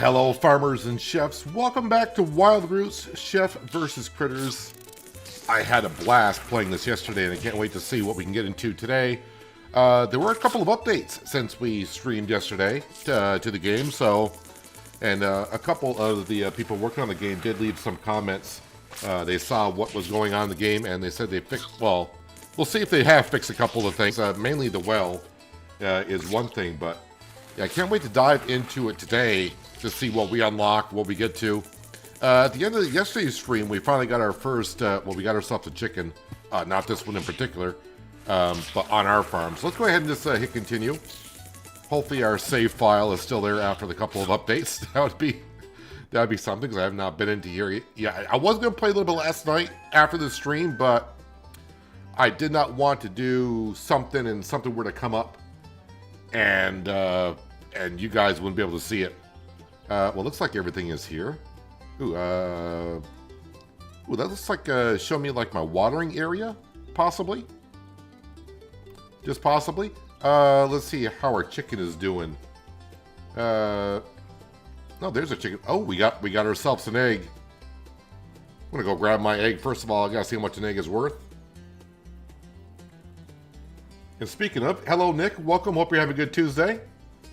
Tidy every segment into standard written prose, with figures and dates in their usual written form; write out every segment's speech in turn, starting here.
Hello, farmers and chefs. Welcome back to Wild Roots Chef versus Critters. I had a blast playing this yesterday, and I can't wait to see what we can get into today. There were a couple of updates since we streamed yesterday to the game, and a couple of the people working on the game did leave some comments. They saw what was going on in the game, and they said they fixed, well, we'll see if they have fixed a couple of things. Mainly the well is one thing, but yeah, I can't wait to dive into it today to see what we unlock, what we get to. At the end of yesterday's stream, we finally got our first, we got ourselves a chicken. Not this one in particular, but on our farm. So let's go ahead and just hit continue. Hopefully our save file is still there after the couple of updates. That'd be something, because I have not been into here. Yeah, I was going to play a little bit last night after the stream, but I did not want to do something and something were to come up, and you guys wouldn't be able to see it. Well, looks like everything is here. Ooh, that looks like show me like my watering area, possibly. Just possibly. Let's see how our chicken is doing. No, there's a chicken. Oh, we got ourselves an egg. I'm gonna go grab my egg. First of all, I gotta see how much an egg is worth. And speaking of, hello Nick, welcome. Hope you're having a good Tuesday.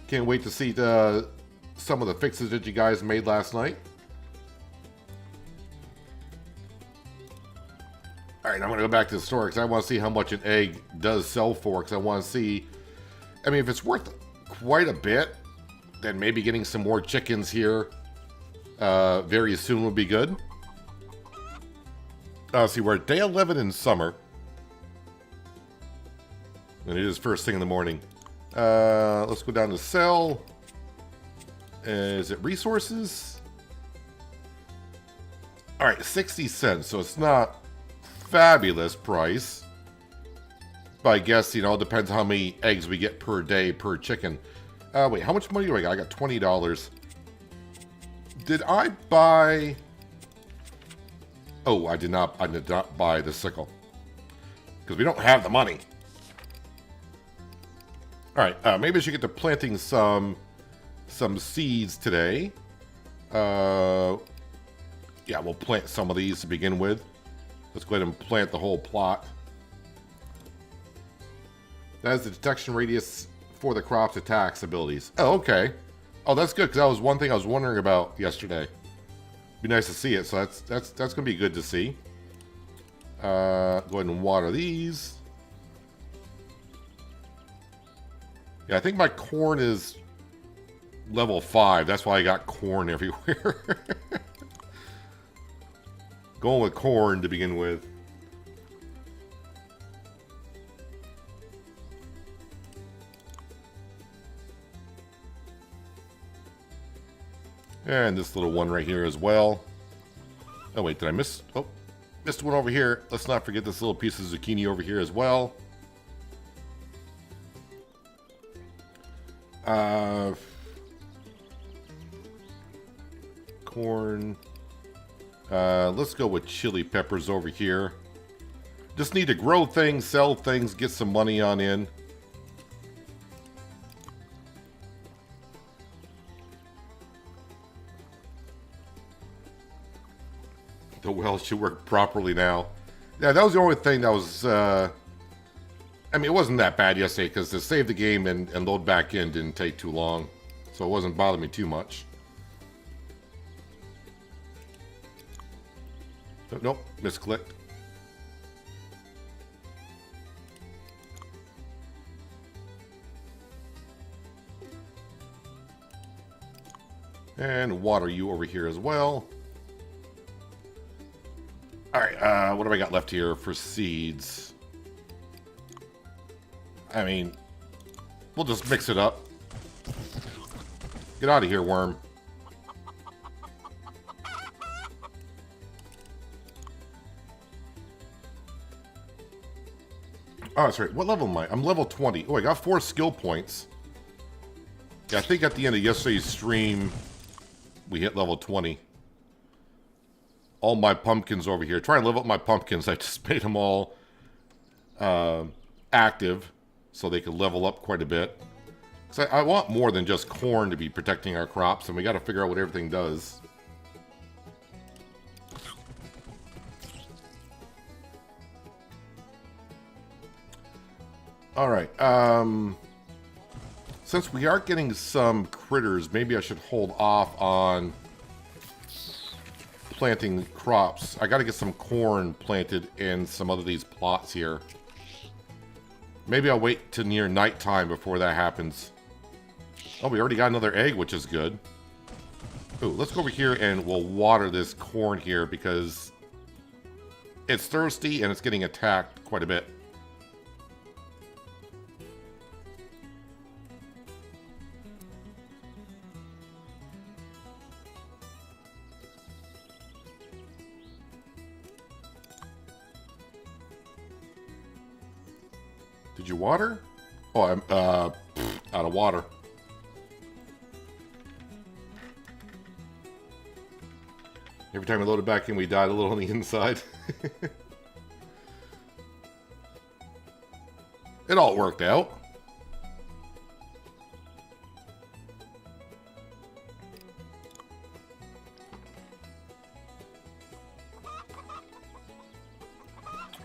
Can't wait to see some of the fixes that you guys made last night. All right, I'm gonna go back to the store because I want to see how much an egg does sell for. Because I want to see, I mean, if it's worth quite a bit, then maybe getting some more chickens here very soon would be good. See, we're at day 11 in summer, and it is first thing in the morning. Let's go down to sell. Is it resources? All right, 60 cents. So it's not fabulous price, but I guess, you know, it depends how many eggs we get per day per chicken. Wait, how much money do I got? I got $20. Did I buy? Oh, I did not buy the sickle because we don't have the money. All right, maybe I should get to planting some seeds today. Yeah, we'll plant some of these to begin with. Let's go ahead and plant the whole plot. That is the detection radius for the crop's attacks abilities. Oh, okay. Oh, that's good, because that was one thing I was wondering about yesterday. Be nice to see it, so that's going to be good to see. Go ahead and water these. Yeah, I think my corn is level 5. That's why I got corn everywhere. Going with corn to begin with. And this little one right here as well. Oh wait, did I miss? Oh, missed one over here. Let's not forget this little piece of zucchini over here as well. Corn. Let's go with chili peppers over here. Just need to grow things, sell things, get some money on in. The well should work properly now. Yeah, that was the only thing that was, I mean, it wasn't that bad yesterday because to save the game and load back in didn't take too long. So it wasn't bothering me too much. Oh, nope, misclicked. And water you over here as well. Alright, what have I got left here for seeds? I mean, we'll just mix it up. Get out of here, worm. Oh, sorry. What level am I? I'm level 20. Oh, I got 4 skill points. Yeah, I think at the end of yesterday's stream, we hit level 20. All my pumpkins over here. Try and level up my pumpkins. I just made them all active so they could level up quite a bit. Because I want more than just corn to be protecting our crops, and we got to figure out what everything does. Alright, since we are getting some critters, maybe I should hold off on planting crops. I gotta get some corn planted in some of these plots here. Maybe I'll wait till near nighttime before that happens. Oh, we already got another egg, which is good. Ooh, let's go over here and we'll water this corn here because it's thirsty and it's getting attacked quite a bit. Did you water? Oh, I'm out of water. Every time we loaded back in, we died a little on the inside. It all worked out.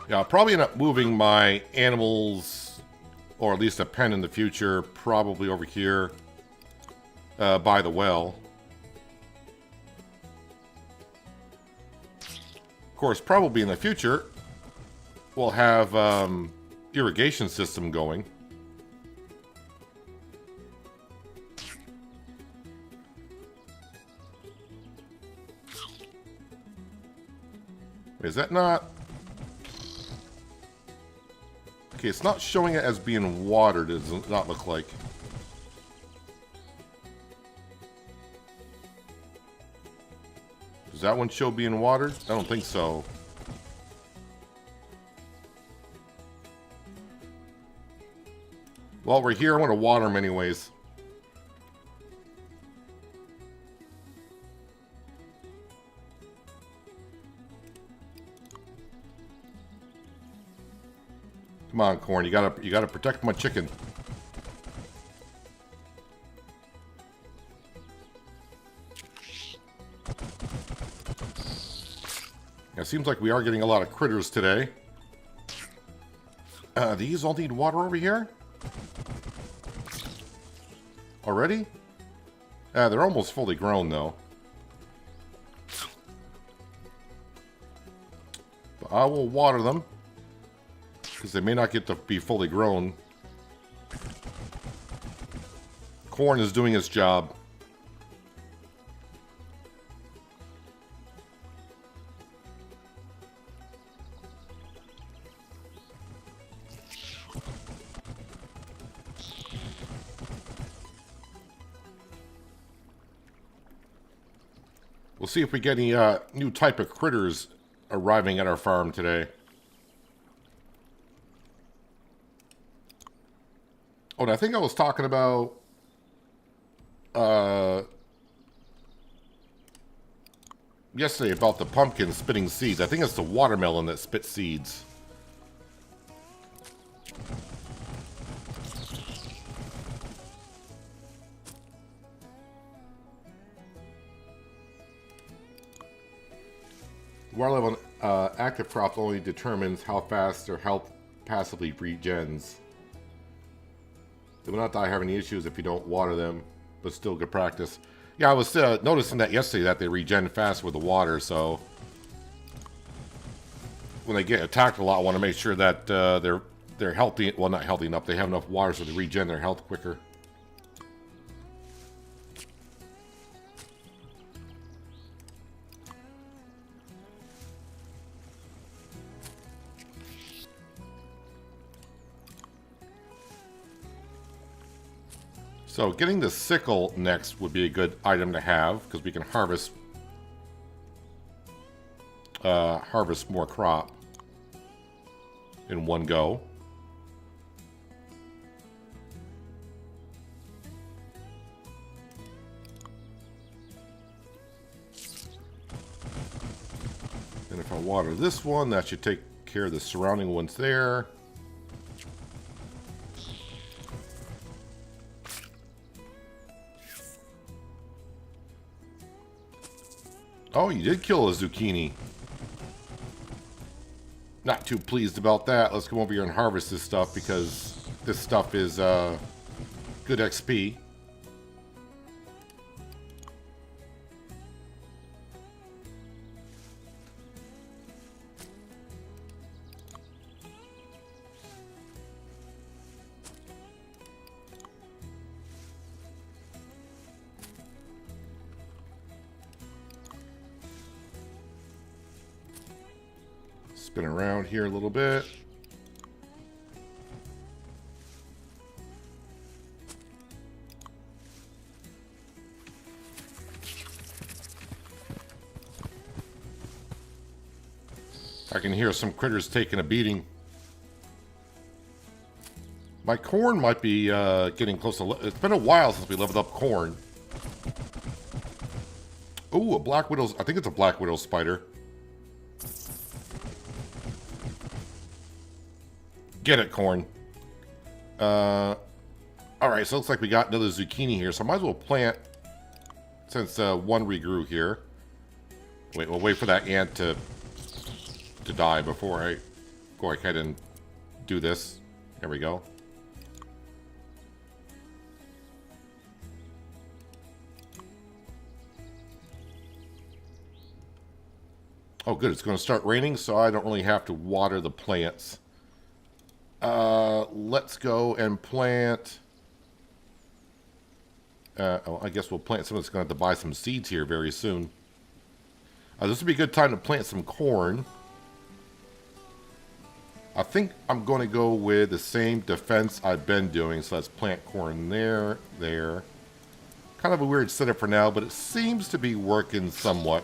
Yeah, I'll probably end up moving my animals, or at least a pen in the future, probably over here by the well. Of course, probably in the future, we'll have irrigation system going. Is that not... Okay, it's not showing it as being watered, it does not look like. Does that one show being watered? I don't think so. While we're here, I want to water them anyways. Come on, corn, you gotta protect my chicken. Yeah, it seems like we are getting a lot of critters today. These all need water over here? Already? They're almost fully grown, though. But I will water them, because they may not get to be fully grown. Corn is doing its job. We'll see if we get any new type of critters arriving at our farm today. Oh, and I think I was talking about yesterday about the pumpkin spitting seeds. I think it's the watermelon that spits seeds. Water level on active crops only determines how fast their health passively regens. They will not die having any issues if you don't water them, but still good practice. Yeah, I was noticing that yesterday that they regen fast with the water, so when they get attacked a lot, I want to make sure that they're healthy. Well, not healthy enough. They have enough water so they regen their health quicker. So getting the sickle next would be a good item to have, because we can harvest more crop in one go. And if I water this one, that should take care of the surrounding ones there. Oh, you did kill a zucchini. Not too pleased about that. Let's come over here and harvest this stuff because this stuff is good XP. Spin around here a little bit. I can hear some critters taking a beating. My corn might be getting close to... It's been a while since we leveled up corn. Ooh, a black widow's... I think it's a black widow spider. Get it, corn. Alright, so it looks like we got another zucchini here, so I might as well plant, since one regrew here. Wait, we'll wait for that ant to die before I go ahead and do this. There we go. Oh, good, it's going to start raining, so I don't really have to water the plants. Let's go and plant... oh, I guess we'll plant some that's going to have to buy some seeds here very soon. This would be a good time to plant some corn. I think I'm going to go with the same defense I've been doing. So let's plant corn there, there. Kind of a weird setup for now, but it seems to be working somewhat.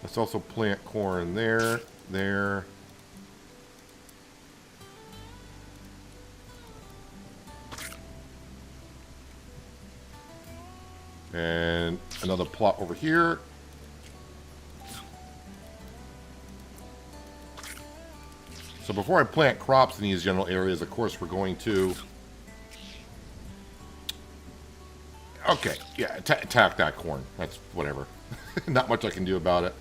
Let's also plant corn there, there. And another plot over here. So before I plant crops in these general areas, of course, we're going to... Okay, yeah, attack that corn. That's whatever. Not much I can do about it.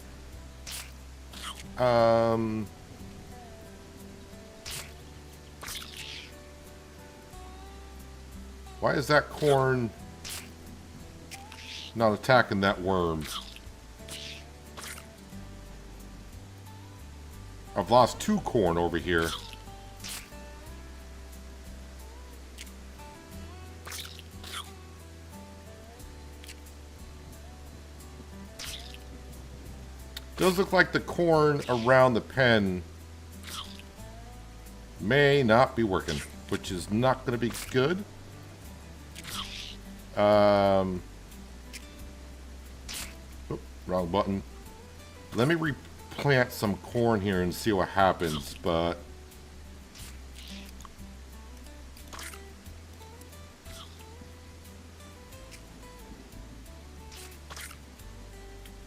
Why is that corn not attacking that worm? I've lost 2 corn over here. Does look like the corn around the pen may not be working, which is not going to be good. Oop, wrong button. Let me replant some corn here and see what happens, but...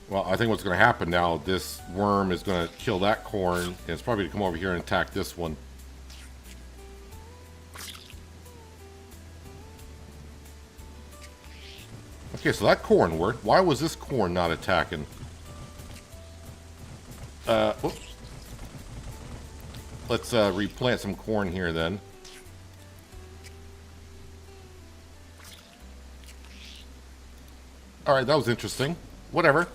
Well, I think what's going to happen now, this worm is going to kill that corn, and it's probably going to come over here and attack this one. Okay, so that corn worked. Why was this corn not attacking? Whoops. Let's replant some corn here then. Alright, that was interesting. Whatever.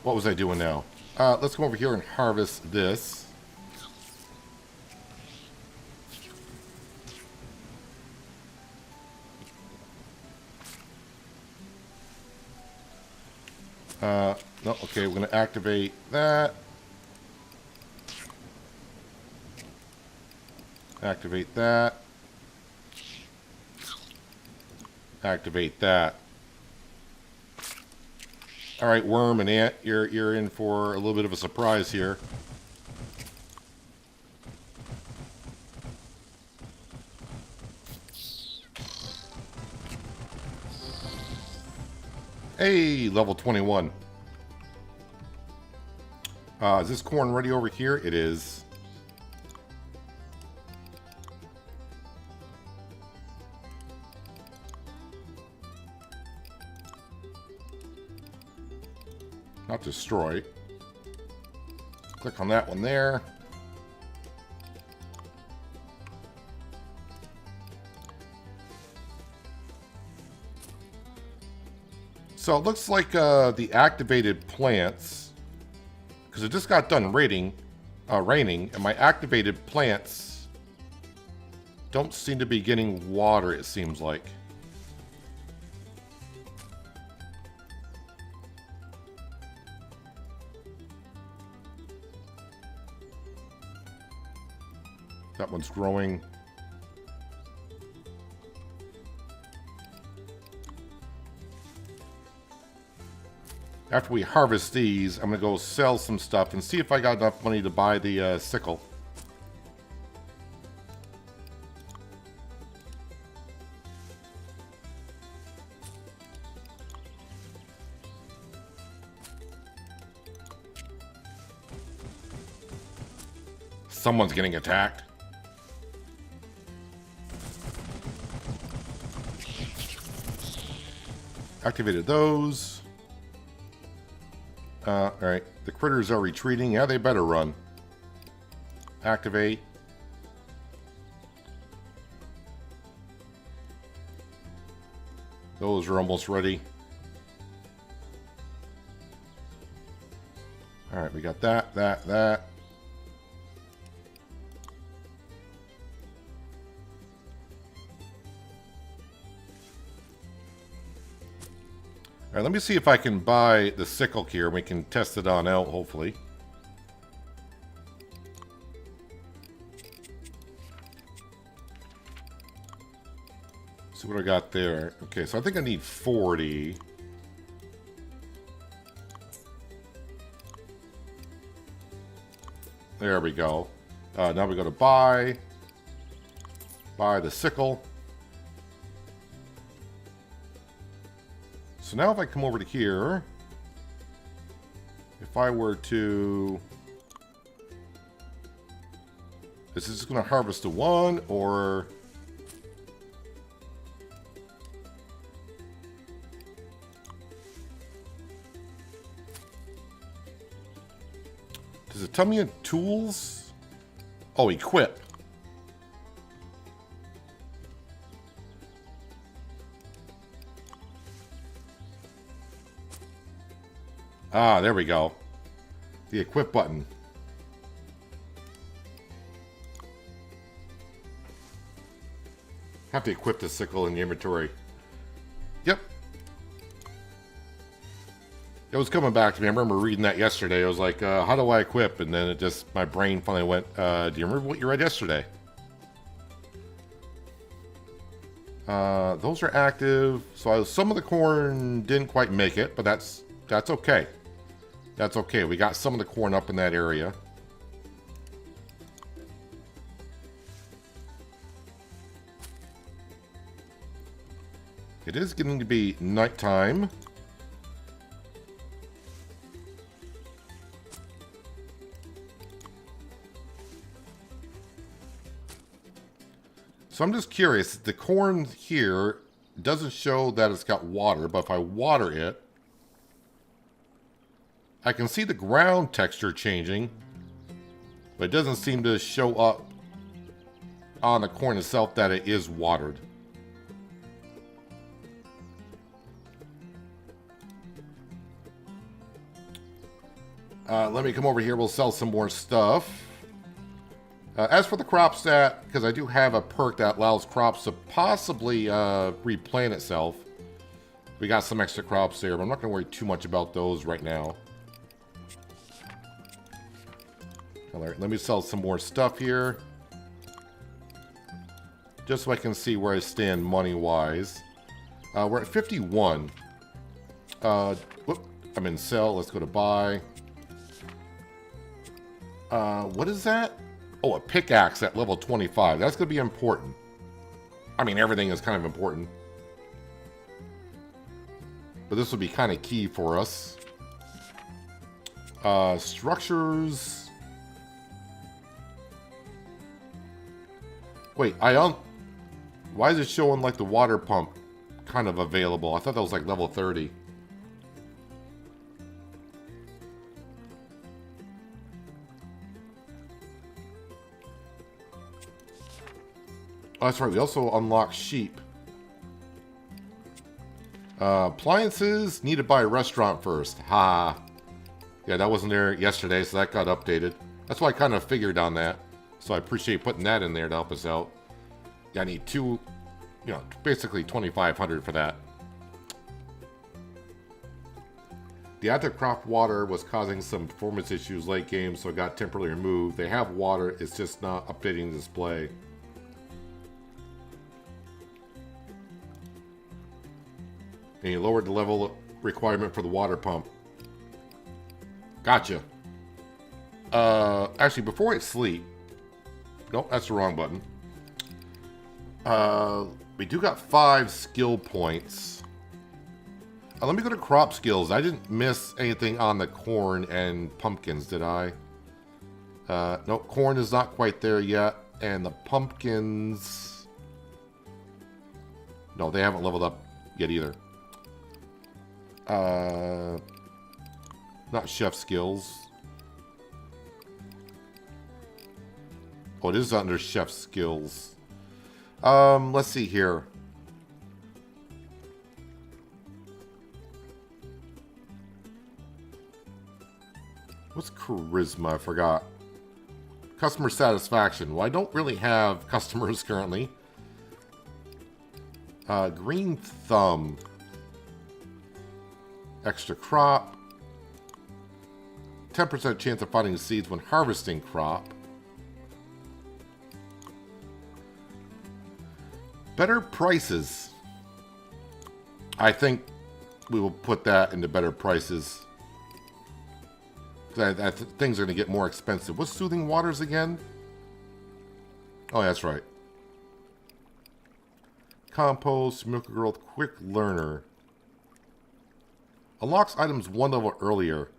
What was I doing now? Let's go over here and harvest this. No, okay, we're going to activate that. Activate that. Activate that. All right, worm and ant, you're in for a little bit of a surprise here. Hey, level 21. Is this corn ready over here? It is. Not destroy. Click on that one there. So it looks like the activated plants, because it just got done raining, and my activated plants don't seem to be getting water, it seems like. That one's growing. After we harvest these, I'm going to go sell some stuff and see if I got enough money to buy the sickle. Someone's getting attacked. Activated those. Alright, the critters are retreating. Yeah, they better run. Activate. Those are almost ready. Alright, we got that. Alright, let me see if I can buy the sickle here and we can test it on out, hopefully. See what I got there. Okay, so I think I need 40. There we go. Now we go to buy the sickle. So now if I come over to here, if I were to... Is this going to harvest the one, or... Does it tell me in tools? Oh, equip. Ah, there we go. The equip button. Have to equip the sickle in the inventory. Yep. It was coming back to me. I remember reading that yesterday. I was like, how do I equip? And then it just, my brain finally went, do you remember what you read yesterday? Those are active. So some of the corn didn't quite make it, but that's okay. That's okay. We got some of the corn up in that area. It is getting to be nighttime. So I'm just curious. The corn here doesn't show that it's got water, but if I water it, I can see the ground texture changing, but it doesn't seem to show up on the corn itself that it is watered. Let me come over here. We'll sell some more stuff. As for the crop stat, because I do have a perk that allows crops to possibly replant itself. We got some extra crops there, but I'm not going to worry too much about those right now. All right, let me sell some more stuff here. Just so I can see where I stand money-wise. We're at 51. Whoop, I'm in sell. Let's go to buy. What is that? Oh, a pickaxe at level 25. That's going to be important. I mean, everything is kind of important. But this will be kind of key for us. Structures... Wait, why is it showing like the water pump kind of available? I thought that was like level 30. Oh, that's right. We also unlock sheep. Appliances needed by a restaurant first. Ha. Yeah, that wasn't there yesterday, so that got updated. That's why I kind of figured on that. So I appreciate putting that in there to help us out. Yeah, I need two, basically 2,500 for that. The active crop water was causing some performance issues late game, so it got temporarily removed. They have water, it's just not updating the display. And you lowered the level requirement for the water pump. Gotcha. Actually, before I sleep... Nope, that's the wrong button. We do got 5 skill points. Let me go to crop skills. I didn't miss anything on the corn and pumpkins, did I? Nope, corn is not quite there yet. And the pumpkins... No, they haven't leveled up yet either. Not chef skills. Oh, it is under chef skills. Let's see here. What's charisma? I forgot. Customer satisfaction. Well, I don't really have customers currently. Green thumb. Extra crop. 10% chance of finding seeds when harvesting crop. Better prices. I think we will put that into better prices. Things are going to get more expensive. What's soothing waters again? Oh, that's right. Compost, Milk Growth, Quick Learner. Unlocks items 1 level earlier.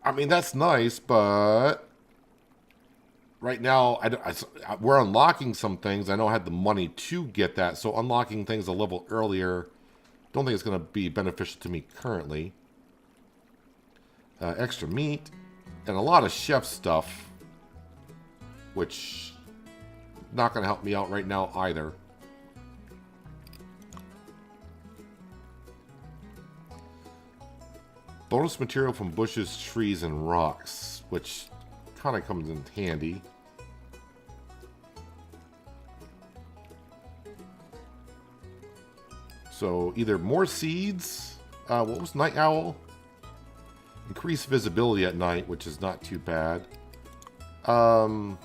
I mean, that's nice, but... Right now, we're unlocking some things. I know I had the money to get that, so unlocking things a level earlier... Don't think it's going to be beneficial to me currently. Extra meat. And a lot of chef stuff. Which... Not going to help me out right now either. Bonus material from bushes, trees, and rocks. Which kind of comes in handy. So, either more seeds. What was Night Owl? Increased visibility at night, which is not too bad. I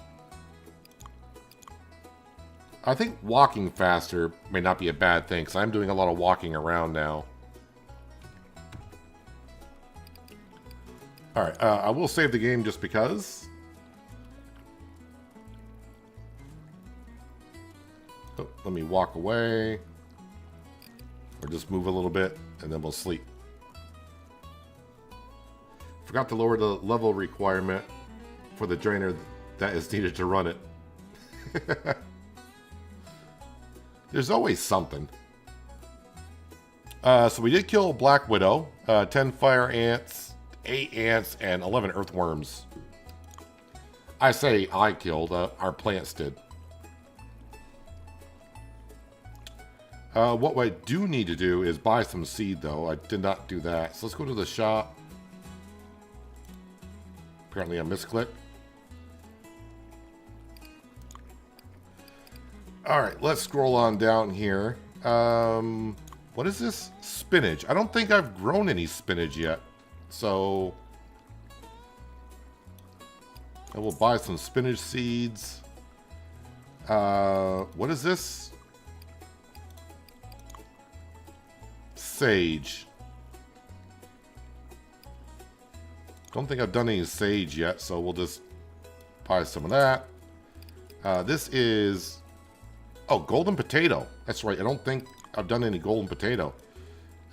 think walking faster may not be a bad thing, because I'm doing a lot of walking around now. Alright, I will save the game just because. Oh, let me walk away. Or just move a little bit, and then we'll sleep. Forgot to lower the level requirement for the drainer that is needed to run it. There's always something. So we did kill Black Widow. 10 fire ants, 8 ants, and 11 earthworms. I say I killed, our plants did. What I do need to do is buy some seed, though. I did not do that. So let's go to the shop. Apparently I misclicked. Alright, let's scroll on down here. What is this? Spinach. I don't think I've grown any spinach yet. So I will buy some spinach seeds. What is this? Sage. Don't think I've done any sage yet, so we'll just buy some of that. This is... Oh, golden potato. That's right. I don't think I've done any golden potato.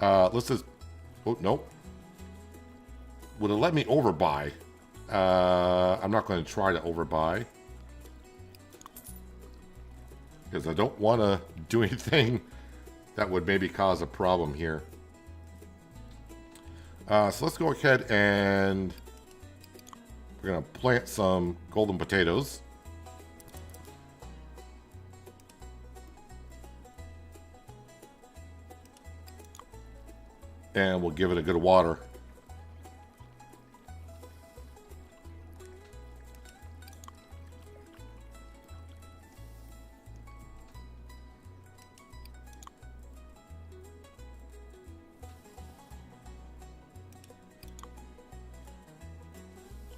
Let's just... Oh, nope. Would it let me overbuy? I'm not going to try to overbuy. Because I don't want to do anything that would maybe cause a problem here. So let's go ahead and We're going to plant some golden potatoes. And we'll give it a good water.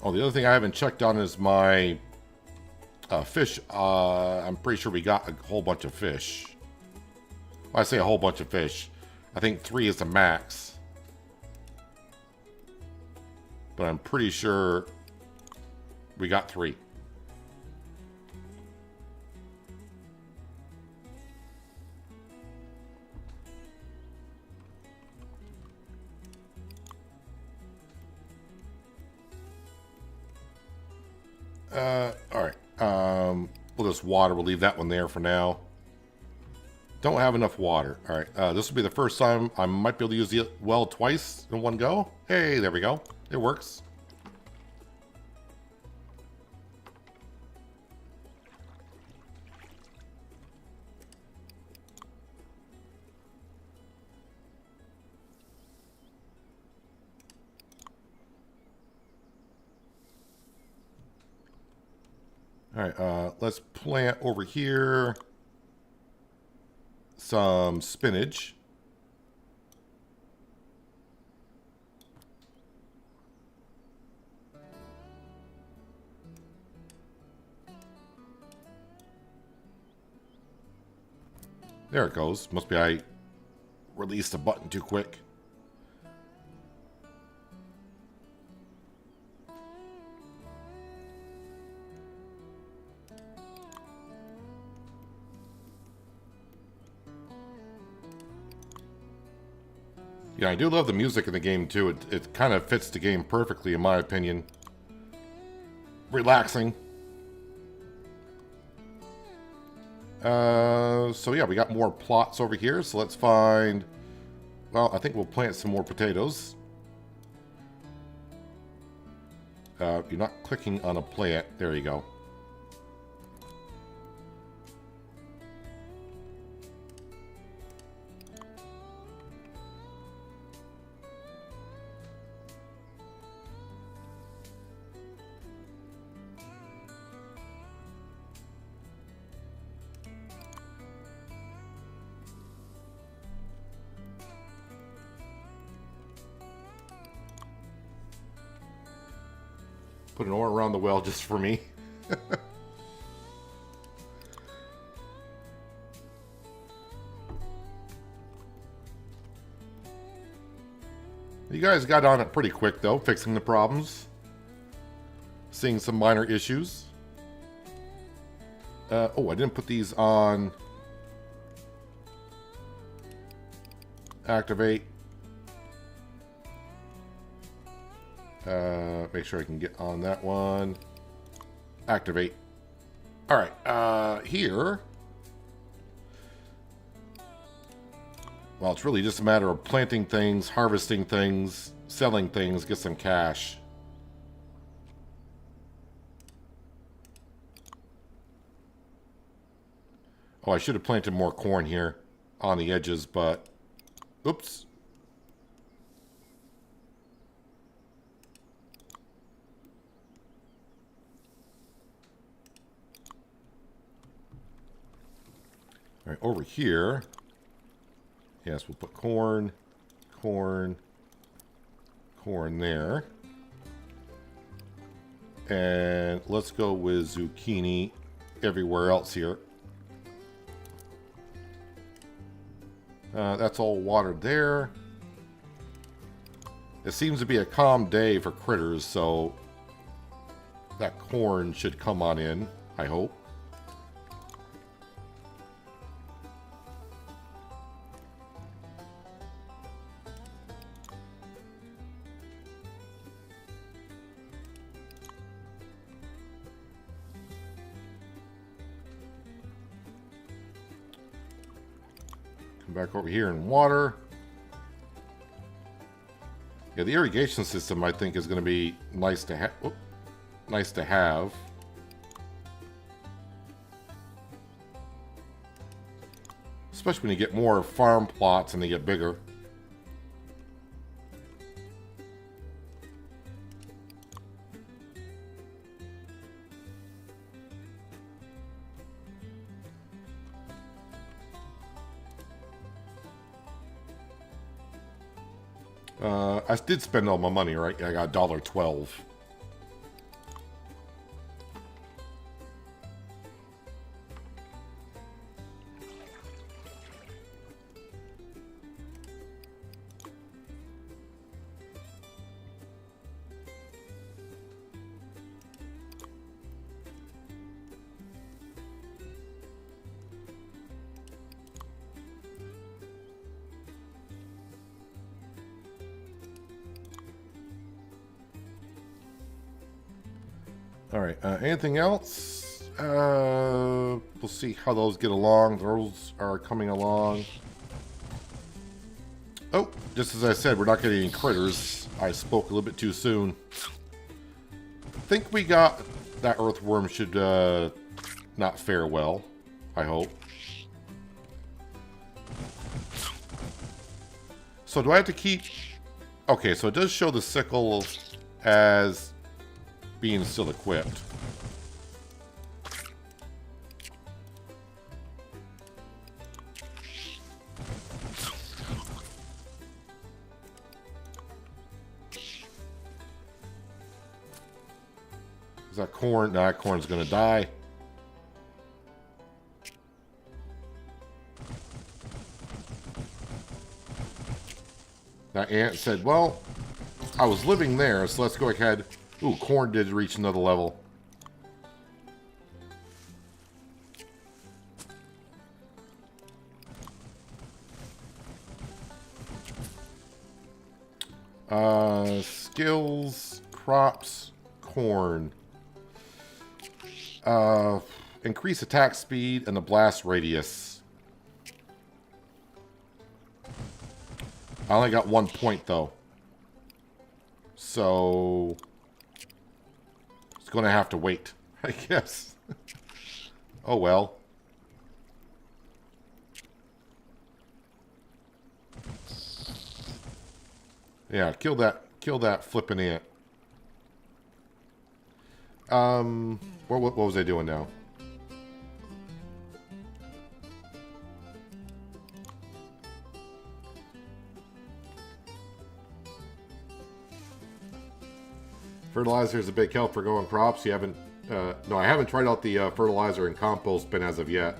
Oh, the other thing I haven't checked on is my fish. I'm pretty sure we got a whole bunch of fish. Well, I say a whole bunch of fish. I think 3 is the max. But I'm pretty sure we got 3. Alright. We'll just water. We'll leave that one there for now. Don't have enough water. Alright. This will be the first time I might be able to use the well twice in one go. Hey, there we go. It works. Alright, let's plant over here some spinach. There it goes. Must be I released the button too quick. Yeah, I do love the music in the game too. It kind of fits the game perfectly in my opinion. Relaxing. So yeah, we got more plots over here. So let's find... Well, I think we'll plant some more potatoes. You're not clicking on a plant. There you go. Put an oar around the well just for me. You guys got on it pretty quick though, fixing the problems. Seeing some minor issues. Oh, I didn't put these on. Activate. Make sure I can get on that one. Activate. Alright, here. Well, it's really just a matter of planting things, harvesting things, selling things, get some cash. Oh, I should have planted more corn here on the edges, but... Oops. All right, over here, yes, we'll put corn, corn, corn there. And let's go with zucchini everywhere else here. That's all watered there. It seems to be a calm day for critters, so that corn should come on in, I hope. Back over here in water. Yeah, the irrigation system I think is going to be nice to have. nice to have. Especially when you get more farm plots and they get bigger. I did spend all my money, right? I got $1.12. All right, anything else? We'll see how those get along. Those are coming along. Oh, just as I said, we're not getting any critters. I spoke a little bit too soon. I think we got... That earthworm should not fare well, I hope. So do I have to keep... Okay, so it does show the sickle as being still equipped. Is that corn? No, that corn's gonna die. That ant said, well, I was living there, so let's go ahead. Ooh, corn did reach another level. Skills, crops, corn. Increase attack speed and the blast radius. I only got 1 point though. So it's gonna have to wait, I guess. Oh well. Yeah, kill that flipping ant. What was I doing now? Fertilizer is a big help for growing crops. You haven't, no, I haven't tried out the fertilizer and compost bin as of yet.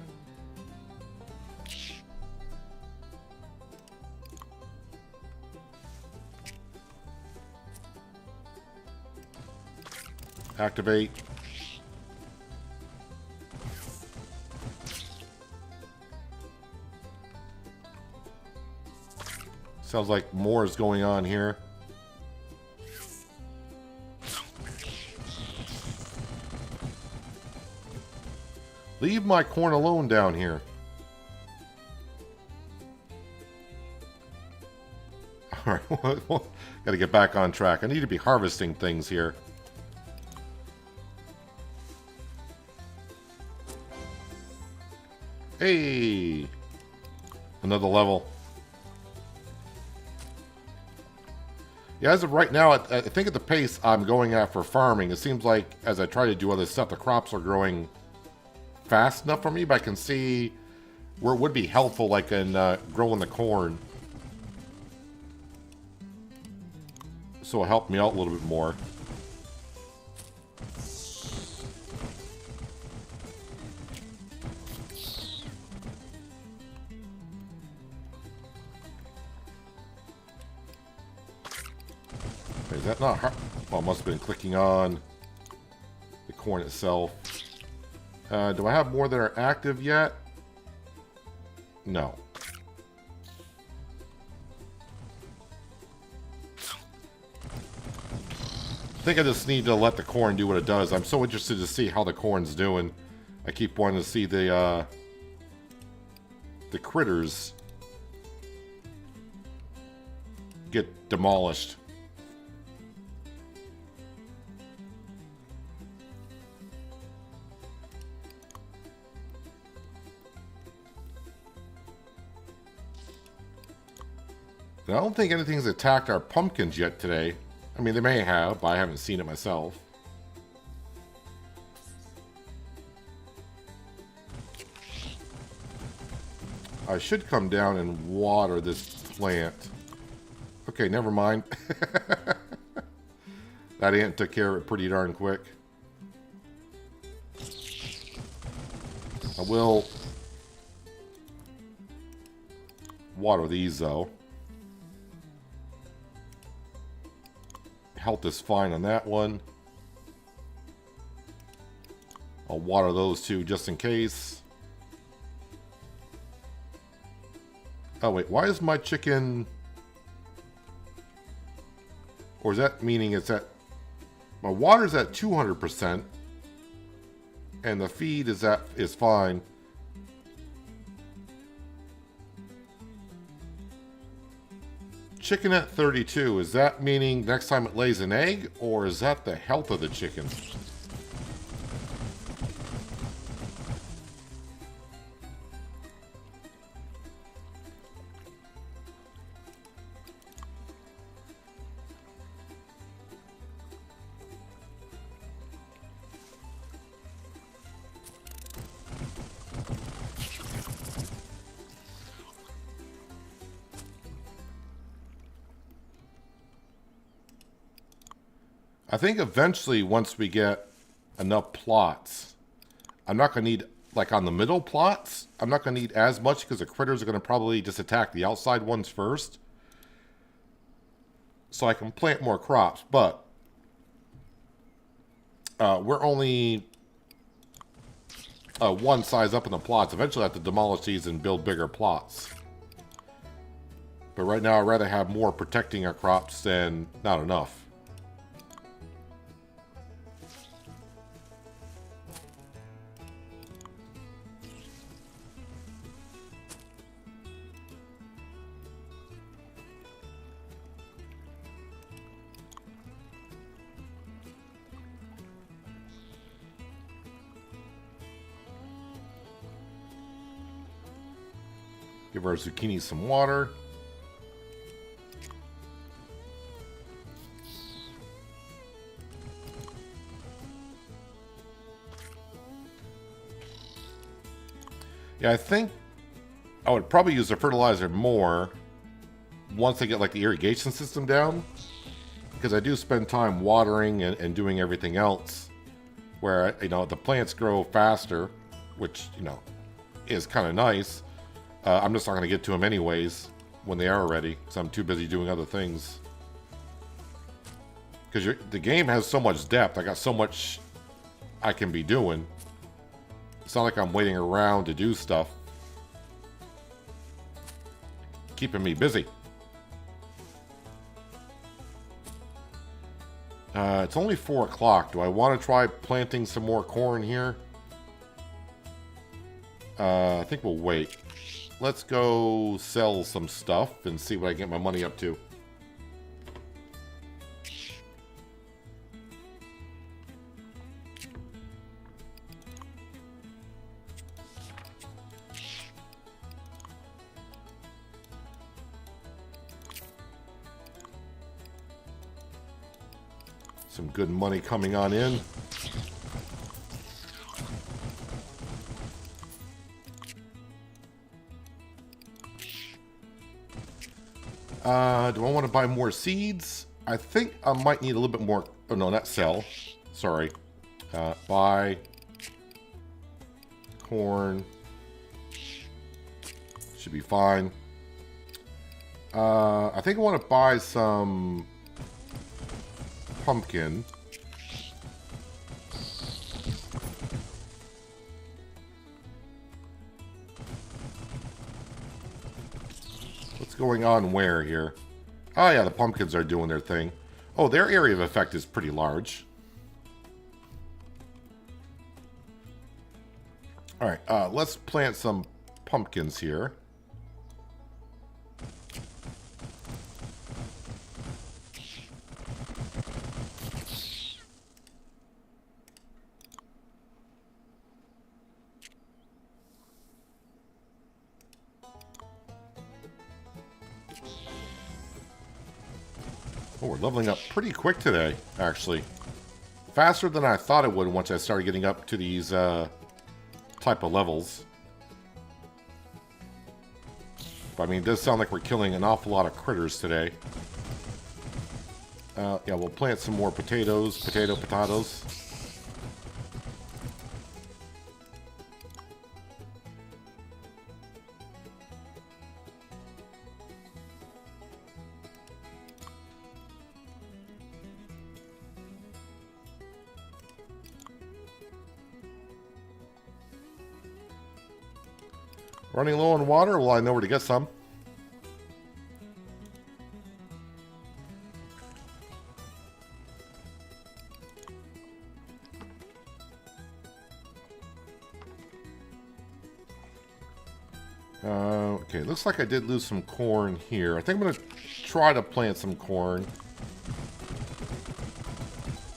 Activate. Sounds like more is going on here. Leave my corn alone down here. Alright, gotta get back on track. I need to be harvesting things here. Hey! Another level. Yeah, as of right now, I think at the pace I'm going at for farming, it seems like as I try to do other stuff, the crops are growing fast enough for me, but I can see where it would be helpful, like in growing the corn. So it'll help me out a little bit more. Is that not hard? Well, it must have been clicking on the corn itself. Do I have more that are active yet? No. I think I just need to let the corn do what it does. I'm so interested to see how the corn's doing. I keep wanting to see the critters get demolished. And I don't think anything's attacked our pumpkins yet today. I mean, they may have, but I haven't seen it myself. I should come down and water this plant. Okay, never mind. That ant took care of it pretty darn quick. I will water these, though. Health is fine on that one. I'll water those two just in case. Oh, wait. Why is my chicken... Or is that meaning it's at... My water's at 200%. And the feed is fine. Chicken at 32. Is that meaning next time it lays an egg? Or is that the health of the chicken? I think eventually, once we get enough plots, I'm not going to need, like on the middle plots, I'm not going to need as much because the critters are going to probably just attack the outside ones first. So I can plant more crops, but we're only one size up in the plots. Eventually I have to demolish these and build bigger plots. But right now I'd rather have more protecting our crops than not enough. Give our zucchini some water. Yeah, I think I would probably use the fertilizer more once I get like the irrigation system down, because I do spend time watering and doing everything else where, you know, the plants grow faster, which, you know, is kind of nice. I'm just not going to get to them anyways when they are ready, because I'm too busy doing other things. Because the game has so much depth. I got so much I can be doing. It's not like I'm waiting around to do stuff. Keeping me busy. It's only 4 o'clock. Do I want to try planting some more corn here? I think we'll wait. Let's go sell some stuff and see what I get my money up to. Some good money coming on in. Do I want to buy more seeds? I think I might need a little bit more. Oh, no, not sell. Sorry. Buy corn. Should be fine. I think I want to buy some pumpkin. What's going on where here? Oh yeah, the pumpkins are doing their thing. Oh, their area of effect is pretty large. Alright, let's plant some pumpkins here. Oh, we're leveling up pretty quick today, actually. Faster than I thought it would once I started getting up to these type of levels. But, I mean, it does sound like we're killing an awful lot of critters today. Yeah, we'll plant some more potatoes. Potatoes. Running low on water? Well, I know where to get some. Okay, looks like I did lose some corn here. I think I'm going to try to plant some corn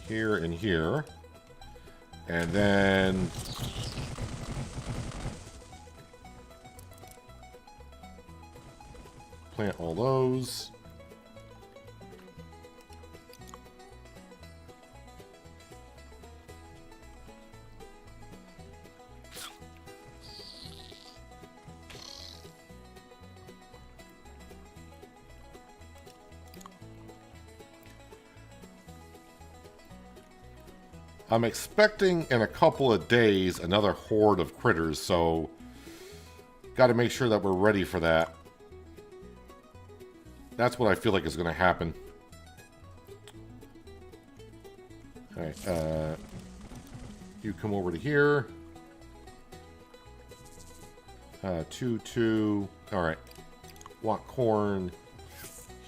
here and here. And then plant all those. I'm expecting in a couple of days another horde of critters, so got to make sure that we're ready for that. That's what I feel like is going to happen. Alright, you come over to here. 2. Alright. Want corn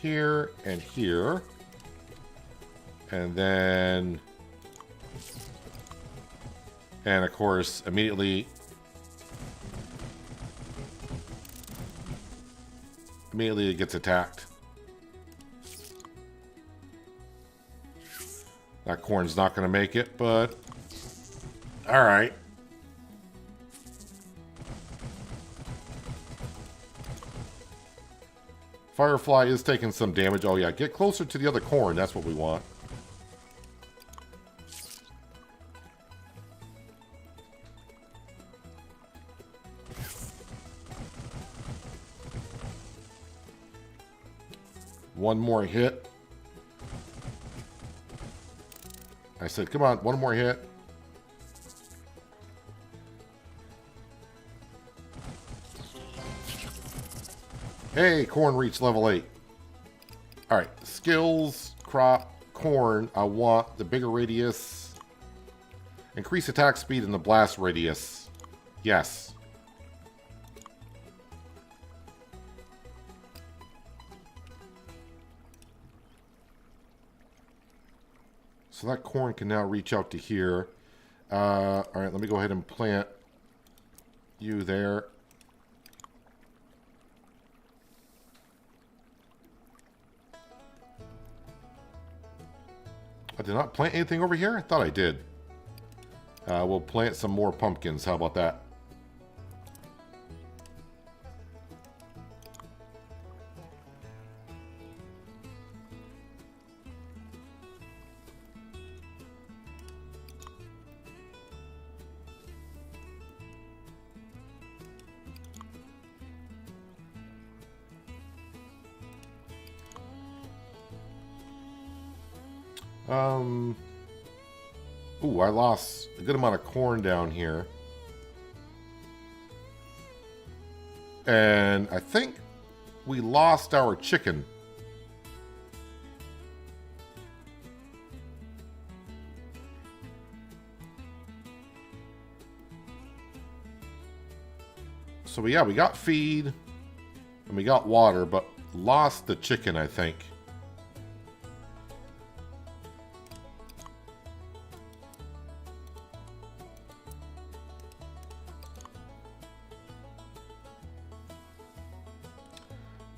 here and here. And then... And of course, immediately it gets attacked. That corn's not going to make it, but all right. Firefly is taking some damage. Oh yeah, get closer to the other corn. That's what we want. One more hit. I said, come on, one more hit. Hey, corn reached level 8. Alright, skills, crop, corn. I want the bigger radius. Increase attack speed and the blast radius. Yes. So that corn can now reach out to here. All right, let me go ahead and plant you there. I did not plant anything over here? I thought I did. We'll plant some more pumpkins. How about that? Ooh, I lost a good amount of corn down here. And I think we lost our chicken. So yeah, we got feed and we got water, but lost the chicken, I think.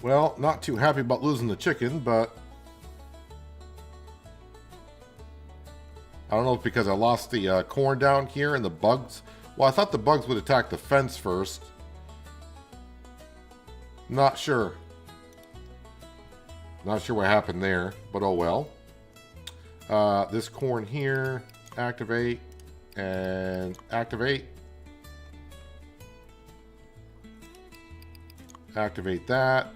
Well, not too happy about losing the chicken, but I don't know if because I lost the corn down here and the bugs. Well, I thought the bugs would attack the fence first. Not sure. Not sure what happened there, but oh well. This corn here, activate, and activate. Activate that.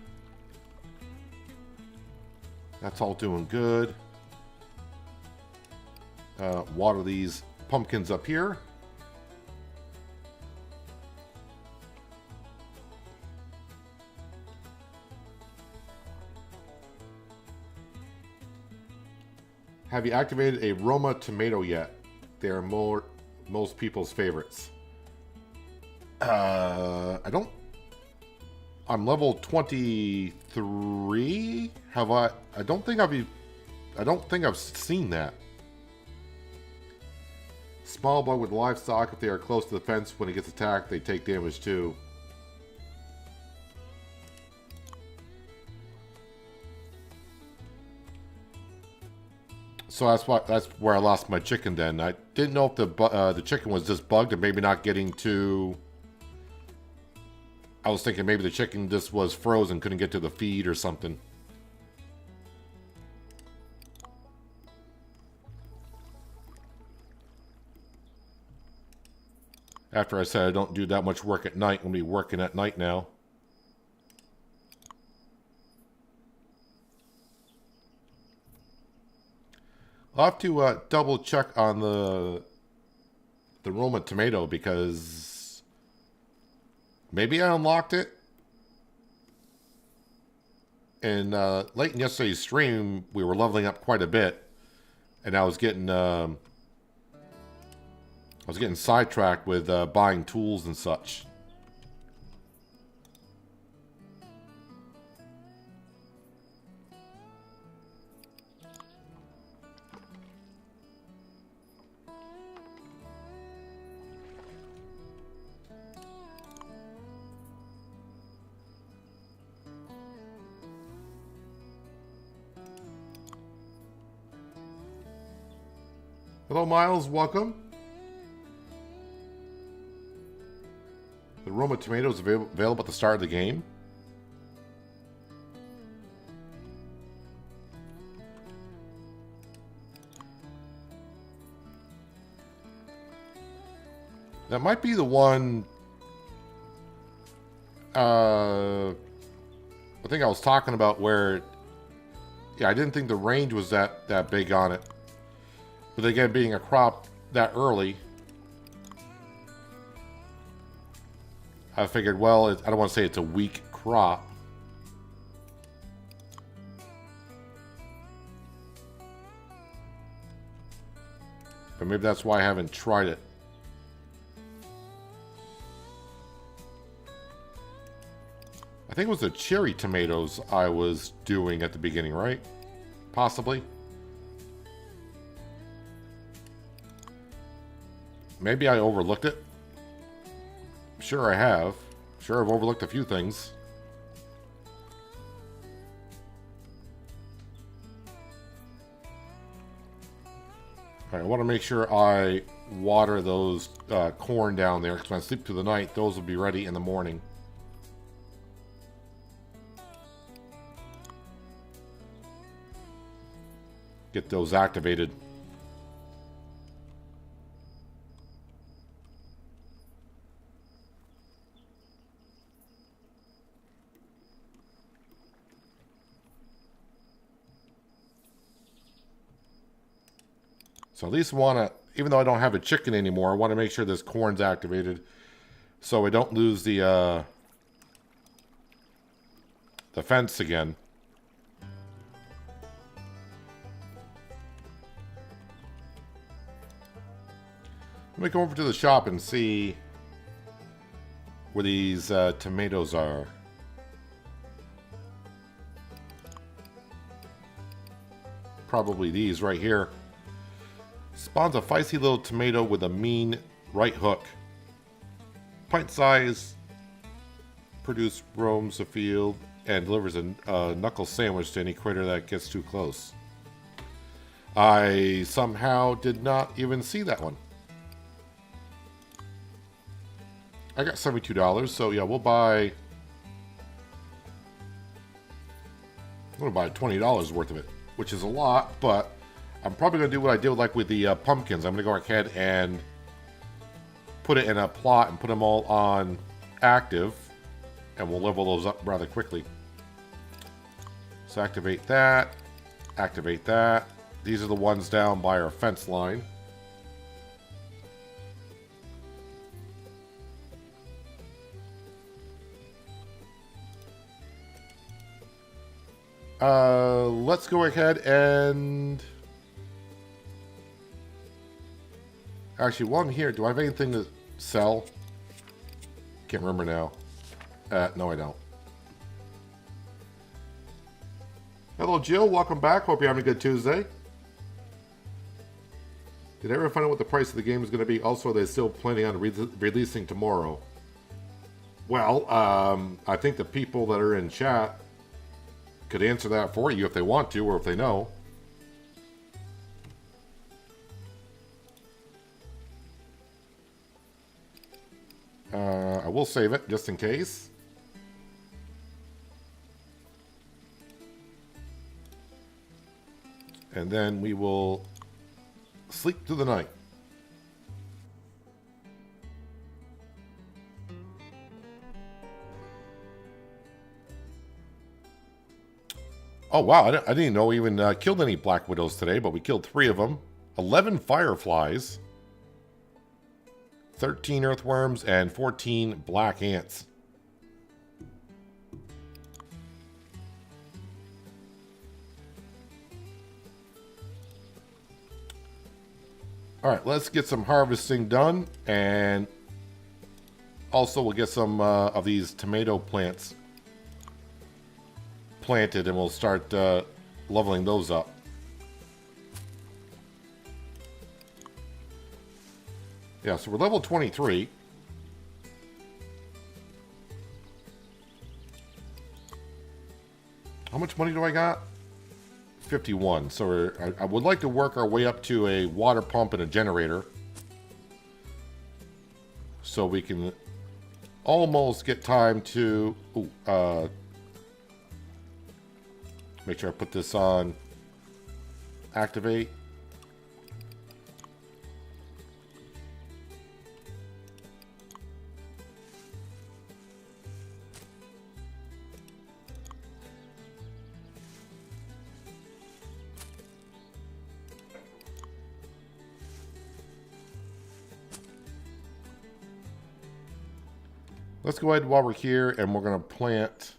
That's all doing good. Water these pumpkins up here. Have you activated a Roma tomato yet? They are most people's favorites. I don't. I'm level 23. Have I? I don't think I've seen that. Small bug with livestock. If they are close to the fence when it gets attacked, they take damage too. So that's where I lost my chicken. Then I didn't know if the chicken was just bugged and maybe not getting to. I was thinking maybe the chicken just was frozen, couldn't get to the feed or something. After I said I don't do that much work at night, I'm going to be working at night now. I'll have to double check on the Roma tomato because maybe I unlocked it. And late in yesterday's stream, we were leveling up quite a bit, and I was getting sidetracked with buying tools and such. Hello, Miles. Welcome. The Roma tomato is available at the start of the game. That might be the one. I think I was talking about where. Yeah, I didn't think the range was that big on it. But again, being a crop that early, I figured, well, I don't want to say it's a weak crop. But maybe that's why I haven't tried it. I think it was the cherry tomatoes I was doing at the beginning, right? Possibly. Maybe I overlooked it. Sure I have. Sure I've overlooked a few things. Alright, I want to make sure I water those corn down there, because when I sleep through the night, those will be ready in the morning. Get those activated. So at least want to, even though I don't have a chicken anymore, I want to make sure this corn's activated so I don't lose the fence again. Let me go over to the shop and see where these tomatoes are. Probably these right here. Spawns a feisty little tomato with a mean right hook. Pint size. Produce roams the field and delivers a knuckle sandwich to any critter that gets too close. I somehow did not even see that one. I got $72, so yeah, we'll buy... going to buy $20 worth of it, which is a lot, but I'm probably going to do what I did like with the pumpkins. I'm going to go ahead and put it in a plot and put them all on active, and we'll level those up rather quickly. So activate that, activate that. These are the ones down by our fence line. Let's go ahead and... Actually, while I'm here, do I have anything to sell? Can't remember now. No, I don't. Hello, Jill. Welcome back. Hope you're having a good Tuesday. Did I ever find out what the price of the game is going to be? Also, are they still planning on releasing tomorrow? Well, I think the people that are in chat could answer that for you if they want to, or if they know. I will save it just in case. And then we will sleep through the night. Oh wow, I didn't even know we even killed any Black Widows today, but we killed 3 of them. 11 Fireflies. 13 Earthworms and 14 Black Ants. Alright, let's get some harvesting done, and also we'll get some of these tomato plants planted, and we'll start leveling those up. Yeah, so we're level 23. How much money do I got? 51. So I would like to work our way up to a water pump and a generator, so we can almost get time to make sure I put this on activate. Let's go ahead while we're here, and we're going to plant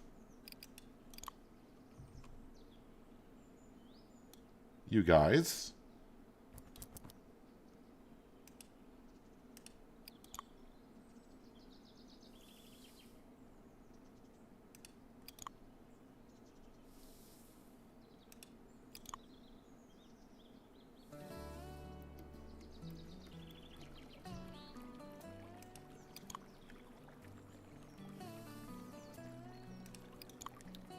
you guys.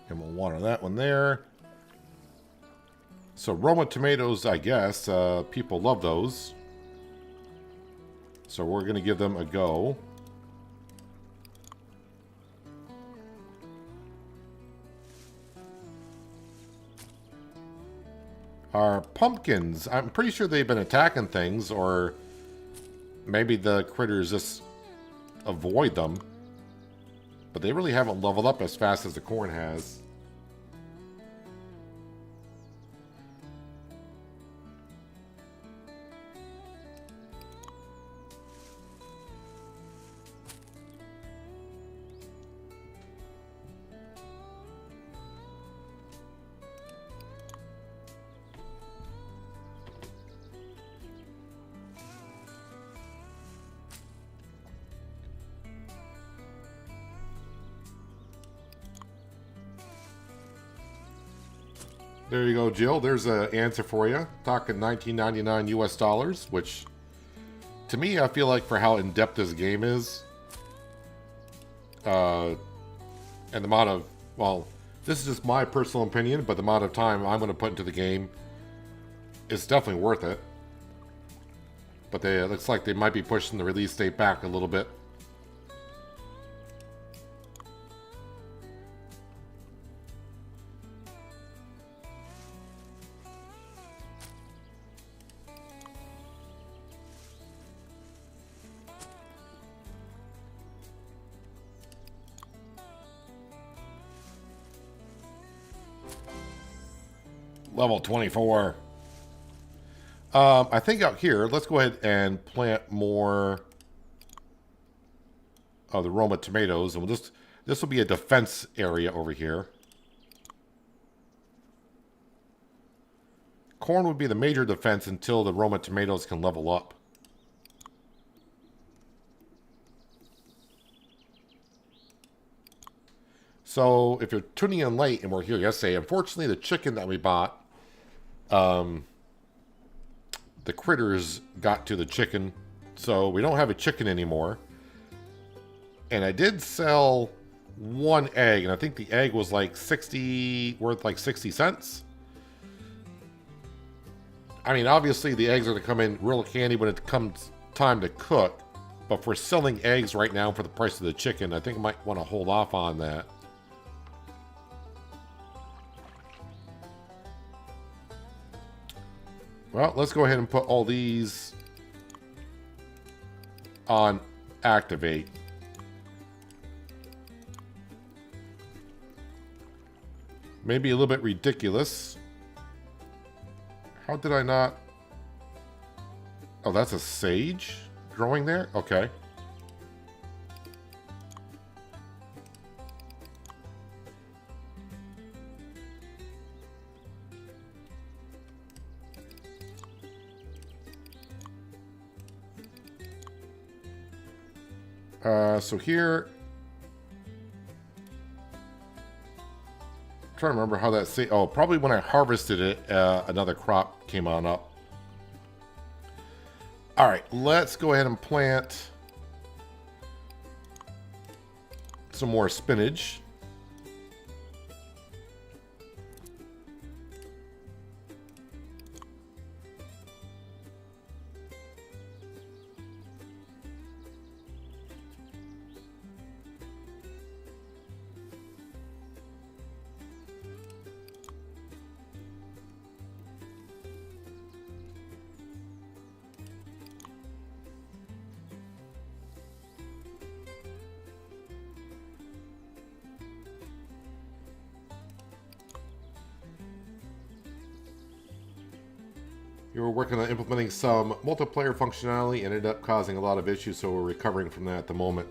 And we'll water that one there. So Roma tomatoes, I guess, people love those. So we're going to give them a go. Our pumpkins, I'm pretty sure they've been attacking things, or maybe the critters just avoid them. But they really haven't leveled up as fast as the corn has. There you go, Jill. There's an answer for you. Talking $19.99 US dollars, which to me, I feel like for how in-depth this game is, and the amount of, well, this is just my personal opinion, but the amount of time I'm going to put into the game, it's definitely worth it. But it looks like they might be pushing the release date back a little bit. Level 24. I think out here, let's go ahead and plant more of the Roma tomatoes. And this will be a defense area over here. Corn would be the major defense until the Roma tomatoes can level up. So if you're tuning in late and we're here yesterday, unfortunately the chicken that we bought, the critters got to the chicken, so we don't have a chicken anymore. And I did sell one egg, and I think the egg was like worth like 60 cents. I mean, obviously the eggs are going to come in real handy when it comes time to cook, but for selling eggs right now for the price of the chicken, I think I might want to hold off on that. Well, let's go ahead and put all these on activate. Maybe a little bit ridiculous. How did I not? Oh, that's a sage growing there? Okay. So here, I'm trying to remember how that oh, probably when I harvested it, another crop came on up. All right, let's go ahead and plant some more spinach. You were working on implementing some multiplayer functionality and ended up causing a lot of issues, so we're recovering from that at the moment.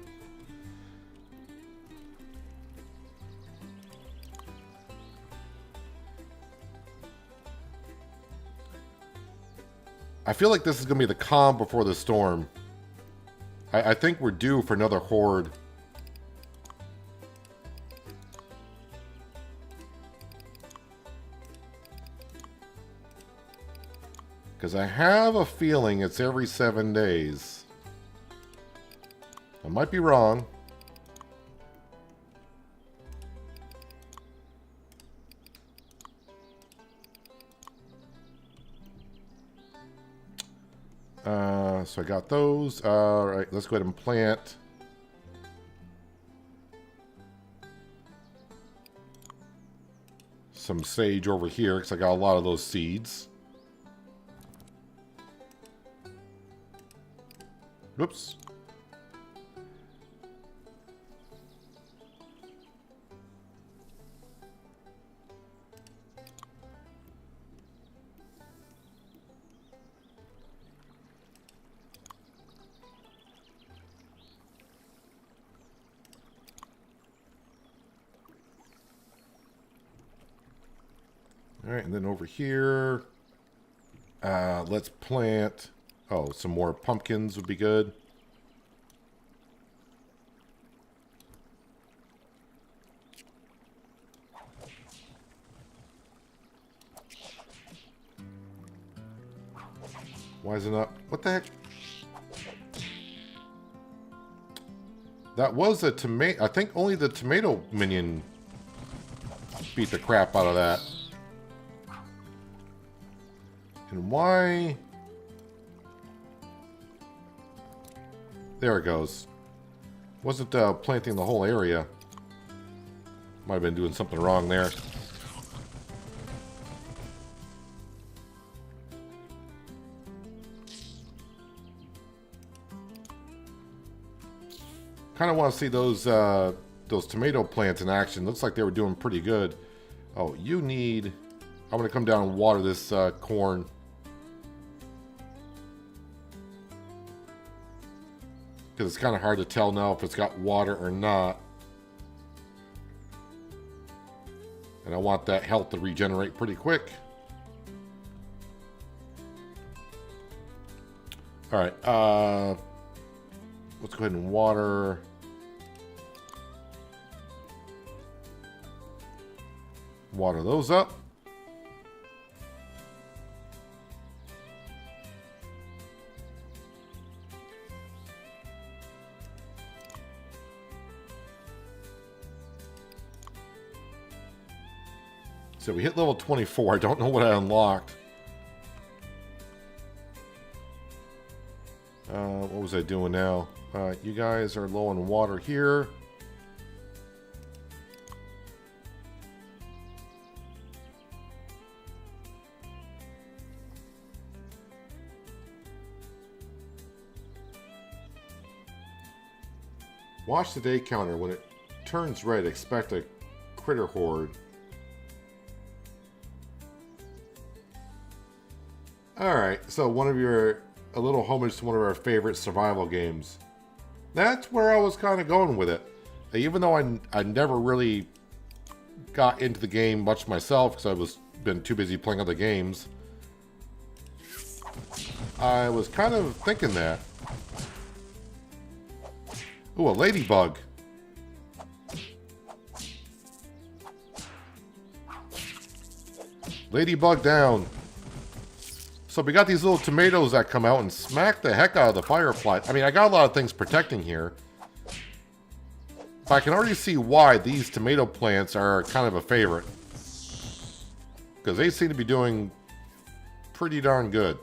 I feel like this is going to be the calm before the storm. I think we're due for another horde. Because I have a feeling it's every 7 days. I might be wrong. So I got those. All right, let's go ahead and plant some sage over here because I got a lot of those seeds. Whoops. All right, and then over here, let's plant, some more pumpkins would be good. Why is it not? What the heck? That was a tomato. I think only the tomato minion beat the crap out of that. And why? There it goes. Wasn't planting the whole area. Might have been doing something wrong there. Kind of want to see those tomato plants in action. Looks like they were doing pretty good. Oh, you need... I'm going to come down and water this corn. Because it's kind of hard to tell now if it's got water or not. And I want that health to regenerate pretty quick. Alright, let's go ahead and water. Water those up. So we hit level 24. I don't know what I unlocked. What was I doing now? You guys are low on water here. Watch the day counter. When it turns red, expect a critter horde. Alright, so a little homage to one of our favorite survival games. That's where I was kind of going with it. Even though I never really got into the game much myself because I was been too busy playing other games, I was kind of thinking that. Ooh, a ladybug. Ladybug down. So we got these little tomatoes that come out and smack the heck out of the firefly. I mean, I got a lot of things protecting here. But I can already see why these tomato plants are kind of a favorite. Because they seem to be doing pretty darn good.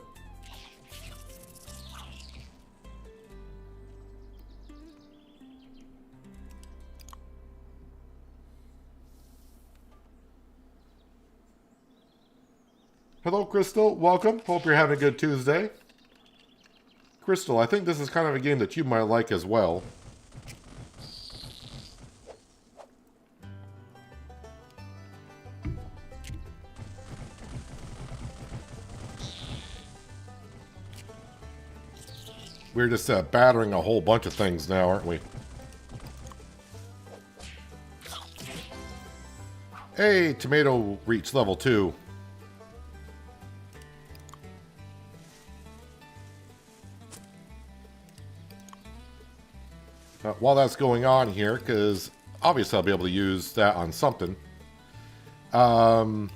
Hello, Crystal. Welcome. Hope you're having a good Tuesday. Crystal, I think this is kind of a game that you might like as well. We're just battering a whole bunch of things now, aren't we? Hey, tomato reached level 2. While that's going on here, because obviously I'll be able to use that on something. I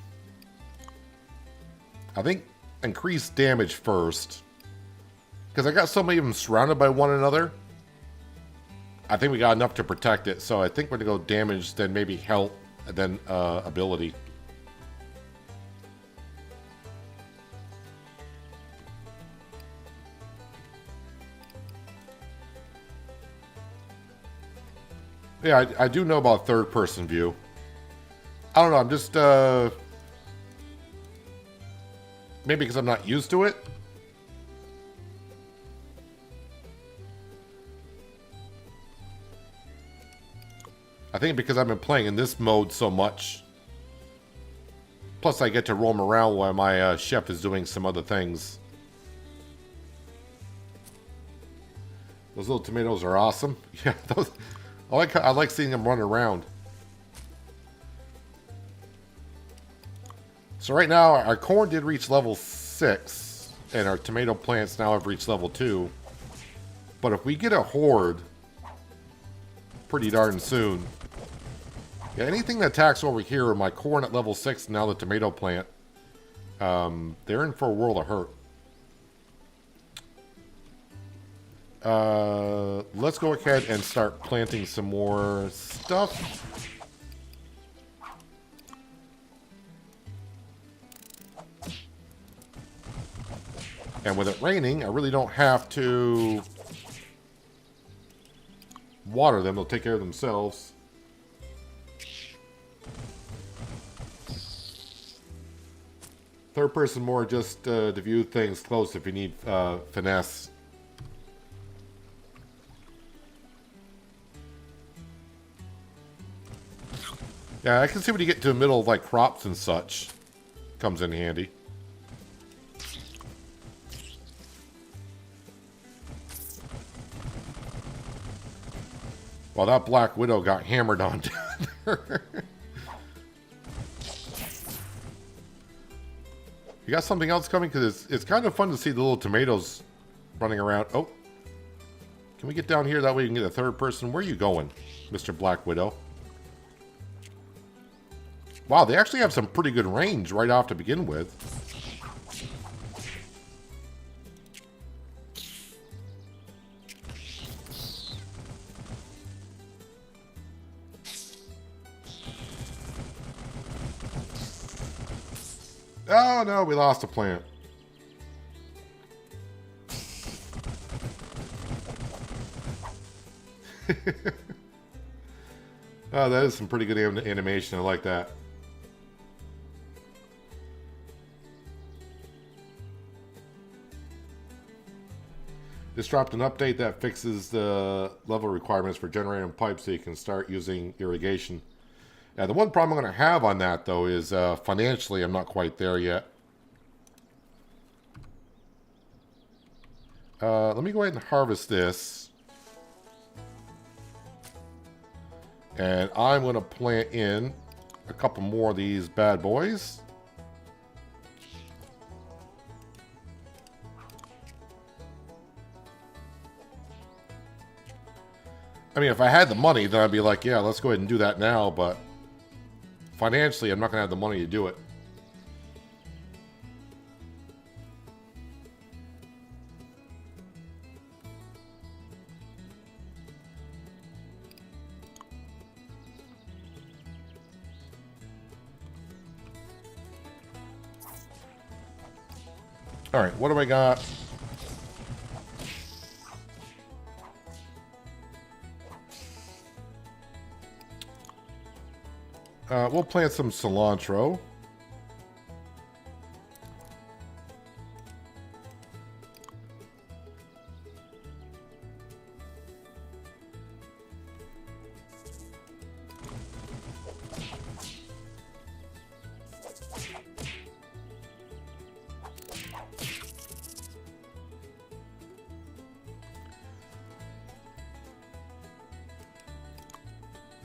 think increase damage first. Because I got so many of them surrounded by one another. I think we got enough to protect it. So I think we're going to go damage, then maybe health, and then ability. Yeah, I do know about third-person view. I don't know, I'm just, maybe because I'm not used to it. I think because I've been playing in this mode so much. Plus, I get to roam around while my chef is doing some other things. Those little tomatoes are awesome. Yeah, those... I like seeing them run around. So right now, our corn did reach level 6, and our tomato plants now have reached level 2. But if we get a horde pretty darn soon, yeah, anything that attacks over here, my corn at level 6, now the tomato plant, they're in for a world of hurt. Let's go ahead and start planting some more stuff. And with it raining, I really don't have to water them. They'll take care of themselves. Third person more just to view things close if you need finesse. Yeah, I can see when you get to the middle of like crops and such. comes in handy. Well, that Black Widow got hammered on down there. You got something else coming? Because it's kind of fun to see the little tomatoes running around. Oh. Can we get down here? That way you can get a third person. Where are you going, Mr. Black Widow? Wow, they actually have some pretty good range right off to begin with. Oh, no, we lost a plant. Oh, that is some pretty good animation. I like that. This dropped an update that fixes the level requirements for generating pipes so you can start using irrigation. Now, the one problem I'm going to have on that, though, is financially I'm not quite there yet. Let me go ahead and harvest this. And I'm going to plant in a couple more of these bad boys. I mean, if I had the money, then I'd be like, yeah, let's go ahead and do that now, but financially, I'm not going to have the money to do it. All right, what do I got? We'll plant some cilantro.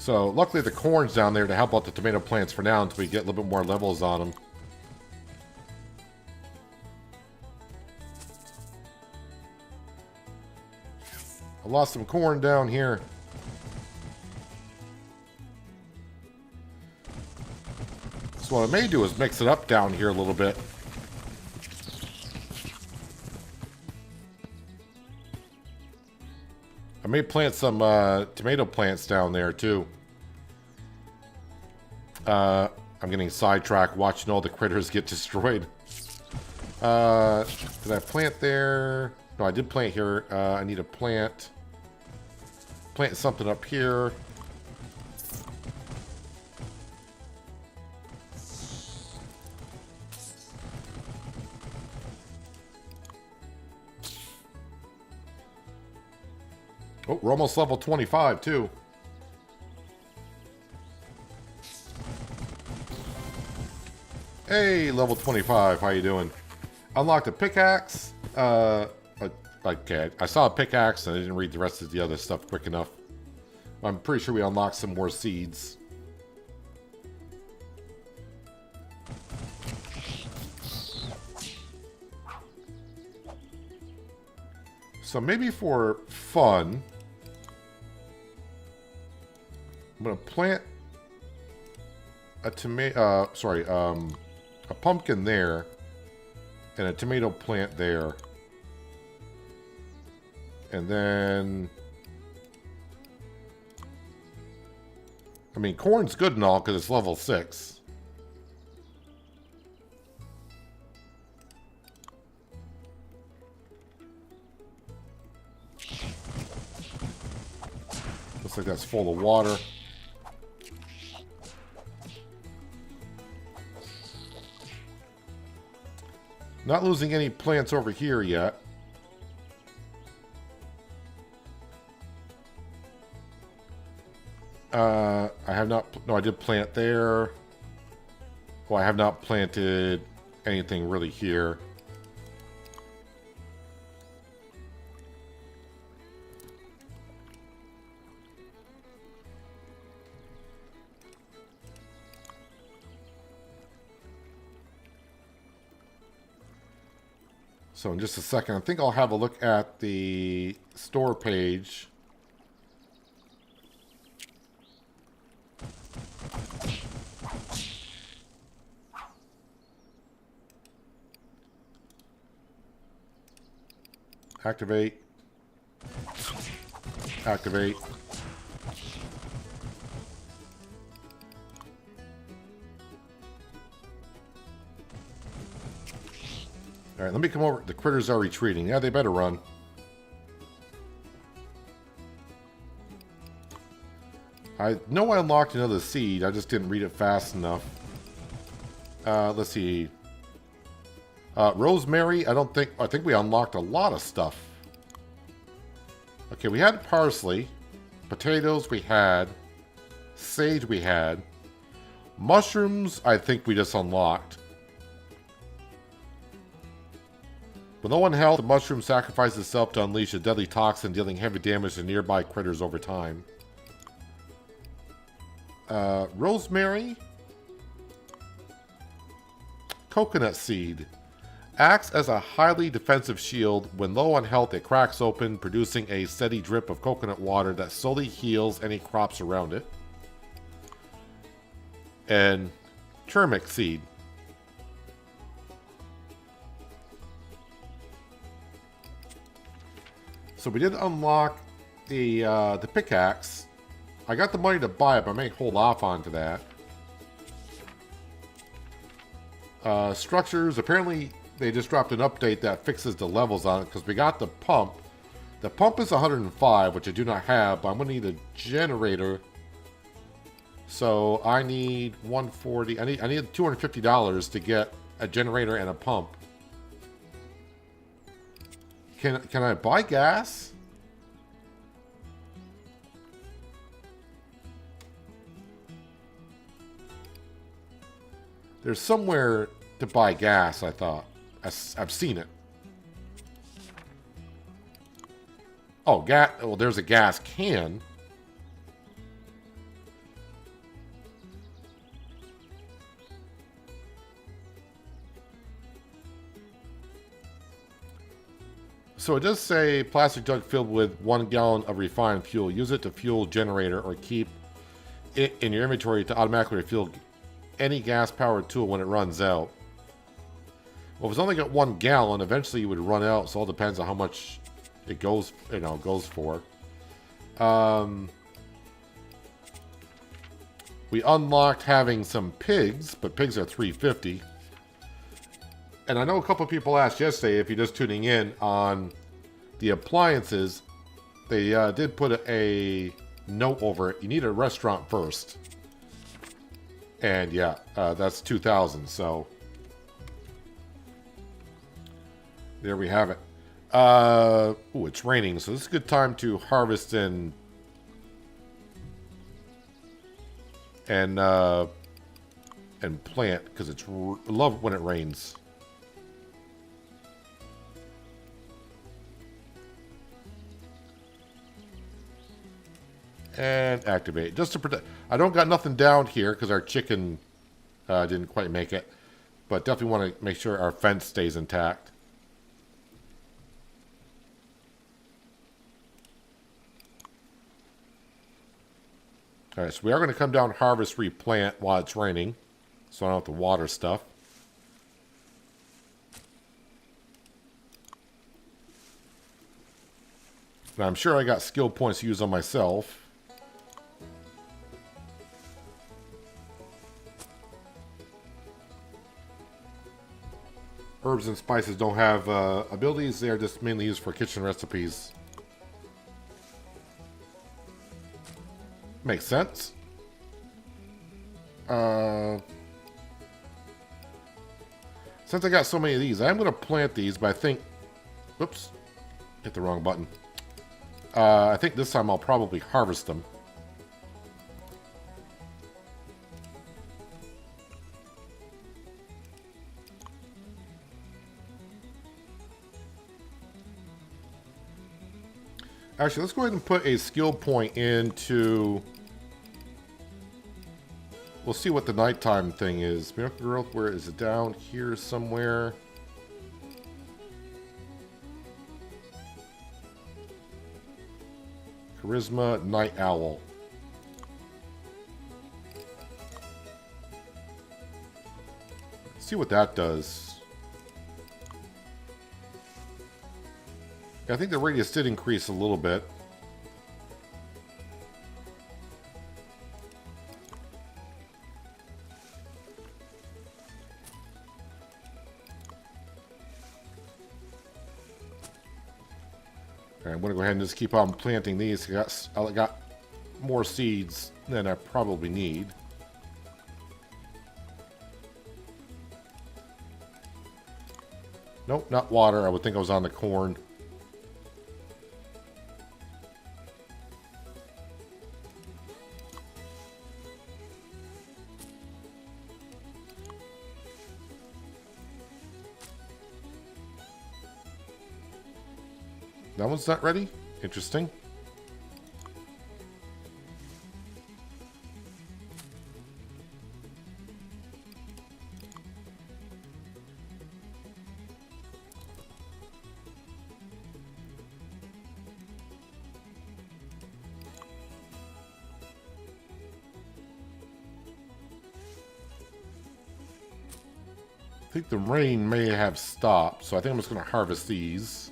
So, luckily the corn's down there to help out the tomato plants for now until we get a little bit more levels on them. I lost some corn down here. So what I may do is mix it up down here a little bit. I may plant some tomato plants down there too. I'm getting sidetracked watching all the critters get destroyed. Did I plant there? No, I did plant here. I need to plant something up here. Oh, we're almost level 25 too. Hey, level 25, how you doing? Unlocked a pickaxe. Okay, I saw a pickaxe and I didn't read the rest of the other stuff quick enough. I'm pretty sure we unlocked some more seeds. So maybe for fun, I'm gonna plant a tomato, a pumpkin there, and a tomato plant there. And then, I mean, corn's good and all because it's level 6. Looks like that's full of water. Not losing any plants over here yet. I have not... No, I did plant there. Well, I have not planted anything really here. So in just a second, I think I'll have a look at the store page. Activate. Activate. All right, let me come over. The critters are retreating. Yeah, they better run. I know I unlocked another seed. I just didn't read it fast enough. Let's see. Rosemary, I think we unlocked a lot of stuff. Okay, we had parsley. Potatoes we had. Sage we had. Mushrooms, I think we just unlocked. With low on health, the mushroom sacrifices itself to unleash a deadly toxin, dealing heavy damage to nearby critters over time. Rosemary. Coconut seed. Acts as a highly defensive shield. When low on health, it cracks open, producing a steady drip of coconut water that slowly heals any crops around it. And turmeric seed. So we did unlock the pickaxe. I got the money to buy it, but I may hold off onto that. Structures, apparently they just dropped an update that fixes the levels on it, because we got the pump. The pump is 105, which I do not have, but I'm going to need a generator. So I need 140. I need $250 to get a generator and a pump. Can I buy gas? There's somewhere to buy gas, I thought. I've seen it. Oh, gas. Well, there's a gas can. So it does say plastic jug filled with 1 gallon of refined fuel. Use it to fuel generator or keep it in your inventory to automatically refuel any gas-powered tool when it runs out. Well, if it's only got 1 gallon, eventually you would run out. So it all depends on how much it goes, goes for. We unlocked having some pigs, but pigs are $3.50. And I know a couple of people asked yesterday, if you're just tuning in, on the appliances. They did put a note over it. You need a restaurant first. And yeah, that's 2,000. So there we have it. Ooh, it's raining, so this is a good time to harvest and plant, because it's love when it rains. And activate. Just to protect. I don't got nothing down here because our chicken didn't quite make it. But definitely want to make sure our fence stays intact. Alright, so we are going to come down, harvest, replant while it's raining. So I don't have to water stuff. And I'm sure I got skill points to use on myself. Herbs and spices don't have abilities. They are just mainly used for kitchen recipes. Makes sense. Since I got so many of these, I'm going to plant these, but I think... Whoops. Hit the wrong button. I think this time I'll probably harvest them. Actually, let's go ahead and put a skill point into... We'll see what the nighttime thing is. Miracle Growth, where is it? Down here somewhere. Charisma, Night Owl. Let's see what that does. I think the radius did increase a little bit. I'm going to go ahead and just keep on planting these. I got more seeds than I probably need. Nope, not water. I would think I was on the corn. That one's not ready? Interesting. I think the rain may have stopped, so I think I'm just going to harvest these.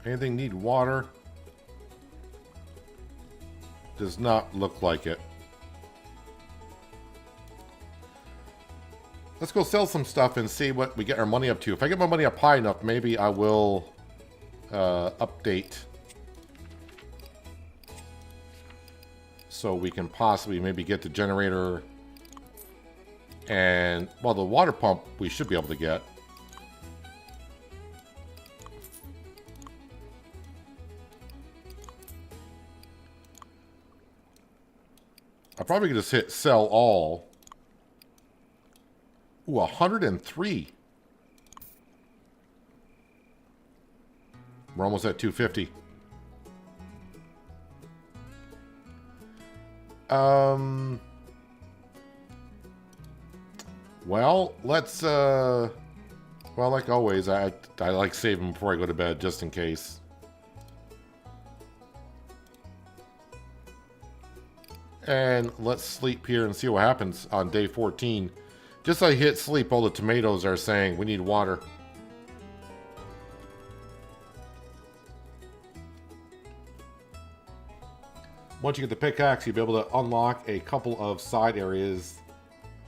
Anything need water? Does not look like it. Let's go sell some stuff and see what we get our money up to. If I get my money up high enough, maybe I will update. So we can possibly maybe get the generator and, well, the water pump we should be able to get. I probably could just hit sell all. Ooh, 103. We're almost at 250. Well, let's well, like always, I like saving before I go to bed just in case. And let's sleep here and see what happens on day 14. Just as I hit sleep, all the tomatoes are saying we need water. Once you get the pickaxe, you'll be able to unlock a couple of side areas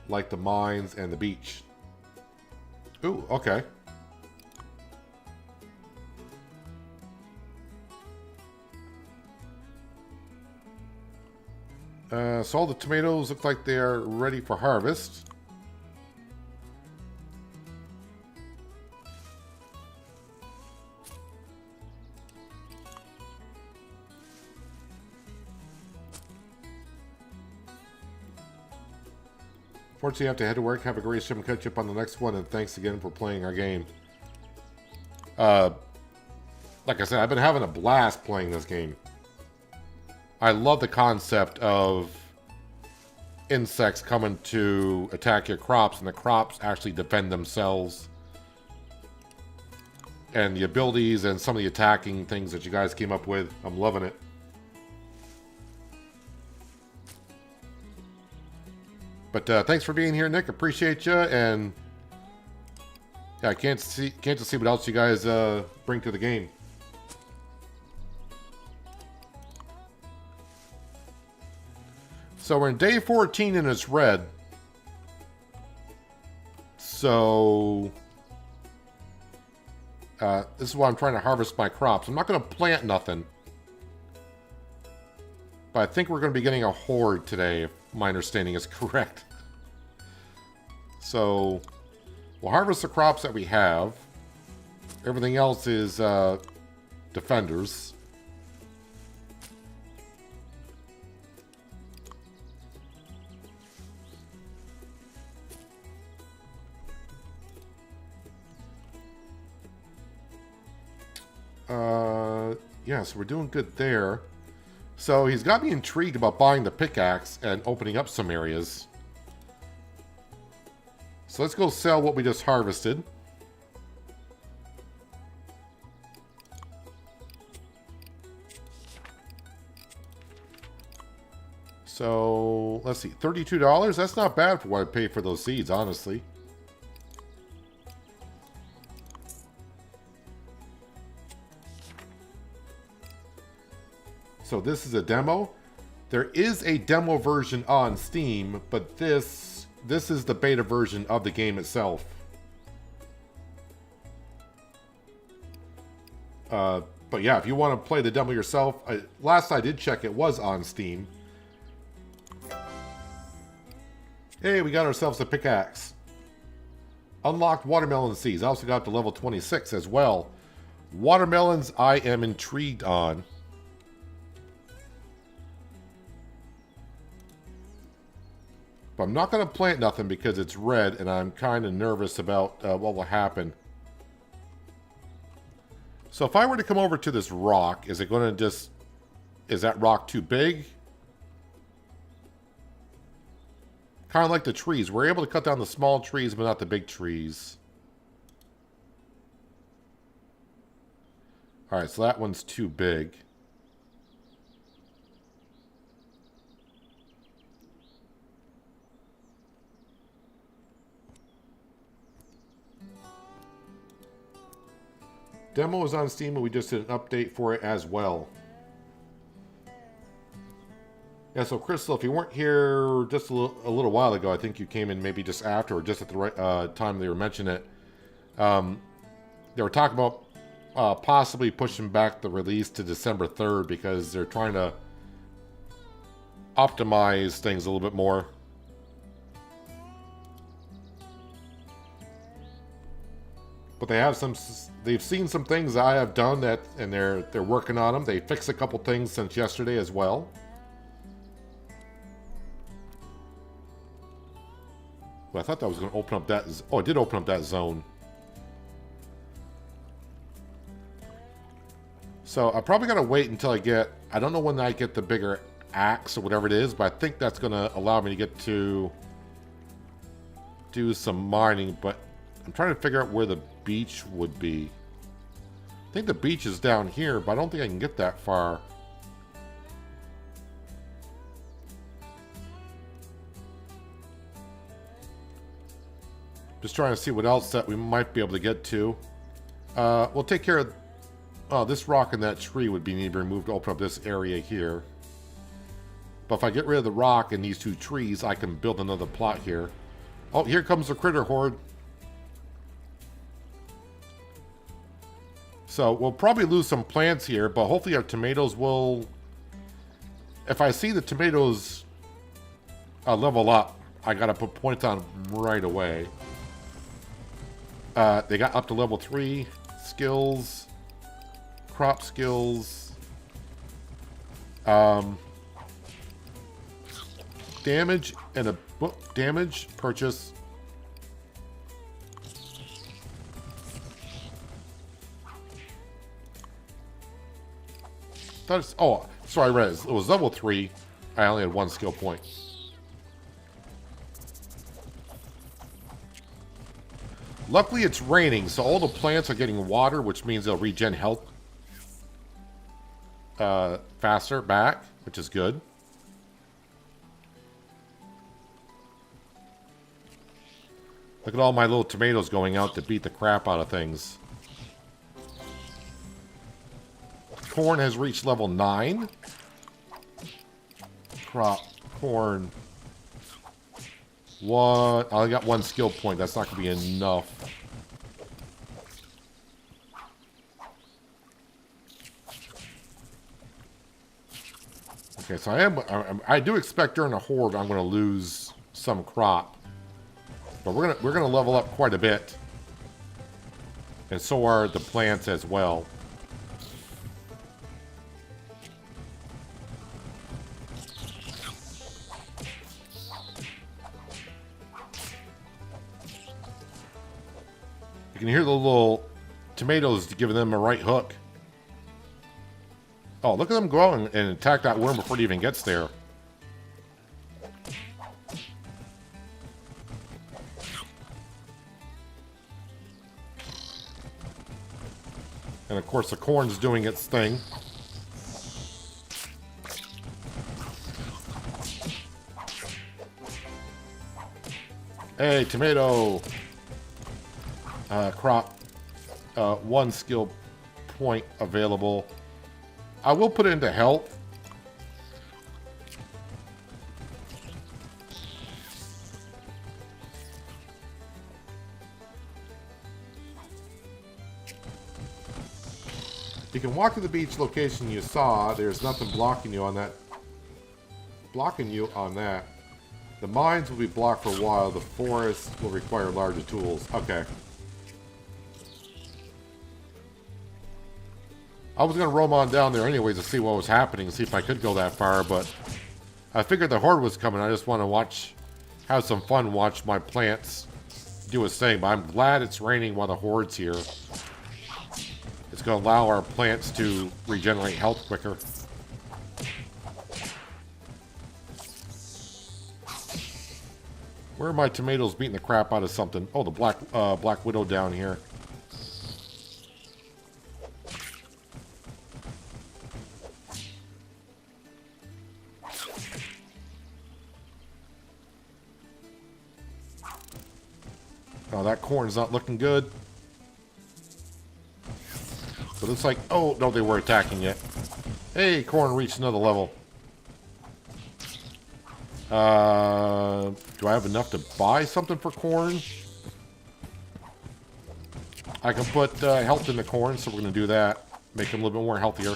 like the mines and the beach. Ooh, okay. So all the tomatoes look like they're ready for harvest. Fortunately, I have to head to work. Have a great stream and catch up on the next one. And thanks again for playing our game. Like I said, I've been having a blast playing this game. I love the concept of insects coming to attack your crops, and the crops actually defend themselves. And the abilities and some of the attacking things that you guys came up with, I'm loving it. But thanks for being here, Nick. Appreciate you, and yeah, I can't just see what else you guys bring to the game. So we're in day 14 and it's red. So this is why I'm trying to harvest my crops. I'm not going to plant nothing. But I think we're going to be getting a horde today, if my understanding is correct. So we'll harvest the crops that we have. Everything else is defenders. Yeah, so we're doing good there. So he's got me intrigued about buying the pickaxe and opening up some areas. So let's go sell what we just harvested. So let's see, $32? That's not bad for what I paid for those seeds, honestly. So this is a demo. There is a demo version on Steam, but this is the beta version of the game itself. But yeah, if you want to play the demo yourself, last I did check, it was on Steam. Hey, we got ourselves a pickaxe. Unlocked watermelon seeds. I also got to level 26 as well. Watermelons I am intrigued on. But I'm not going to plant nothing because it's red and I'm kind of nervous about what will happen. So if I were to come over to this rock, is it going to just... Is that rock too big? Kind of like the trees. We're able to cut down the small trees, but not the big trees. Alright, so that one's too big. Demo is on Steam, and we just did an update for it as well. Yeah, so Crystal, if you weren't here just a little while ago, I think you came in maybe just after or just at the right time they were mentioning it. They were talking about possibly pushing back the release to December 3rd because they're trying to optimize things a little bit more. But they have they've seen some things I have done that, and they're working on them. They fixed a couple things since yesterday as well. Well, I thought that was going to open up that... Oh, it did open up that zone. So I probably got to wait until I get... I don't know when I get the bigger axe or whatever it is, but I think that's going to allow me to get to do some mining. But I'm trying to figure out where the beach would be. I think the beach is down here, but I don't think I can get that far. Just trying to see what else that we might be able to get to. We'll take care of... Oh, this rock and that tree would need to be removed to open up this area here. But if I get rid of the rock and these two trees, I can build another plot here. Oh, here comes the critter horde. So we'll probably lose some plants here, but hopefully our tomatoes will... If I see the tomatoes level up, I gotta put points on right away. They got up to level 3 skills, crop skills, damage and a book damage purchase. Oh, sorry, I read it. It was level 3. I only had 1 skill point. Luckily, it's raining, so all the plants are getting water, which means they'll regen health faster back, which is good. Look at all my little tomatoes going out to beat the crap out of things. Corn has reached level 9. Corn. What? I got 1 skill point. That's not going to be enough. Okay, so I do expect during a horde I'm going to lose some crop. But we're gonna level up quite a bit. And so are the plants as well. You can hear the little tomatoes giving them a right hook. Oh, look at them go and attack that worm before it even gets there. And of course the corn's doing its thing. Hey, tomato! Crop. One skill point available. I will put it into health. You can walk to the beach location you saw. There's nothing blocking you on that. The mines will be blocked for a while. The forest will require larger tools. Okay. I was going to roam on down there anyways to see what was happening, see if I could go that far, but I figured the horde was coming. I just want to have some fun, watch my plants do its thing. But I'm glad it's raining while the horde's here. It's going to allow our plants to regenerate health quicker. Where are my tomatoes beating the crap out of something? Oh, the Black Widow down here. Oh, that corn's not looking good. But it's like, oh, no, they were attacking it. Hey, corn reached another level. Do I have enough to buy something for corn? I can put health in the corn, so we're going to do that. Make them a little bit more healthier.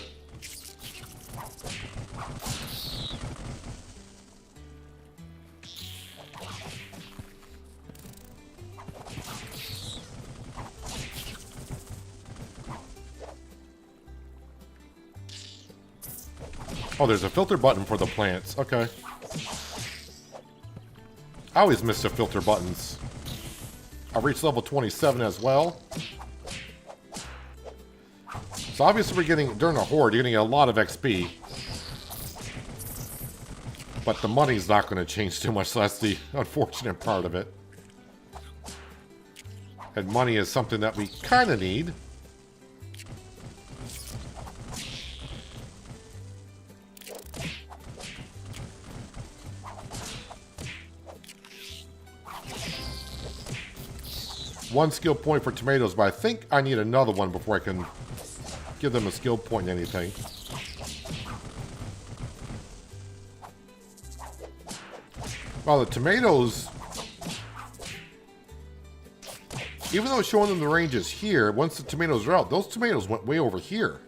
Oh, there's a filter button for the plants. Okay. I always miss the filter buttons. I reached level 27 as well. So obviously we're getting, during a horde, you're getting a lot of XP. But the money's not going to change too much, so that's the unfortunate part of it. And money is something that we kind of need. One skill point for tomatoes, but I think I need another one before I can give them a skill point in anything. Well, the tomatoes, even though it's showing them the ranges here, once the tomatoes are out, those tomatoes went way over here.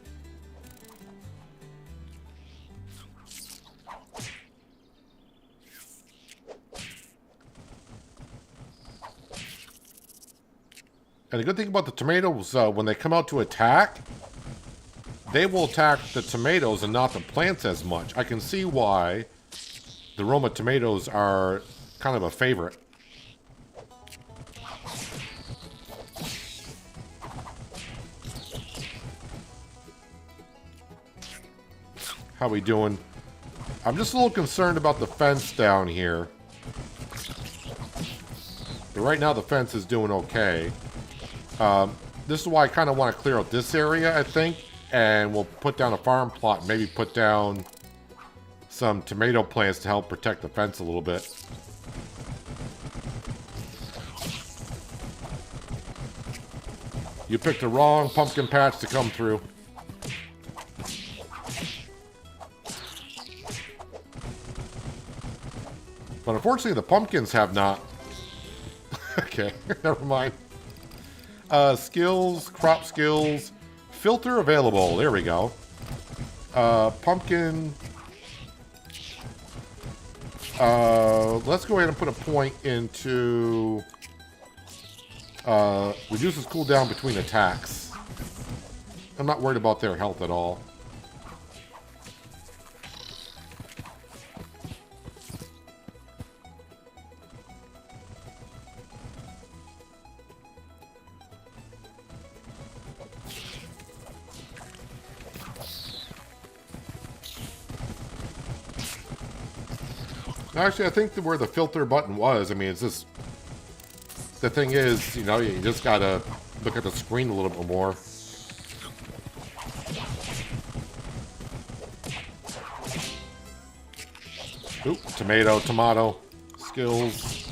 And the good thing about the tomatoes, when they come out to attack, they will attack the tomatoes and not the plants as much. I can see why the Roma tomatoes are kind of a favorite. How we doing? I'm just a little concerned about the fence down here. But right now the fence is doing okay. This is why I kind of want to clear out this area, I think. And we'll put down a farm plot and maybe put down some tomato plants to help protect the fence a little bit. You picked the wrong pumpkin patch to come through. But unfortunately, the pumpkins have not. Okay, never mind. Skills, crop skills, filter available. There we go. Pumpkin. Let's go ahead and put a point into reduces cooldown between attacks. I'm not worried about their health at all. Actually, I think where the filter button was, I mean, it's just... The thing is, you know, you just gotta look at the screen a little bit more. Oop, tomato. Skills.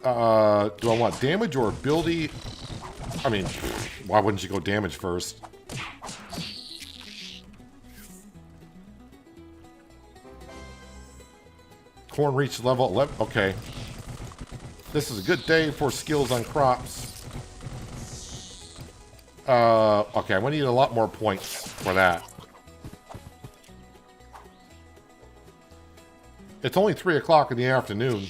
Do I want damage or ability? I mean, why wouldn't you go damage first? Corn reached level 11. Okay. This is a good day for skills on crops. Okay, I'm gonna need a lot more points for that. It's only 3 o'clock in the afternoon.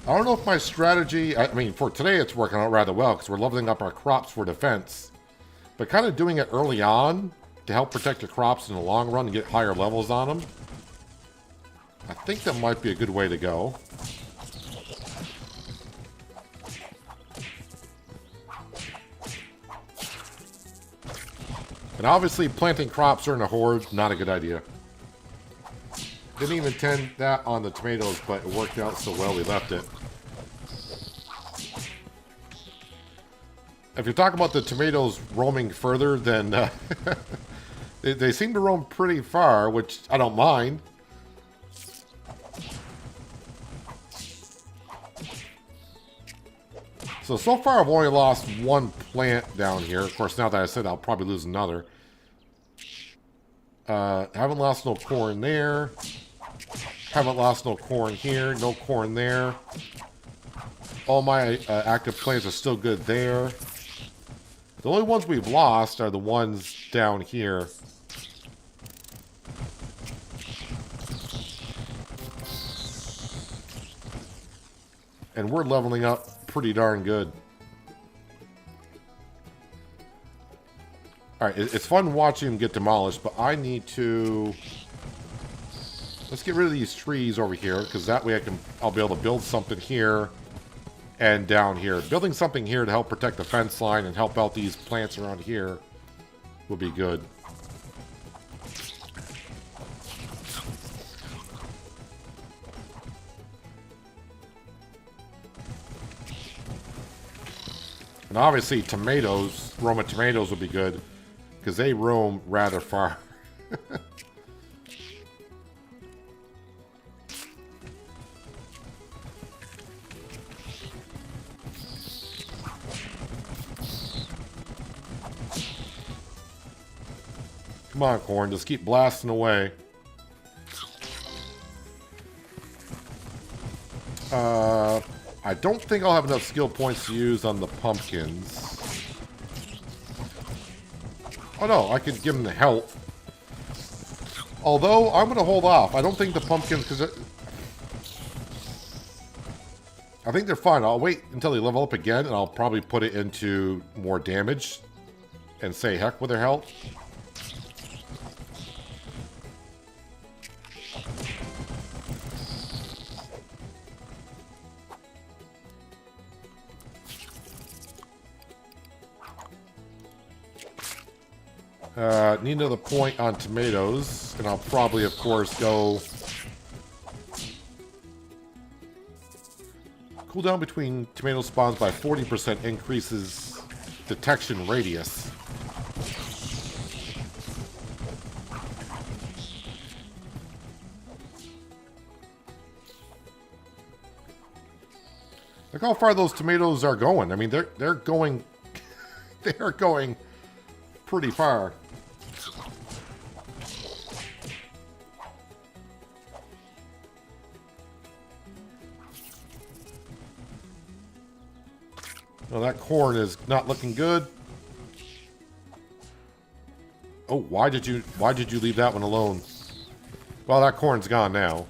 I don't know if my strategy, I mean, for today it's working out rather well because we're leveling up our crops for defense. But kind of doing it early on to help protect your crops in the long run and get higher levels on them. I think that might be a good way to go. And obviously planting crops during a horde, not a good idea. Didn't even intend that on the tomatoes, but it worked out so well we left it. If you're talking about the tomatoes roaming further, then they seem to roam pretty far, which I don't mind. So far I've only lost one plant down here. Of course, now that I said I'll probably lose another. Haven't lost no corn there. Haven't lost no corn here. No corn there. All my active plants are still good there. The only ones we've lost are the ones down here. And we're leveling up pretty darn good. Alright, it's fun watching them get demolished, but I need to... Let's get rid of these trees over here, because that way I'll be able to build something here and down here. Building something here to help protect the fence line and help out these plants around here will be good. And obviously tomatoes, Roma tomatoes would be good, because they roam rather far. Come on, corn, just keep blasting away. I don't think I'll have enough skill points to use on the pumpkins. Oh no, I could give them the health. Although, I'm going to hold off. I don't think the pumpkins, because I think they're fine. I'll wait until they level up again, and I'll probably put it into more damage and say heck with their health. Need another point on tomatoes, and I'll probably, of course, go... Cooldown between tomato spawns by 40% increases detection radius. Look how far those tomatoes are going. I mean, they're going... they're going pretty far. Well, that corn is not looking good. Oh, why did you leave that one alone? Well, that corn's gone now.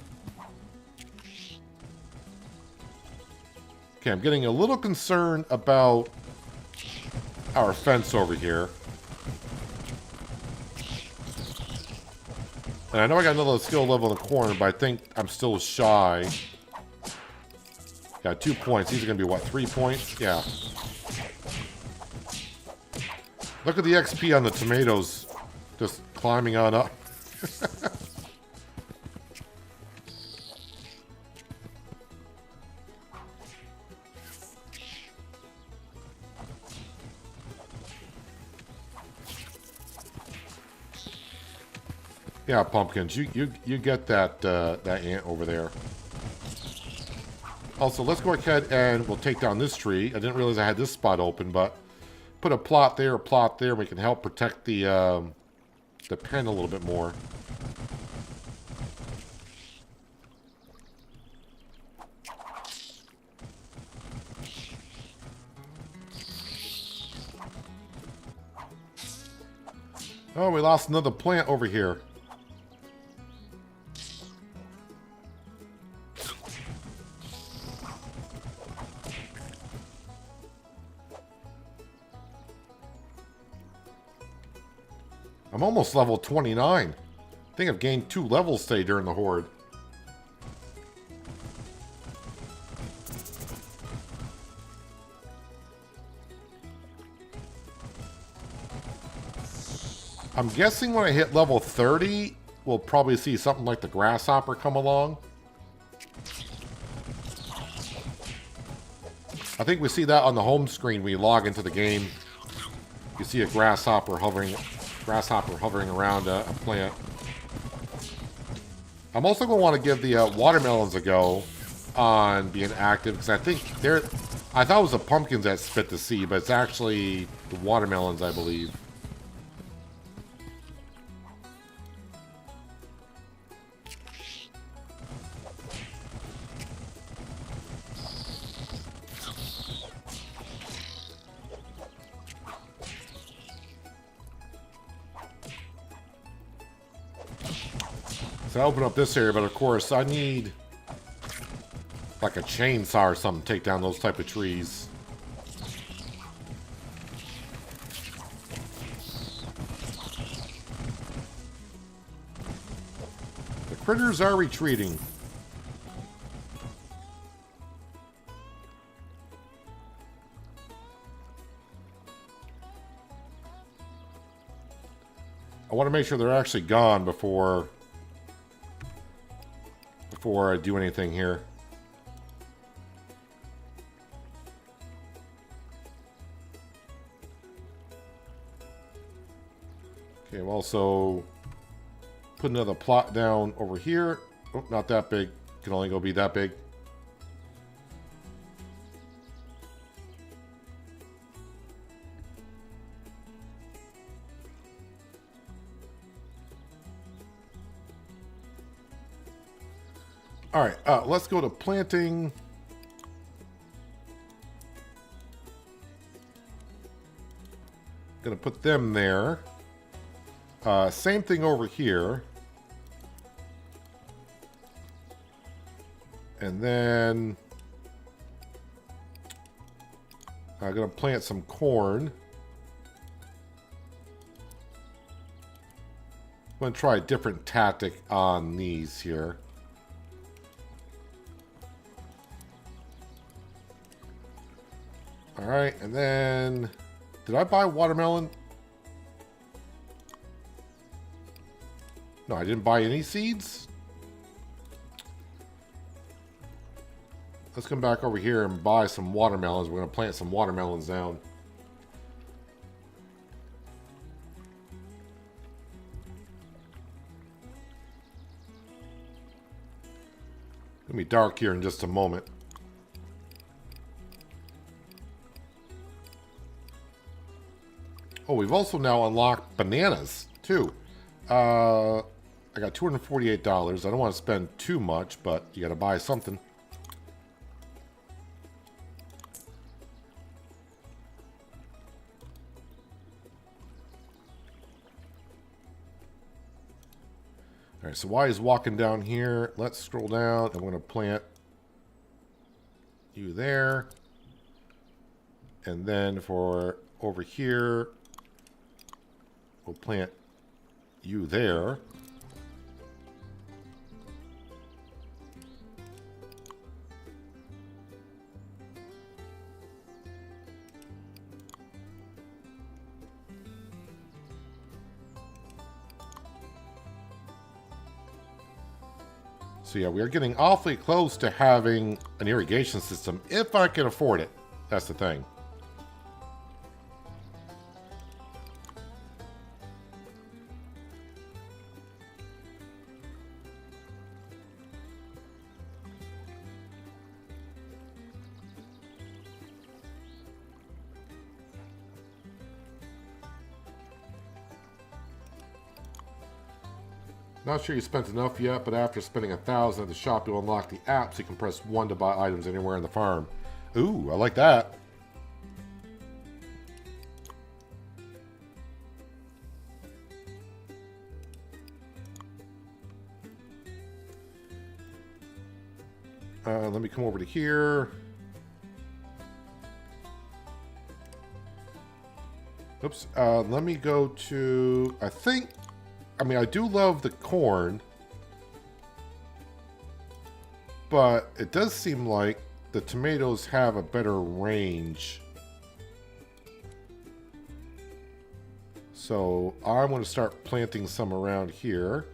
Okay, I'm getting a little concerned about our fence over here. And I know I got another skill level in the corn, but I think I'm still shy. Got 2 points. These are going to be, what, 3 points? Yeah. Look at the XP on the tomatoes. Just climbing on up. Yeah, pumpkins. You get that that ant over there. Also, let's go ahead and we'll take down this tree. I didn't realize I had this spot open, but put a plot there, and we can help protect the pen a little bit more. Oh, we lost another plant over here. I'm almost level 29. I think I've gained 2 levels today during the horde. I'm guessing when I hit level 30, we'll probably see something like the grasshopper come along. I think we see that on the home screen when you log into the game. You see a grasshopper hovering around a plant. I'm also going to want to give the watermelons a go on being active, because I think I thought it was the pumpkins that spit the seed, but it's actually the watermelons, I believe. So I open up this area, but of course I need like a chainsaw or something to take down those type of trees. The critters are retreating. I want to make sure they're actually gone before I do anything here. Okay, I'm also put another plot down over here. Oh, not that big. Can only go be that big. All right, let's go to planting. Gonna put them there. Same thing over here. And then I'm gonna plant some corn. I'm gonna try a different tactic on these here. All right, and then did I buy watermelon? No, I didn't buy any seeds. Let's come back over here and buy some watermelons. We're going to plant some watermelons down. It's going to be dark here in just a moment. Oh, we've also now unlocked bananas, too. I got $248. I don't want to spend too much, but you got to buy something. All right, so while he's walking down here, let's scroll down. I'm going to plant you there. And then for over here, we'll plant you there. So yeah, we are getting awfully close to having an irrigation system, if I can afford it. That's the thing. Not sure you spent enough yet, but after spending 1,000 at the shop, you'll unlock the app so you can press 1 to buy items anywhere in the farm. Ooh, I like that. Let me come over to here. Oops. Let me go to... I mean, I do love the corn, but it does seem like the tomatoes have a better range. So I'm going to start planting some around here.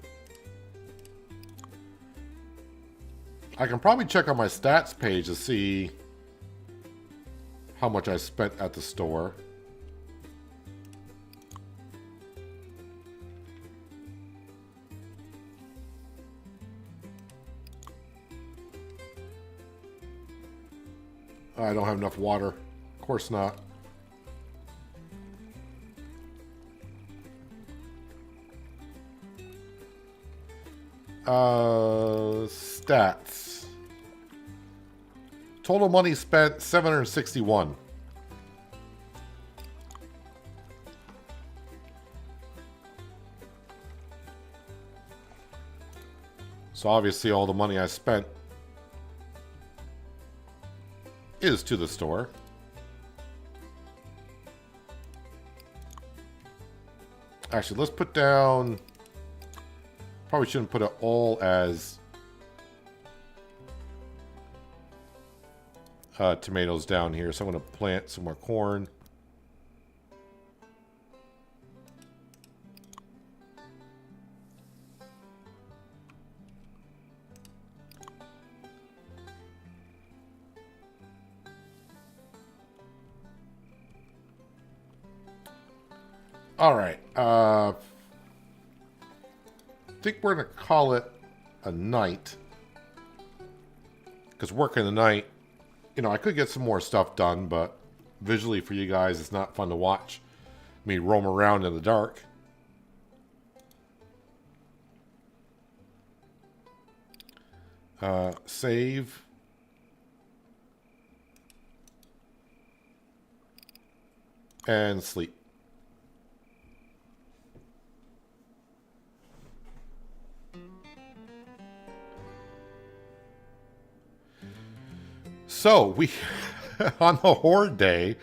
I can probably check on my stats page to see how much I spent at the store. I don't have enough water. Of course not. Stats. Total money spent, 761. So obviously all the money I spent is to the store. Actually, let's put down... Probably shouldn't put it all as tomatoes down here. So I'm going to plant some more corn. All right. I think we're going to call it a night. Because working the night, you know, I could get some more stuff done, but visually for you guys, it's not fun to watch me roam around in the dark. Save. And sleep. So, we, on the Horde Day,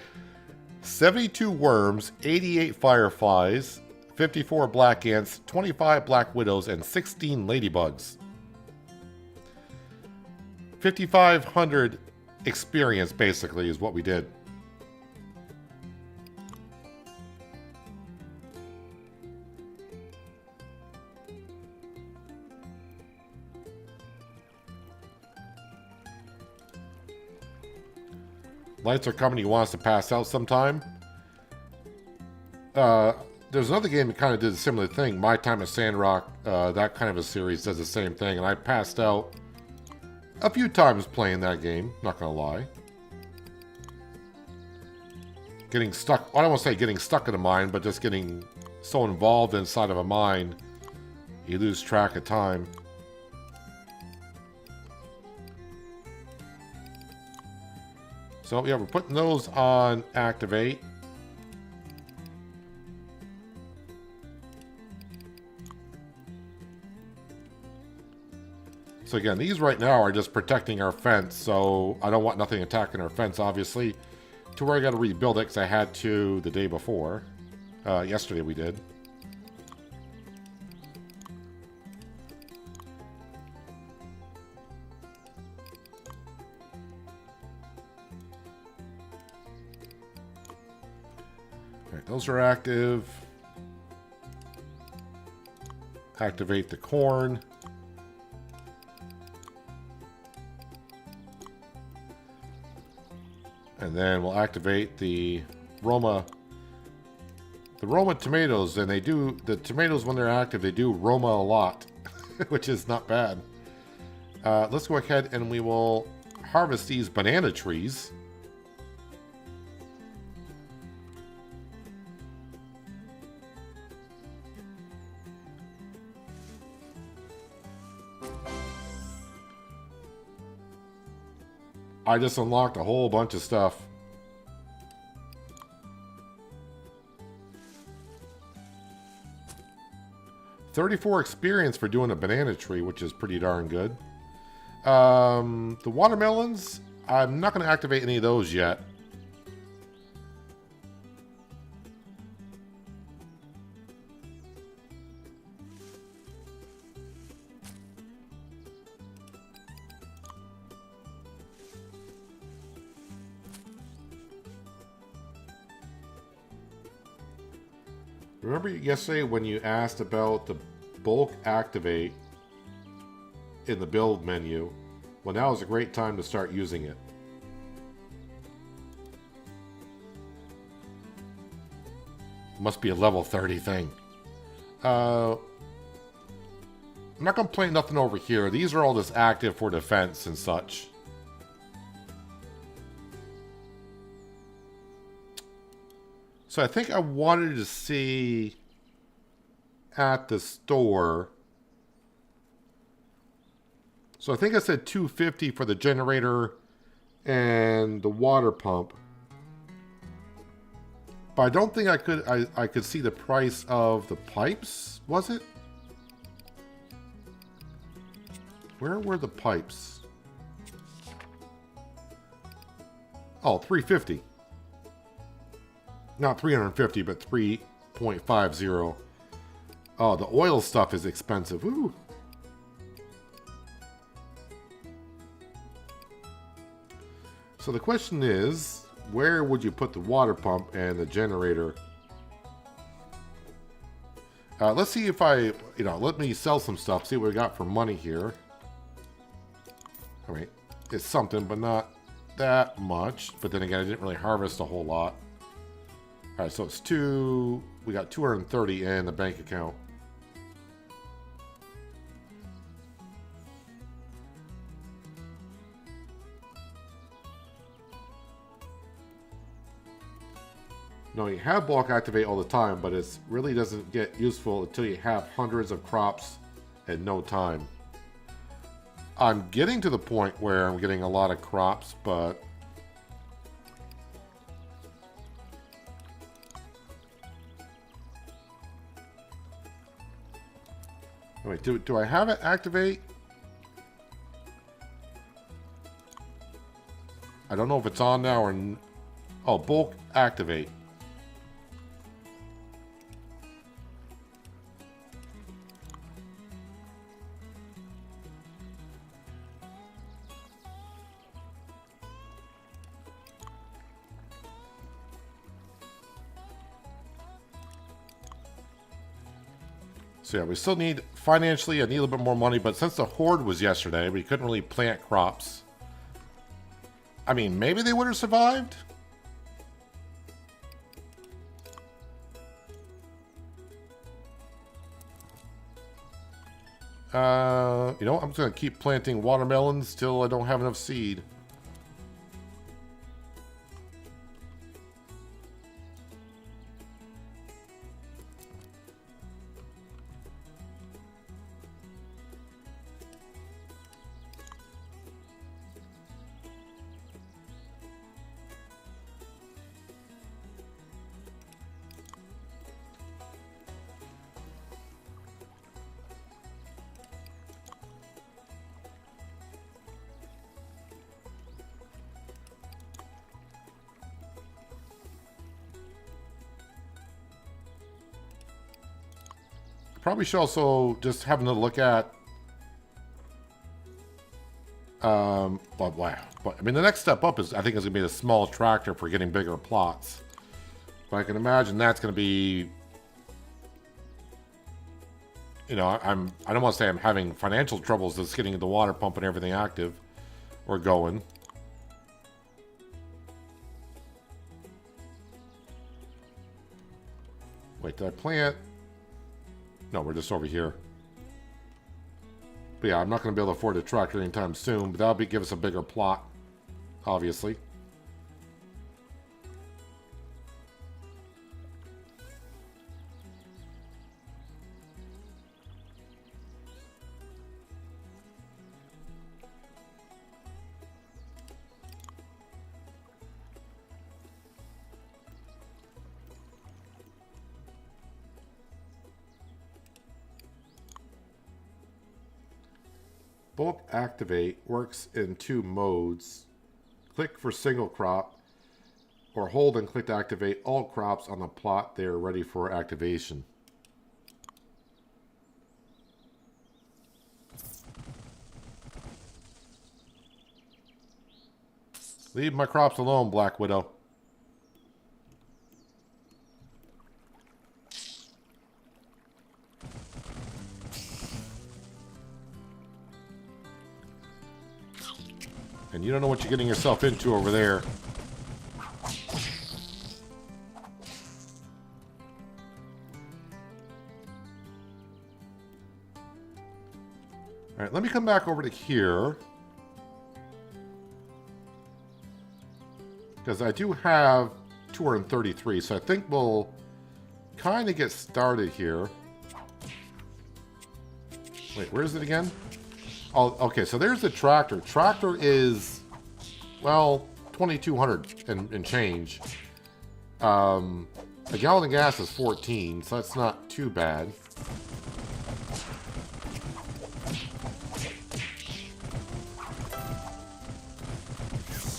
72 worms, 88 fireflies, 54 black ants, 25 black widows, and 16 ladybugs. 5,500 experience, basically, is what we did. Lights are coming. He wants to pass out sometime. There's another game that kind of did a similar thing. My Time at Sandrock, that kind of a series does the same thing. And I passed out a few times playing that game. Not going to lie. Getting stuck. I don't want to say getting stuck in a mine, but just getting so involved inside of a mine, you lose track of time. So yeah, we're putting those on activate. So again, these right now are just protecting our fence, so I don't want nothing attacking our fence, obviously. To where I got to rebuild it, because I had to the day before. Yesterday we did. Alright, those are active. Activate the corn. And then we'll activate the Roma tomatoes, and they do, the tomatoes when they're active, they do Roma a lot, which is not bad. Let's go ahead and we will harvest these banana trees. I just unlocked a whole bunch of stuff. $34 experience for doing a banana tree, which is pretty darn good. The watermelons, I'm not going to activate any of those yet. Remember yesterday when you asked about the bulk activate in the build menu? Well, now is a great time to start using it. Must be a level 30 thing. I'm not going to play nothing over here. These are all just active for defense and such. So I think I wanted to see at the store. So I think I said $250 for the generator and the water pump. But I don't think I could see the price of the pipes, was it? Where were the pipes? Oh, $350. Not 350, but 3.50. Oh, the oil stuff is expensive. Ooh. So the question is, where would you put the water pump and the generator? Let's see if let me sell some stuff, see what we got for money here. I mean, it's something, but not that much. But then again, I didn't really harvest a whole lot. All right, so it's we got 230 in the bank account. No, you have bulk activate all the time, but it really doesn't get useful until you have hundreds of crops at no time. I'm getting to the point where I'm getting a lot of crops, but wait, do I have it activate? I don't know if it's on now or... Oh, bulk activate. So yeah, we still need, financially, I need a little bit more money, but since the horde was yesterday, we couldn't really plant crops. I mean, maybe they would have survived? You know, I'm just going to keep planting watermelons till I don't have enough seed. Probably should also just have another look at but I mean, the next step up is, I think, is going to be the small tractor for getting bigger plots. But I can imagine that's going to be, you know, I don't want to say I'm having financial troubles just getting the water pump and everything active or going. Wait, did I plant? No, we're just over here. But yeah, I'm not going to be able to afford a tractor anytime soon, but that'll give us a bigger plot, obviously. Bulk activate works in two modes. Click for single crop, or hold and click to activate all crops on the plot they are ready for activation. Leave my crops alone, Black Widow. And you don't know what you're getting yourself into over there. Alright, let me come back over to here. Because I do have 233, so I think we'll kind of get started here. Wait, where is it again? Oh, okay, so there's the tractor. Tractor is, well, 2,200 and change. A gallon of gas is 14, so that's not too bad.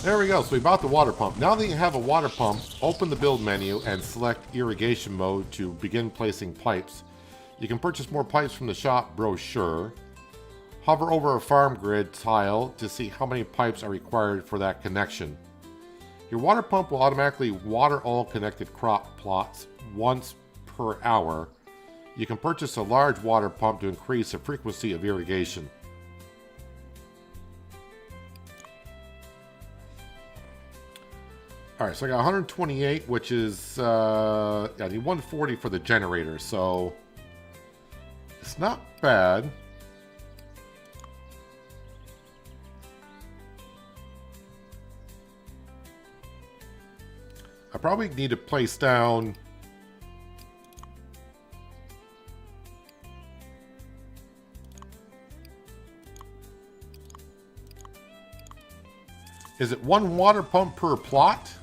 There we go. So we bought the water pump. Now that you have a water pump, open the build menu and select irrigation mode to begin placing pipes. You can purchase more pipes from the shop brochure. Hover over a farm grid tile to see how many pipes are required for that connection. Your water pump will automatically water all connected crop plots once per hour. You can purchase a large water pump to increase the frequency of irrigation. Alright, so I got 128, which is, I need 140 for the generator, so it's not bad. I probably need to place down is it one water pump per plot?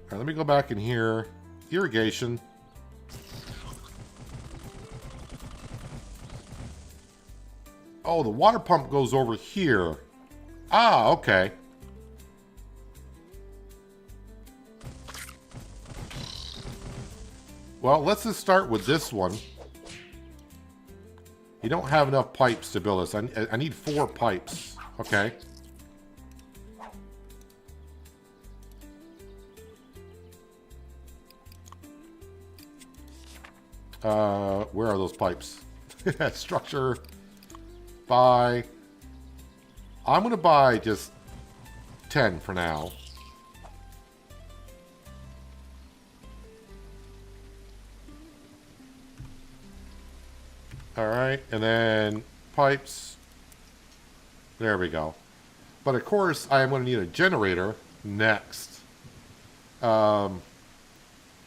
Alright, let me go back in here. Irrigation. Oh, the water pump goes over here. Ah, okay. Well, let's just start with this one. You don't have enough pipes to build this. I need 4 pipes. Okay. Where are those pipes? Structure. Buy. I'm going to buy just 10 for now. Alright, and then pipes. There we go. But of course, I am going to need a generator next. But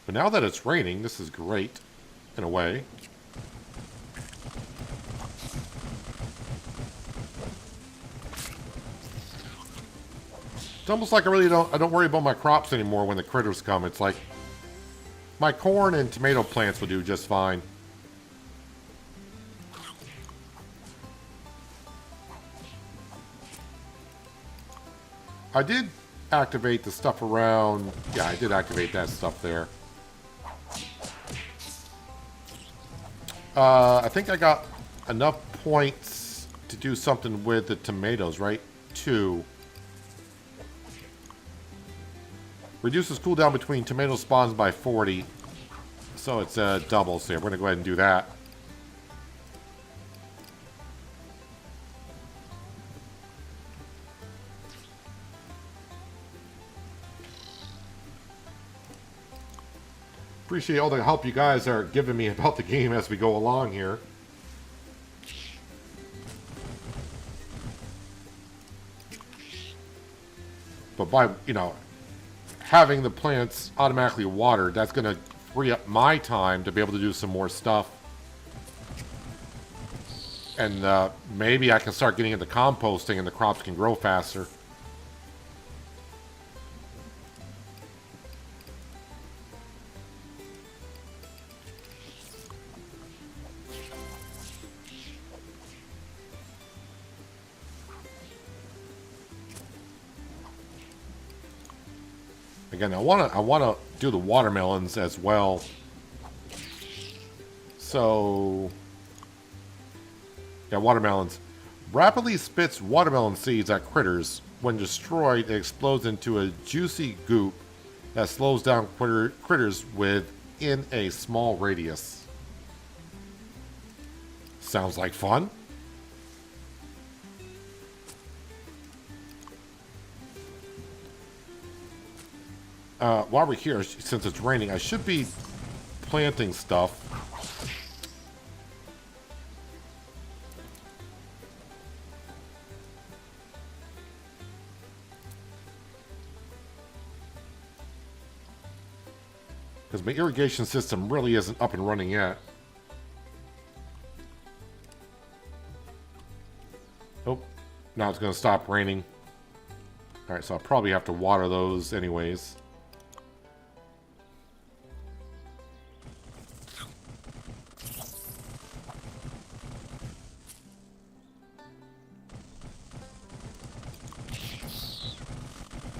now that it's raining, this is great, in a way. It's almost like I don't worry about my crops anymore when the critters come. It's like my corn and tomato plants will do just fine. I did activate the stuff around. Yeah, I did activate that stuff there. I think I got enough points to do something with the tomatoes, right? 2. Reduces cooldown between tomato spawns by 40. So it's double, so we're going to go ahead and do that. Appreciate all the help you guys are giving me about the game as we go along here. But by, you know, having the plants automatically watered, that's going to free up my time to be able to do some more stuff. And maybe I can start getting into composting and the crops can grow faster. Again, I want to do the watermelons as well. So, yeah, watermelons. Rapidly spits watermelon seeds at critters. When destroyed, it explodes into a juicy goop that slows down critters within a small radius. Sounds like fun. While we're here, since it's raining, I should be planting stuff. Because my irrigation system really isn't up and running yet. Oh, now it's going to stop raining. Alright, so I'll probably have to water those anyways.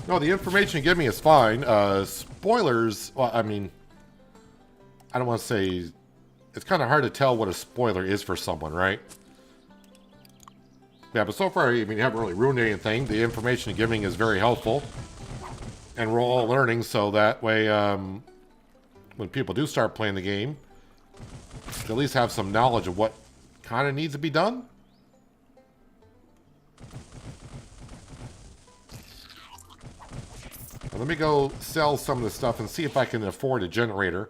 No, the information you give me is fine. Spoilers, well, I mean, I don't want to say... It's kind of hard to tell what a spoiler is for someone, right? Yeah, but so far, I mean, you haven't really ruined anything. The information you're giving is very helpful. And we're all learning, so that way, when people do start playing the game, they at least have some knowledge of what kind of needs to be done. Let me go sell some of the stuff and see if I can afford a generator.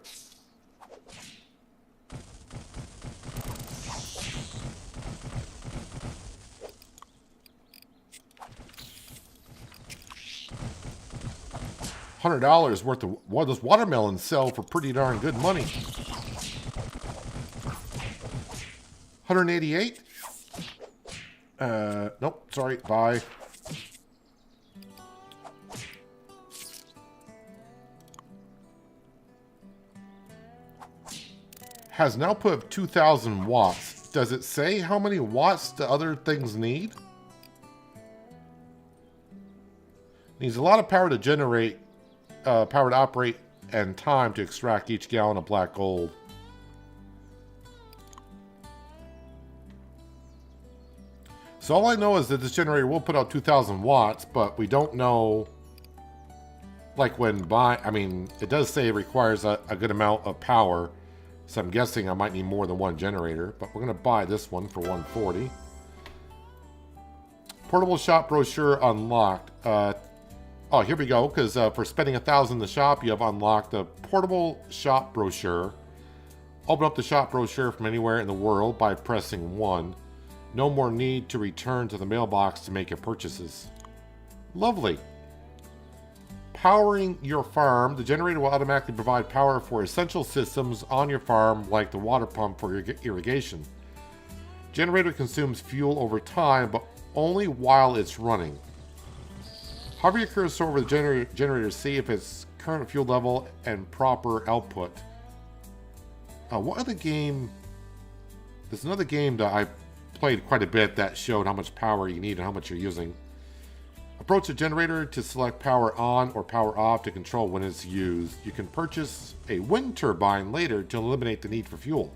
$100 worth of those watermelons sell for pretty darn good money. 188? Nope, sorry, bye. Has an output of 2,000 watts. Does it say how many watts the other things need? Needs a lot of power to generate, power to operate, and time to extract each gallon of black gold. So all I know is that this generator will put out 2,000 watts, but we don't know, like when I mean, it does say it requires a good amount of power. So I'm guessing I might need more than one generator, but we're going to buy this one for 140. Portable shop brochure unlocked. Oh, here we go, because for spending 1,000 in the shop, you have unlocked the portable shop brochure. Open up the shop brochure from anywhere in the world by pressing 1. No more need to return to the mailbox to make your purchases. Lovely. Powering your farm. The generator will automatically provide power for essential systems on your farm, like the water pump for your irrigation. Generator consumes fuel over time, but only while it's running. Hover your cursor over the generator to see if its current fuel level and proper output. What other game? There's another game that I played quite a bit that showed how much power you need and how much you're using. Approach the generator to select power on or power off to control when it's used. You can purchase a wind turbine later to eliminate the need for fuel.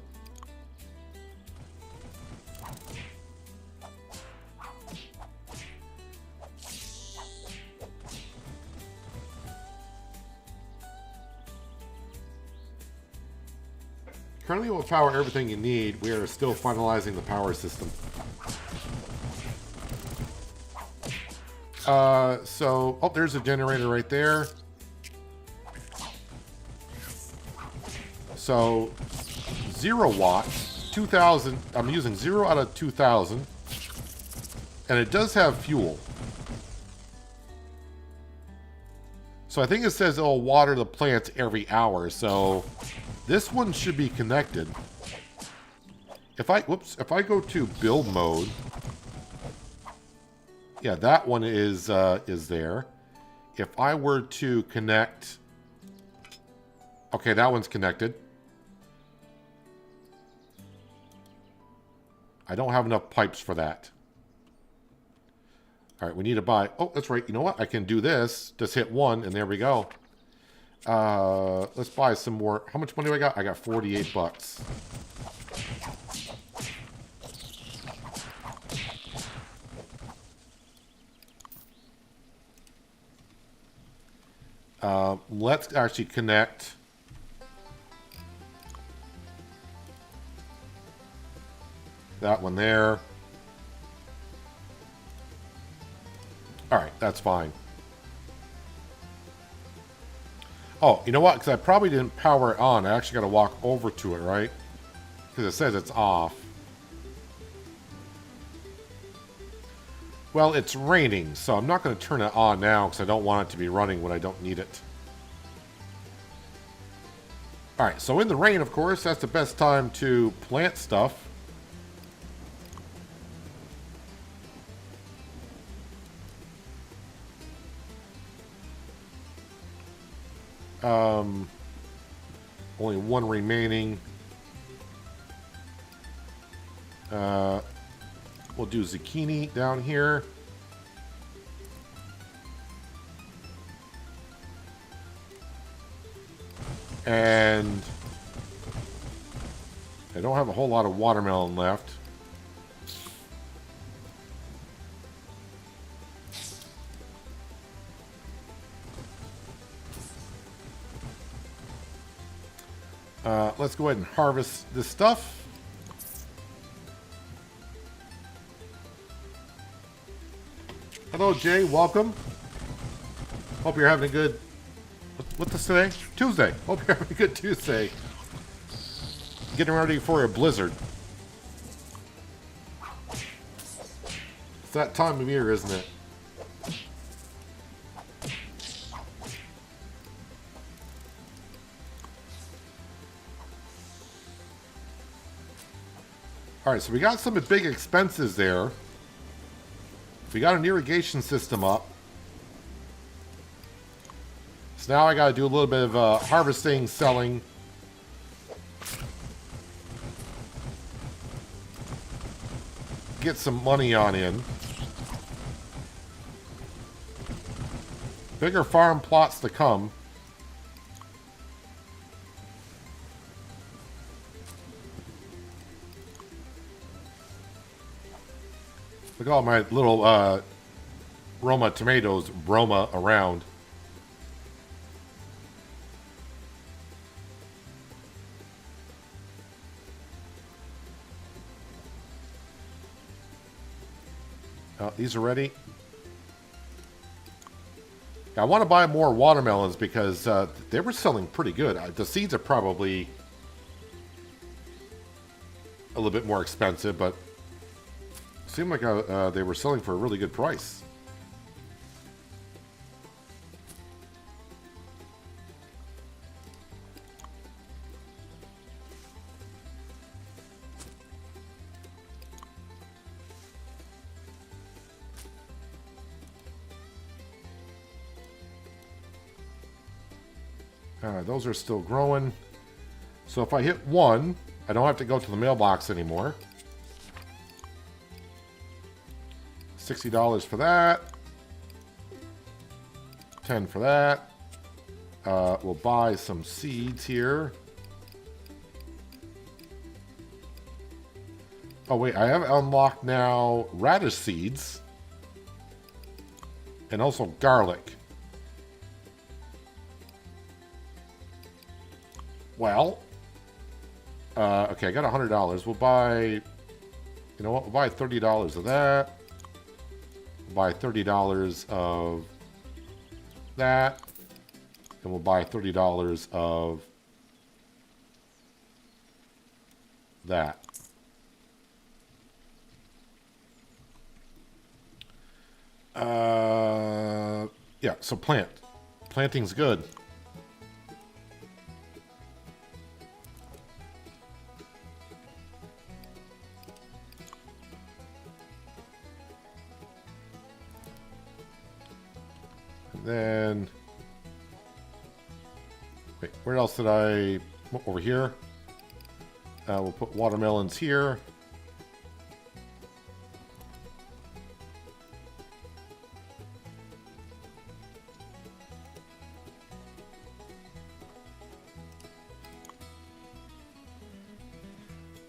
Currently will power everything you need. We are still finalizing the power system. Oh, there's a generator right there. So 0 watts, 2,000. I'm using 0 out of 2,000. And it does have fuel. So I think it says it'll water the plants every hour. So this one should be connected. If I go to build mode, yeah, that one is there. If I were to connect, okay, that one's connected. I don't have enough pipes for that. All right, we need to buy, oh, that's right. You know what? I can do this. Just hit 1, and there we go. Let's buy some more. How much money do I got? I got 48 bucks. Let's actually connect that one there. All right, that's fine. Oh, you know what? Because I probably didn't power it on. I actually got to walk over to it, right? Because it says it's off. Well, it's raining, so I'm not going to turn it on now because I don't want it to be running when I don't need it. All right, so in the rain, of course, that's the best time to plant stuff. Only one remaining. We'll do zucchini down here. And I don't have a whole lot of watermelon left. Let's go ahead and harvest this stuff. Hello, Jay. Welcome. Hope you're having a good... What's this today? Tuesday. Hope you're having a good Tuesday. Getting ready for a blizzard. It's that time of year, isn't it? Alright, so we got some big expenses there. We got an irrigation system up. So now I got to do a little bit of harvesting, selling. Get some money on in. Bigger farm plots to come. Look at all my little Roma tomatoes Roma around. These are ready. I want to buy more watermelons because they were selling pretty good. The seeds are probably a little bit more expensive, but it seemed like they were selling for a really good price. Those are still growing. So if I hit 1, I don't have to go to the mailbox anymore. $60 for that. 10 for that. We'll buy some seeds here. Oh wait, I have unlocked now radish seeds. And also garlic. Well, okay, I got $100. We'll buy, you know what? We'll buy $30 of that. We'll buy $30 of that. And we'll buy $30 of that. Yeah, so plant. Planting's good. And then... Wait, where else did I... Over here. We'll put watermelons here.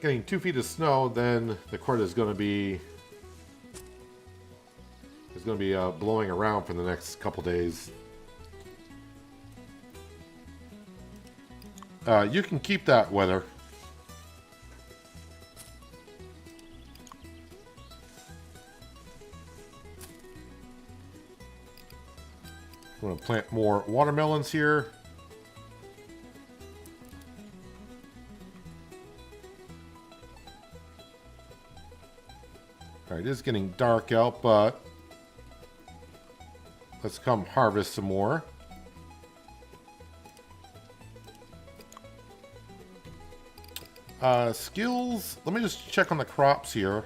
Getting 2 feet of snow, then the cord is going to be blowing around for the next couple days. You can keep that weather. I'm going to plant more watermelons here. Alright, it is getting dark out, but let's come harvest some more. Skills, let me just check on the crops here.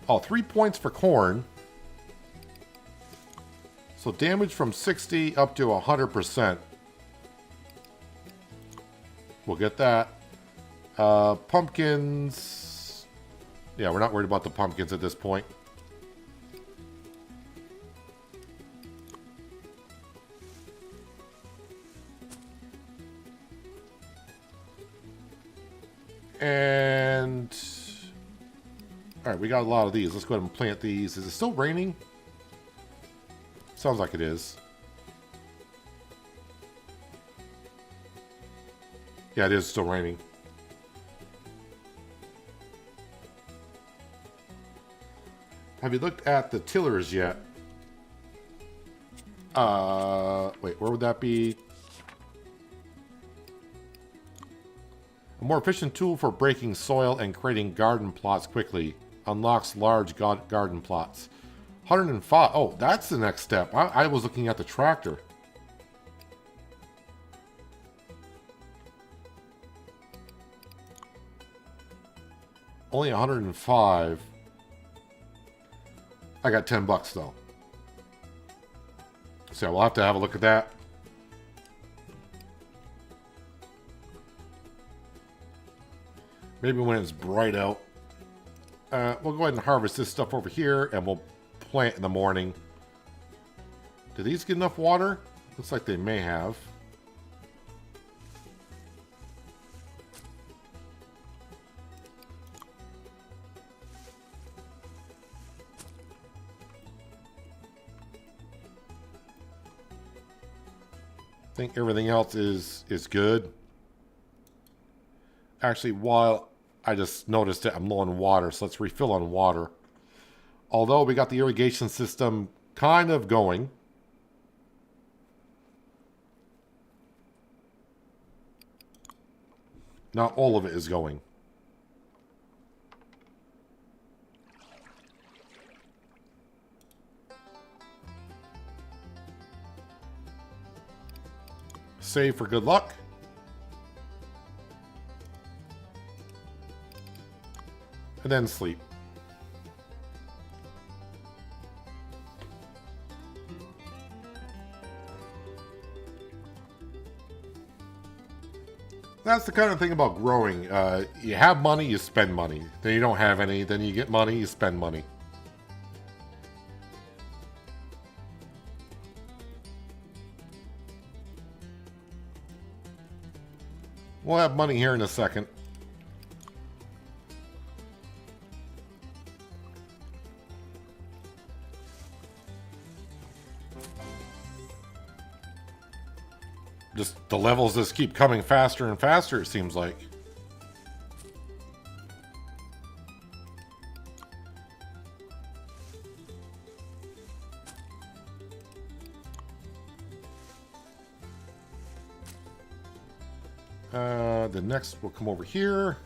Oh, 3 points for corn. So damage from 60 up to 100%. We'll get that. Pumpkins. Yeah, we're not worried about the pumpkins at this point. And... Alright, we got a lot of these. Let's go ahead and plant these. Is it still raining? Sounds like it is. Yeah, it is still raining. Have you looked at the tillers yet? Wait, where would that be? A more efficient tool for breaking soil and creating garden plots quickly. Unlocks large garden plots. 105. Oh, that's the next step. I was looking at the tractor. Only 105. I got 10 bucks though. So we'll have to have a look at that. Maybe when it's bright out. We'll go ahead and harvest this stuff over here and we'll plant in the morning. Do these get enough water? Looks like they may have. I think everything else is good. Actually, while I just noticed that I'm low on water, so let's refill on water. Although we got the irrigation system kind of going. Not all of it is going. Save for good luck. And then sleep. That's the kind of thing about growing. You have money, you spend money. Then you don't have any, then you get money, you spend money. We'll have money here in a second. Just the levels just keep coming faster and faster, it seems like. The next will come over here.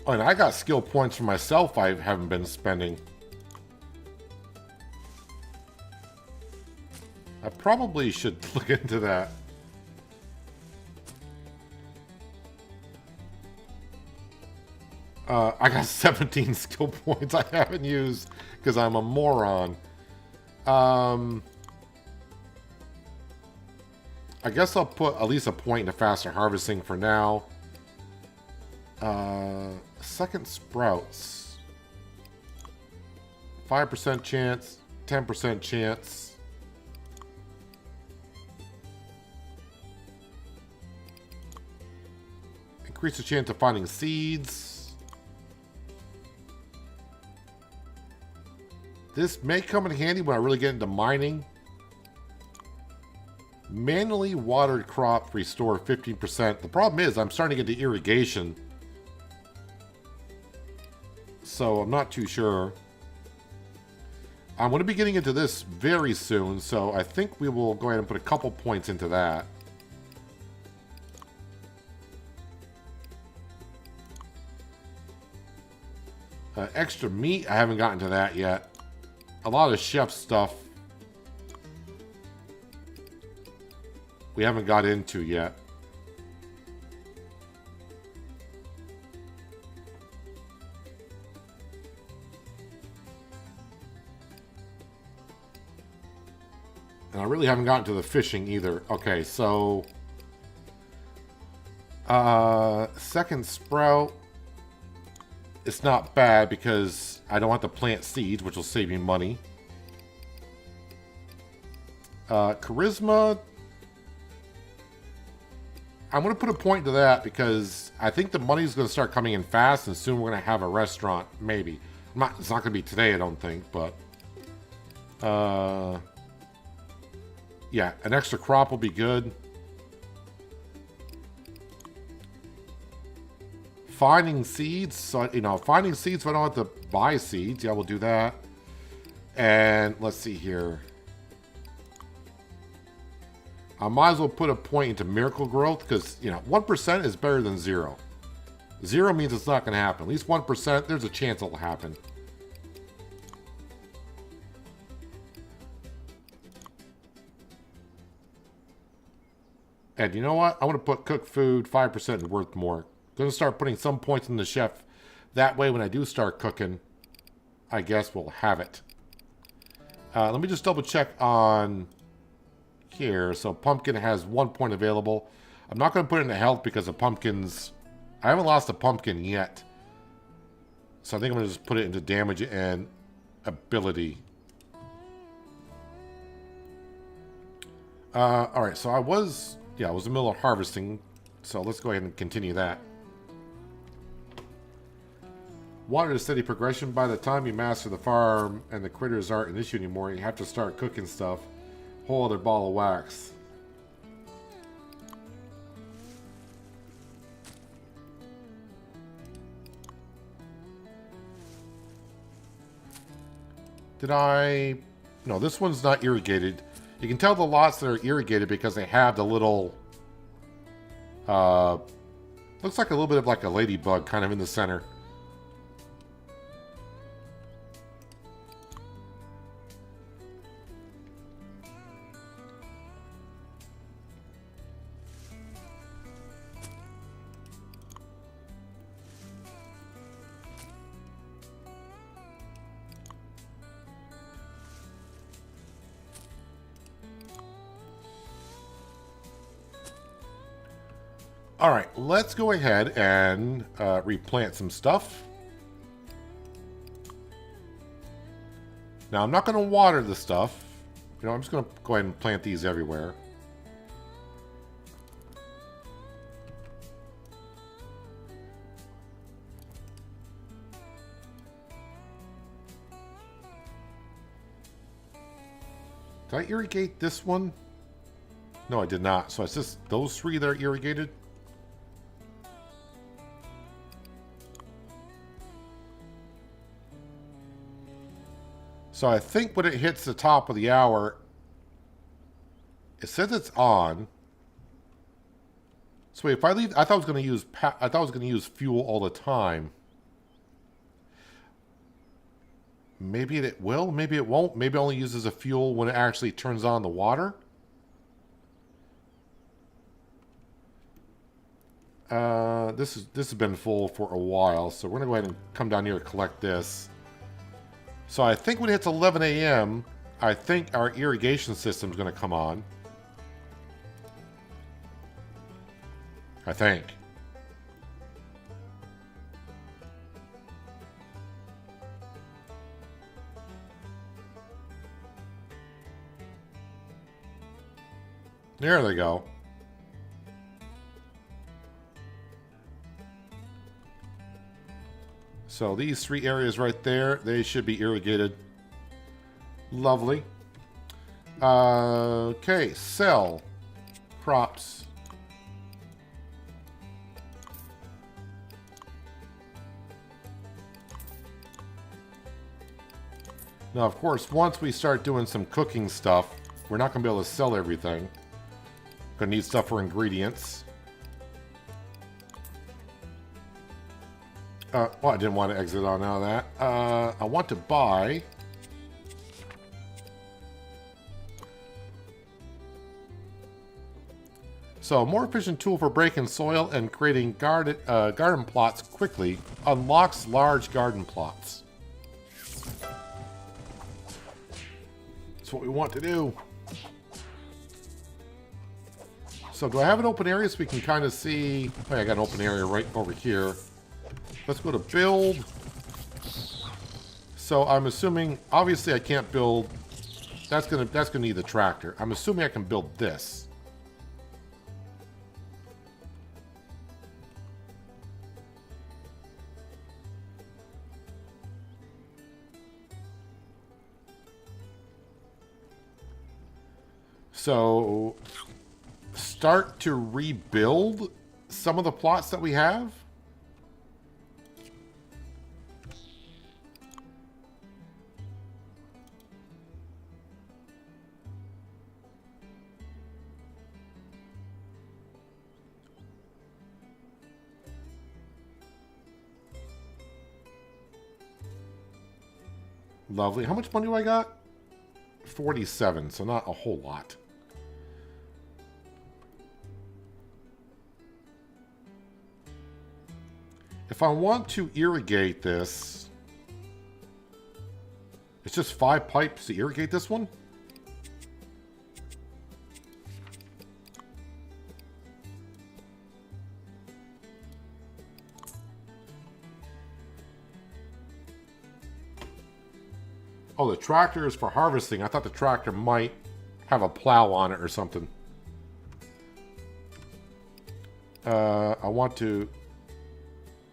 Oh, and I got skill points for myself I haven't been spending. I probably should look into that. I got 17 skill points I haven't used because I'm a moron. I guess I'll put at least a point into faster harvesting for now. Second sprouts. 5% chance, 10% chance. Increase the chance of finding seeds. This may come in handy when I really get into mining. Manually watered crop restore 15%. The problem is I'm starting to get the irrigation. So I'm not too sure. I'm going to be getting into this very soon, so I think we will go ahead and put a couple points into that. Extra meat, I haven't gotten to that yet. A lot of chef stuff we haven't got into yet. And I really haven't gotten to the fishing either. Okay, so second sprout. It's not bad because I don't have to plant seeds, which will save me money. Charisma. I'm going to put a point to that because I think the money's going to start coming in fast, and soon we're going to have a restaurant, maybe. It's not going to be today, I don't think, but... yeah, an extra crop will be good. Finding seeds, so finding seeds if I don't have to buy seeds. Yeah, we'll do that. And let's see here. I might as well put a point into miracle growth because 1% is better than 0. 0 means it's not going to happen. At least 1%, there's a chance it'll happen. And you know what? I want to put cooked food 5% worth more. Going to start putting some points in the chef. That way, when I do start cooking, I guess we'll have it. Let me just double check on here. So pumpkin has 1 point available. I'm not going to put it into health because the pumpkins... I haven't lost a pumpkin yet. So I think I'm going to just put it into damage and ability. Alright, so I was in the middle of harvesting. So let's go ahead and continue that. Water is steady progression. By the time you master the farm and the critters aren't an issue anymore, you have to start cooking stuff. Whole other ball of wax. No, this one's not irrigated. You can tell the lots that are irrigated because they have the little... looks like a little bit of like a ladybug kind of in the center. Alright, let's go ahead and replant some stuff. Now, I'm not going to water the stuff. I'm just going to go ahead and plant these everywhere. Did I irrigate this one? No, I did not. So it's just those 3 that are irrigated. So I think when it hits the top of the hour, it says it's on. So wait, if I leave, I thought I was going to use fuel all the time. Maybe it will, maybe it won't. Maybe it only uses a fuel when it actually turns on the water. This has been full for a while, so we're gonna go ahead and come down here and collect this. So I think when it hits 11 a.m., I think our irrigation system is gonna come on. I think. There they go. So these 3 areas right there, they should be irrigated. Lovely. Okay, sell. Crops. Now, of course, once we start doing some cooking stuff, we're not going to be able to sell everything. Going to need stuff for ingredients. Well, I didn't want to exit on out of that. I want to buy... So, a more efficient tool for breaking soil and creating garden plots quickly unlocks large garden plots. That's what we want to do. So, do I have an open area so we can kind of see... Oh, I got an open area right over here. Let's go to build. So, I'm assuming... Obviously, I can't build... That's gonna need the tractor. I'm assuming I can build this. So, start to rebuild some of the plots that we have. Lovely. How much money do I got? 47, so not a whole lot. If I want to irrigate this, it's just 5 pipes to irrigate this one? Oh, the tractor is for harvesting. I thought the tractor might have a plow on it or something. I want to...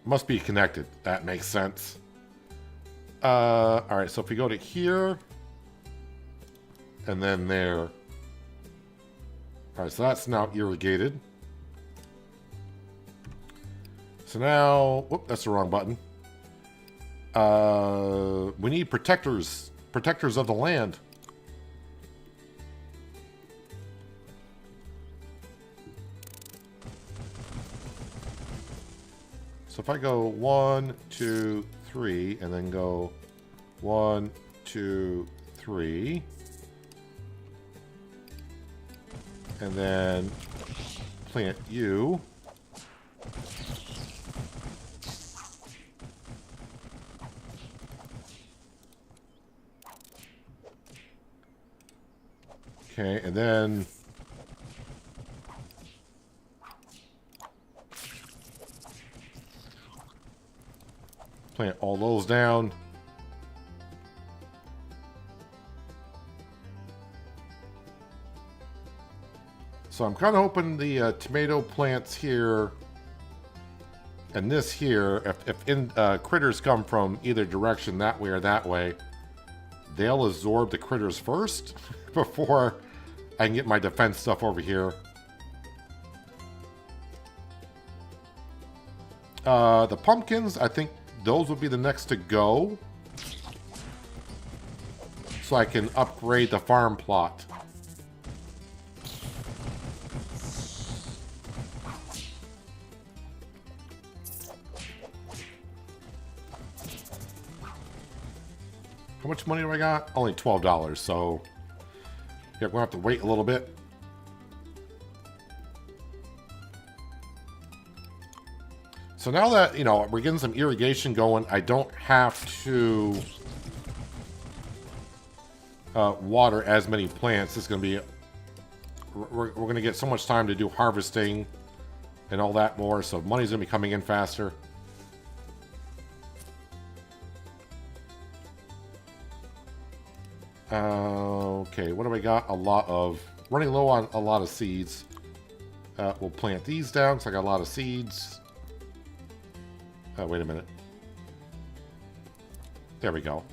Must be connected. That makes sense. Alright, so if we go to here, and then there. Alright, so that's now irrigated. So now... Whoop, that's the wrong button. We need protectors. Protectors of the land. So if I go 1, 2, 3, and then go 1, 2, 3, and then plant you. Okay, and then plant all those down. So I'm kind of hoping the tomato plants here and this here, if critters come from either direction, that way or that way, they'll absorb the critters first before I can get my defense stuff over here. The pumpkins, I think those would be the next to go. so I can upgrade the farm plot. How much money do I got? Only $12, so yeah, we're gonna have to wait a little bit. So now that, you know, we're getting some irrigation going, I don't have to water as many plants. It's going to be, we're going to get so much time to do harvesting and all that more, so money's going to be coming in faster. Okay, what do we got? A lot of, running low on a lot of seeds. We'll plant these down because I got a lot of seeds. Wait a minute. There we go.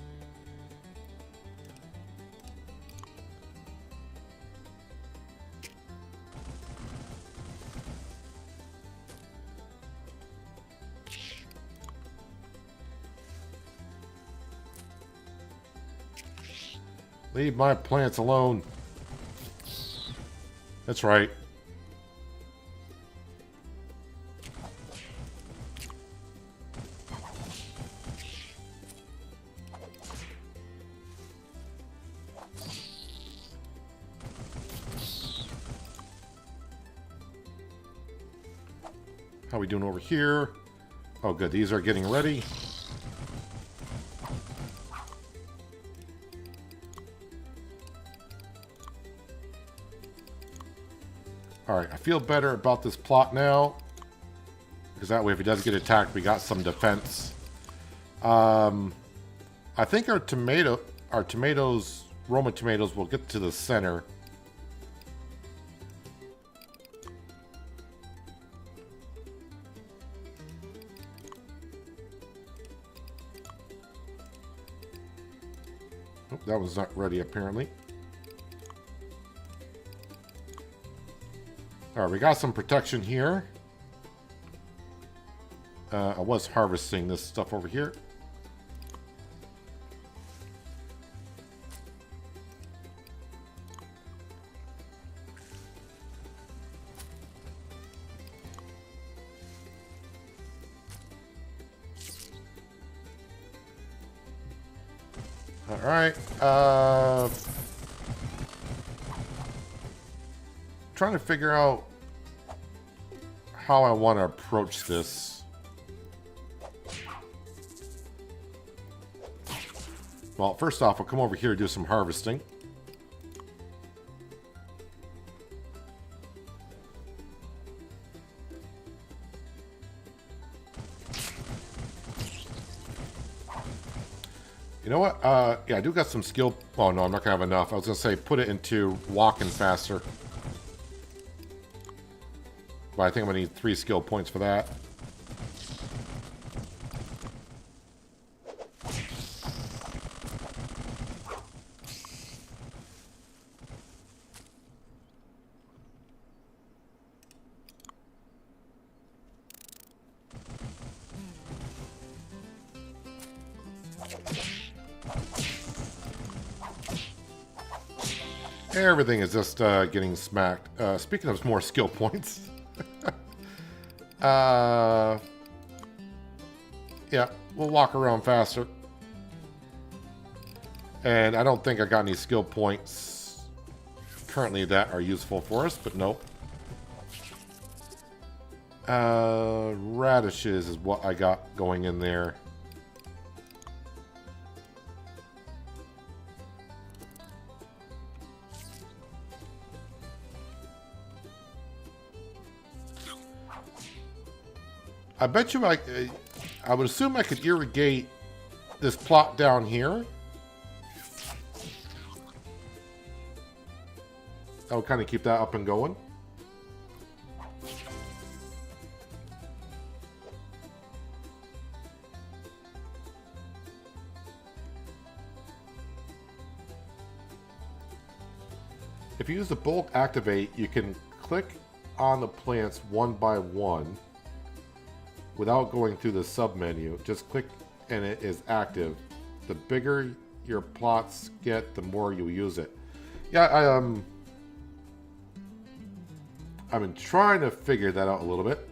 Leave my plants alone. That's right. How are we doing over here? Oh, good. These are getting ready. Alright, I feel better about this plot now. Because that way, if he does get attacked, we got some defense. I think our tomatoes, Roma tomatoes, will get to the center. Oh, that one's not ready, apparently. Alright, we got some protection here. I was harvesting this stuff over here. Alright, trying to figure out how I want to approach this. Well, first off, I'll come over here and do some harvesting. You know what? Yeah, I do got some skill. Oh, no, I'm not going to have enough. I was going to say put it into walking faster. But I think I'm going to need 3 skill points for that. Everything is just getting smacked. Speaking of more skill points. Yeah, we'll walk around faster. And I don't think I got any skill points currently that are useful for us, but nope. Radishes is what I got going in there. I bet you I would assume I could irrigate this plot down here. That would kind of keep that up and going. If you use the bulk activate, you can click on the plants one by one without going through the sub menu. Just click and it is active. The bigger your plots get, the more you use it. Yeah, I've been trying to figure that out a little bit.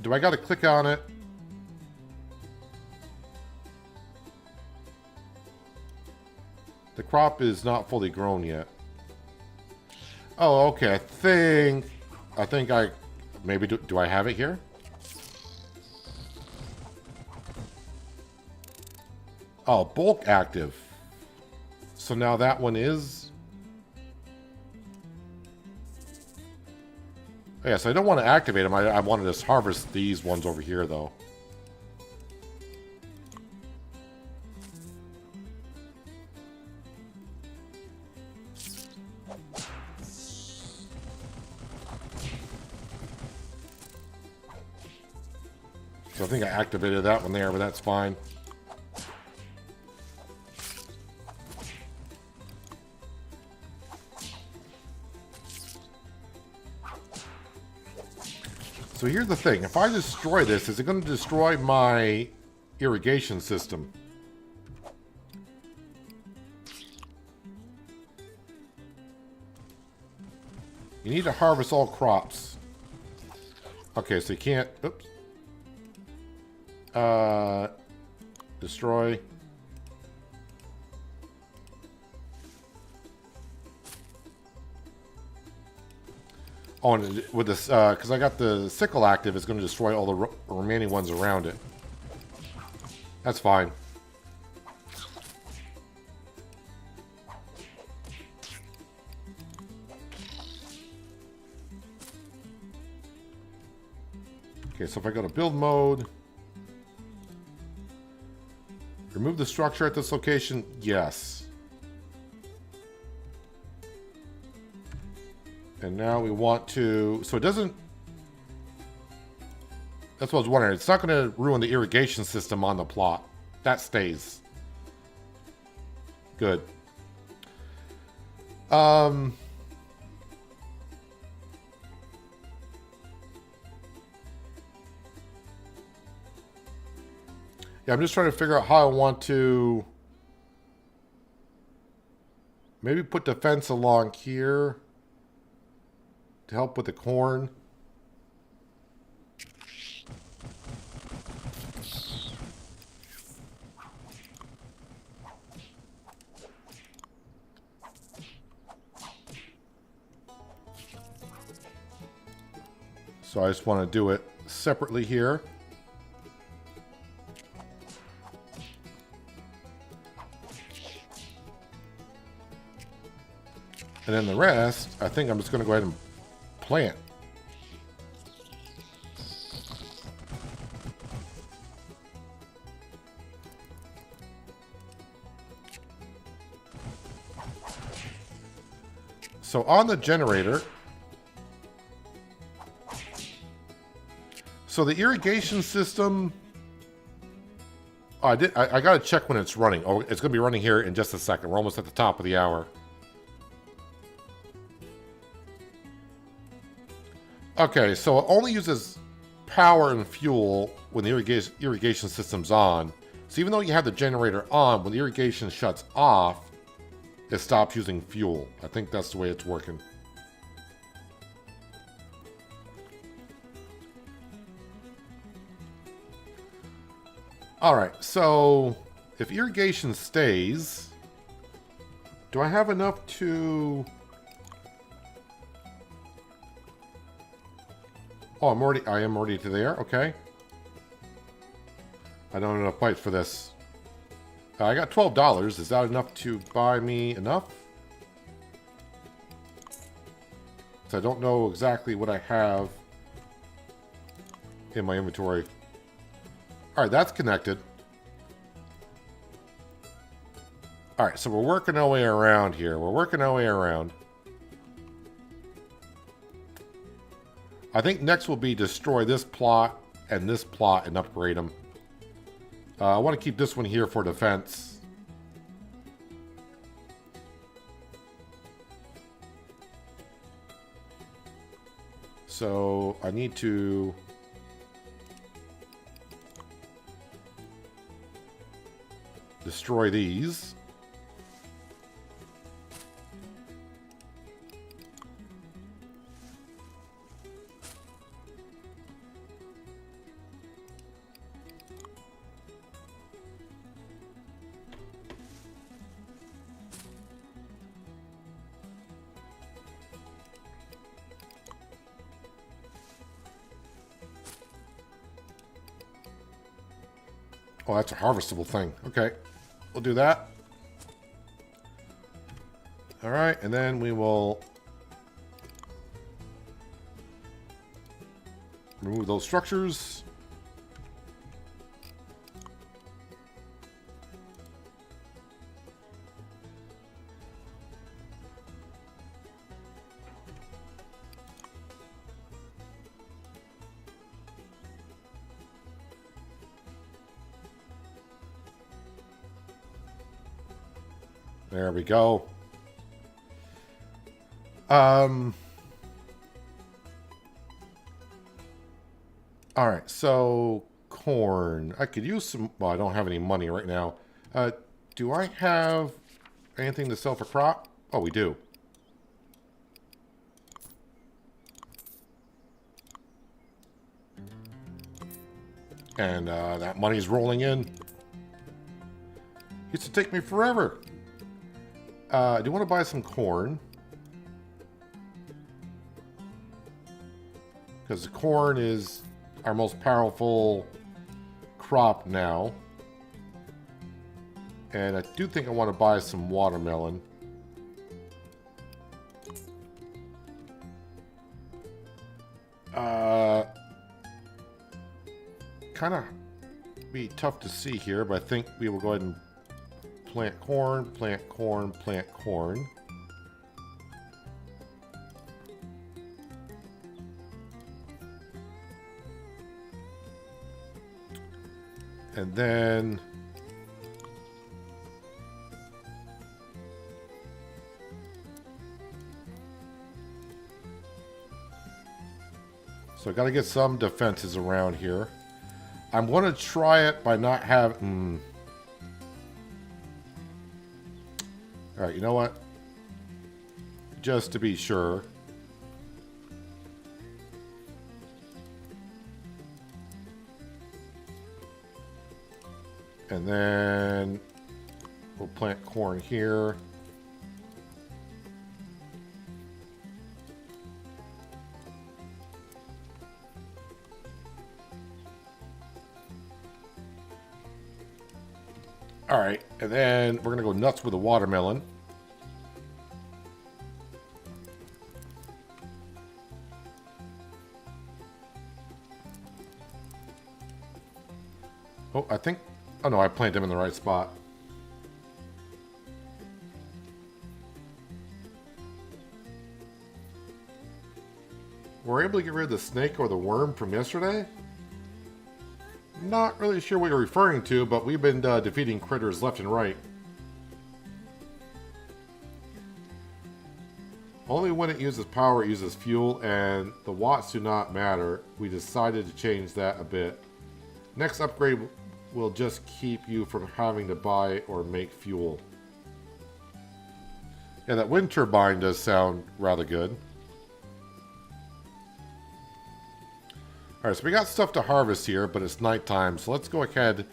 Do I got to click on it? The crop is not fully grown yet. Oh, okay. I think maybe do I have it here? Oh, bulk active. So now that one is. Oh, yeah, so I don't want to activate them. I want to just harvest these ones over here, though. So I think I activated that one there, but that's fine. So here's the thing. If I destroy this, is it going to destroy my irrigation system? You need to harvest all crops. Okay, so you can't... Oops. Destroy. Oh, and with this, because I got the sickle active, it's going to destroy all the remaining ones around it. That's fine. Okay, so if I go to build mode, remove the structure at this location, yes. And now we want to, so it doesn't, that's what I was wondering. It's not going to ruin the irrigation system on the plot. That stays. Good. Yeah, I'm just trying to figure out how I want to maybe put the fence along here to help with the corn. So I just want to do it separately here. And then the rest, I think I'm just going to go ahead and plant. So on the generator, so the irrigation system, I got to check when it's running. Oh, it's going to be running here in just a second. We're almost at the top of the hour. Okay, so it only uses power and fuel when the irrigation system's on. So even though you have the generator on, when the irrigation shuts off, it stops using fuel. I think that's the way it's working. Alright, so if irrigation stays, do I have enough to... Oh, I am already to there, okay. I don't have enough pipes for this. I got $12. Is that enough to buy me enough? So I don't know exactly what I have in my inventory. Alright, that's connected. Alright, so we're working our way around here. We're working our way around. I think next will be destroy this plot and upgrade them. I want to keep this one here for defense. So I need to destroy these. Oh, that's a harvestable thing. Okay, we'll do that. All right, and then we will remove those structures. There we go. All right, so corn. I could use some. Well, I don't have any money right now. Do I have anything to sell for crop? Oh, we do. And that money's rolling in. Used to take me forever. I do want to buy some corn. Because the corn is our most powerful crop now. And I do think I want to buy some watermelon. Kind of be tough to see here, but I think we will go ahead and plant corn, plant corn, plant corn. And then so I got to get some defenses around here. I'm going to try it by not having... Alright, you know what? Just to be sure. And then we'll plant corn here. All right, and then we're gonna go nuts with the watermelon. Oh, I think, oh no, I planted them in the right spot. We're able to get rid of the snake or the worm from yesterday? Not really sure what you're referring to, but we've been defeating critters left and right. Only when it uses power, it uses fuel, and the watts do not matter. We decided to change that a bit. Next upgrade will just keep you from having to buy or make fuel. Yeah, that wind turbine does sound rather good. Alright, so we got stuff to harvest here, but it's nighttime, so let's go ahead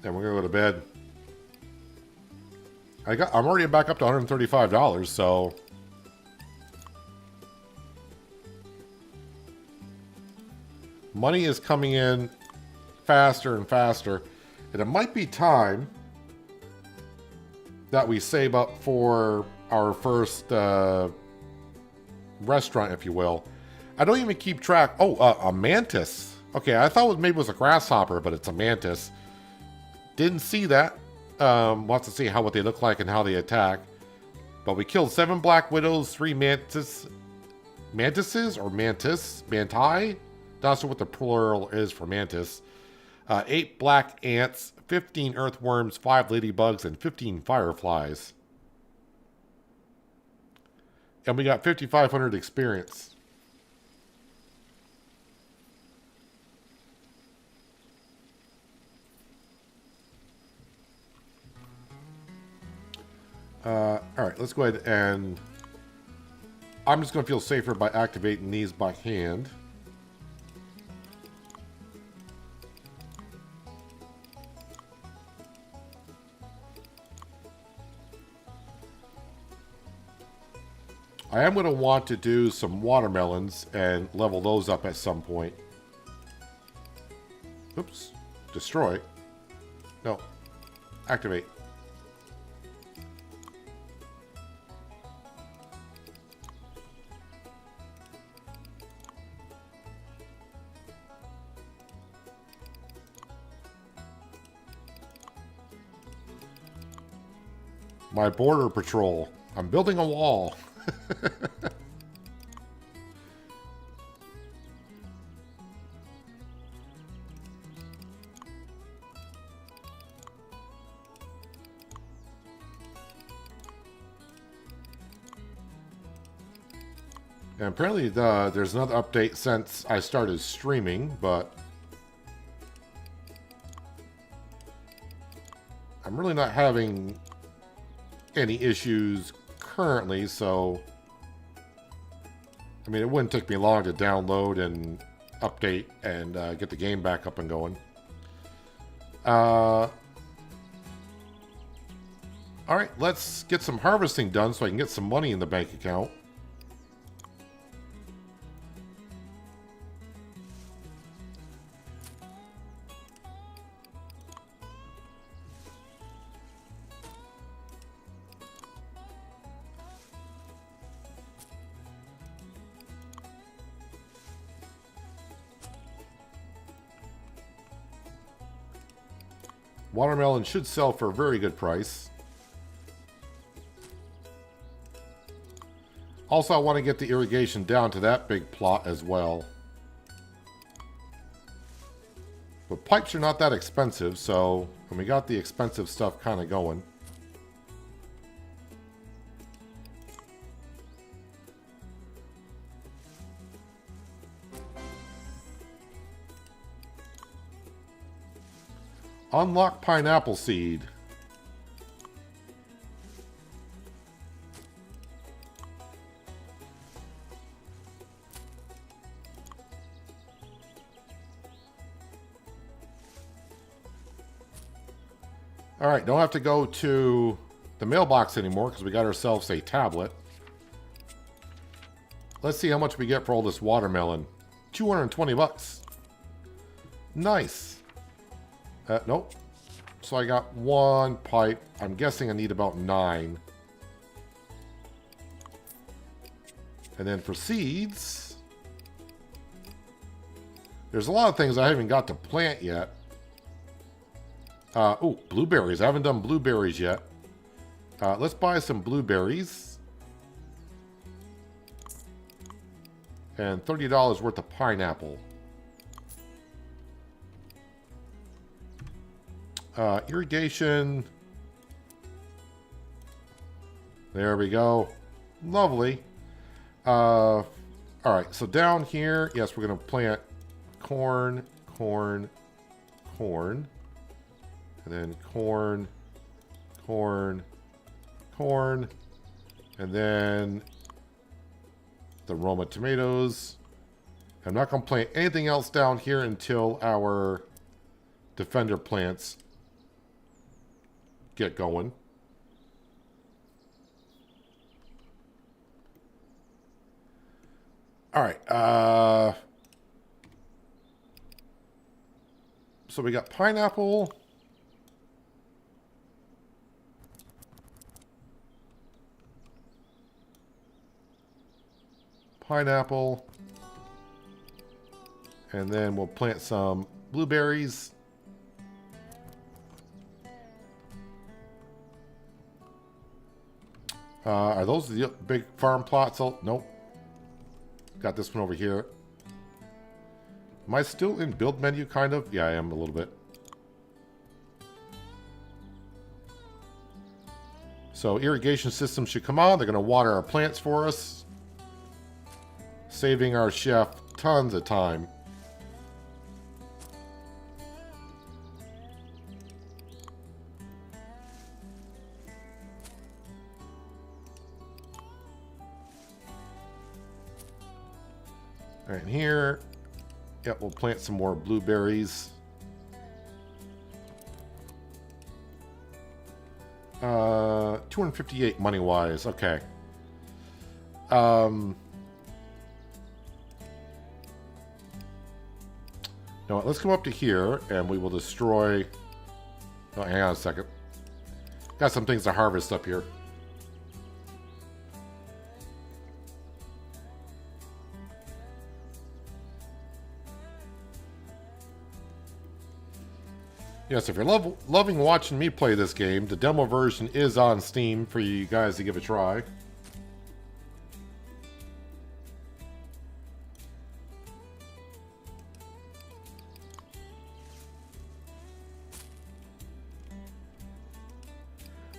and we're gonna go to bed. I'm already back up to $135, so money is coming in faster and faster, and it might be time that we save up for our first restaurant, if you will. I don't even keep track. Oh, a mantis. Okay, I thought maybe it was a grasshopper, but it's a mantis. Didn't see that. We'll have to see what they look like and how they attack. But we killed 7 black widows, 3 mantises or manti. Not sure what the plural is for mantis. 8 black ants, 15 earthworms, 5 ladybugs, and 15 fireflies. And we got 5,500 experience. Alright, let's go ahead and... I'm just going to feel safer by activating these by hand. I am going to want to do some watermelons and level those up at some point. Oops. Destroy. No. Activate. My border patrol. I'm building a wall. And apparently there's another update since I started streaming, but I'm really not having any issues currently, so I mean, it wouldn't take me long to download and update and get the game back up and going. Alright, let's get some harvesting done so I can get some money in the bank account. Watermelon should sell for a very good price. Also, I want to get the irrigation down to that big plot as well. But pipes are not that expensive, so and we got the expensive stuff kind of going. Unlock pineapple seed. Alright, don't have to go to the mailbox anymore because we got ourselves a tablet. Let's see how much we get for all this watermelon. 220 bucks. Nice. Nope. So I got one pipe. I'm guessing I need about 9. And then for seeds, there's a lot of things I haven't got to plant yet. Oh, blueberries. I haven't done blueberries yet. Let's buy some blueberries. And $30 worth of pineapple. Irrigation. There we go. Lovely. Alright, so down here, yes, we're going to plant corn, corn, corn. And then corn, corn, corn. And then the Roma tomatoes. I'm not going to plant anything else down here until our defender plants get going. All right. So we got pineapple. Pineapple. And then we'll plant some blueberries. Are those the big farm plots? Oh, nope. Got this one over here. Am I still in build menu, kind of? Yeah, I am a little bit. So irrigation system should come on. They're going to water our plants for us. Saving our chef tons of time. Right here. Yep, we'll plant some more blueberries. 258 money-wise. Okay. You know what? Let's come up to here, and we will destroy... Oh, hang on a second. Got some things to harvest up here. Yes, if you're loving watching me play this game, the demo version is on Steam for you guys to give a try.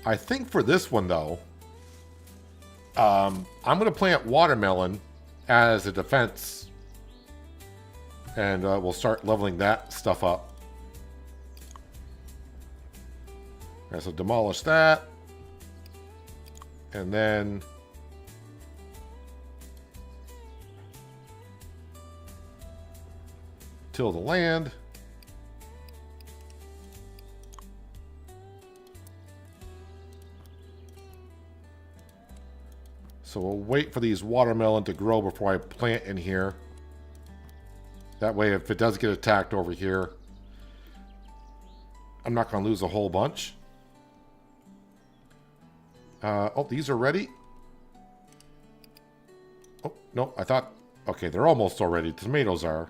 I think for this one, though, I'm going to plant watermelon as a defense. And we'll start leveling that stuff up. Okay, so demolish that. And then... till the land. So we'll wait for these watermelon to grow before I plant in here. That way, if it does get attacked over here, I'm not going to lose a whole bunch. Oh, these are ready. Oh, no, I thought... Okay, they're almost all ready. Tomatoes are.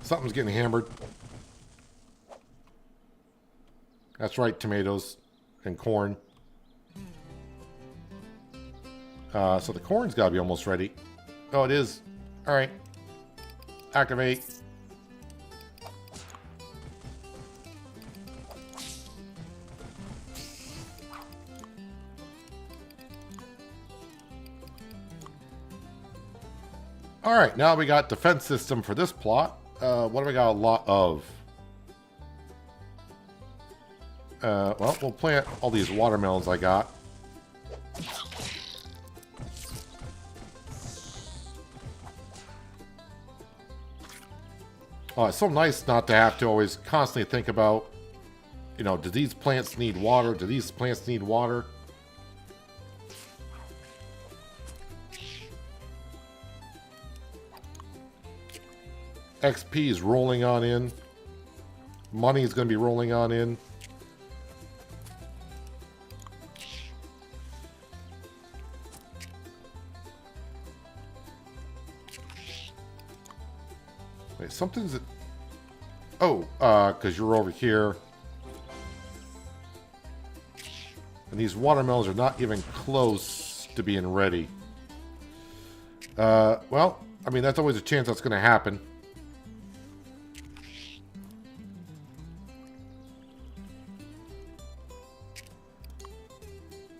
Something's getting hammered. That's right, tomatoes and corn. So the corn's got to be almost ready. Oh, it is. All right. Activate. All right, now we got defense system for this plot. What do we got a lot of? Well, we'll plant all these watermelons I got. Oh, it's so nice not to have to always constantly think about, you know, do these plants need water? Do these plants need water? XP is rolling on in. Money is going to be rolling on in. Wait, something's... Oh, because you're over here. And these watermelons are not even close to being ready. Well, I mean, that's always a chance that's going to happen.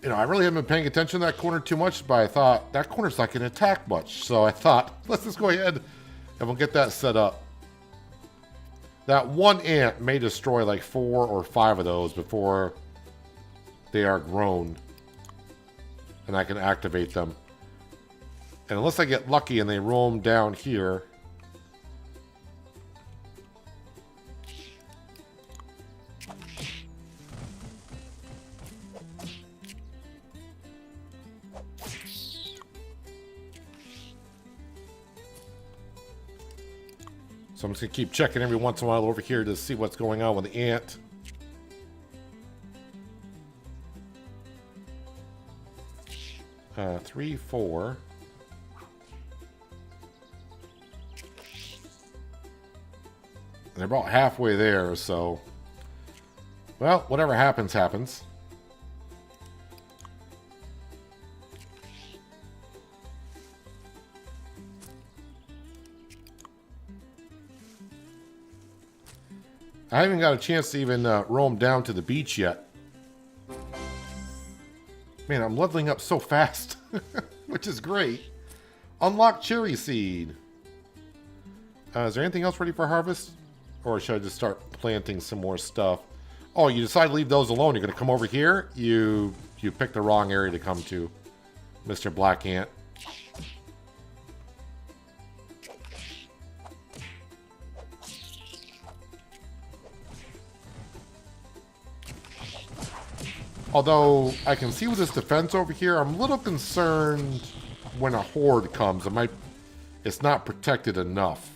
You know, I really haven't been paying attention to that corner too much, but I thought that corner's not going to attack much. So I thought, let's just go ahead and we'll get that set up. That one ant may destroy like 4 or 5 of those before they are grown. And I can activate them. And unless I get lucky and they roam down here... So I'm just going to keep checking every once in a while over here to see what's going on with the ant. Three, 4. They're about halfway there, so... Well, whatever happens, happens. I haven't got a chance to even roam down to the beach yet. Man, I'm leveling up so fast, which is great. Unlock cherry seed. Is there anything else ready for harvest? Or should I just start planting some more stuff? Oh, you decide to leave those alone. You're going to come over here? You picked the wrong area to come to, Mr. Black Ant. Although, I can see with this defense over here, I'm a little concerned when a horde comes. It's not protected enough.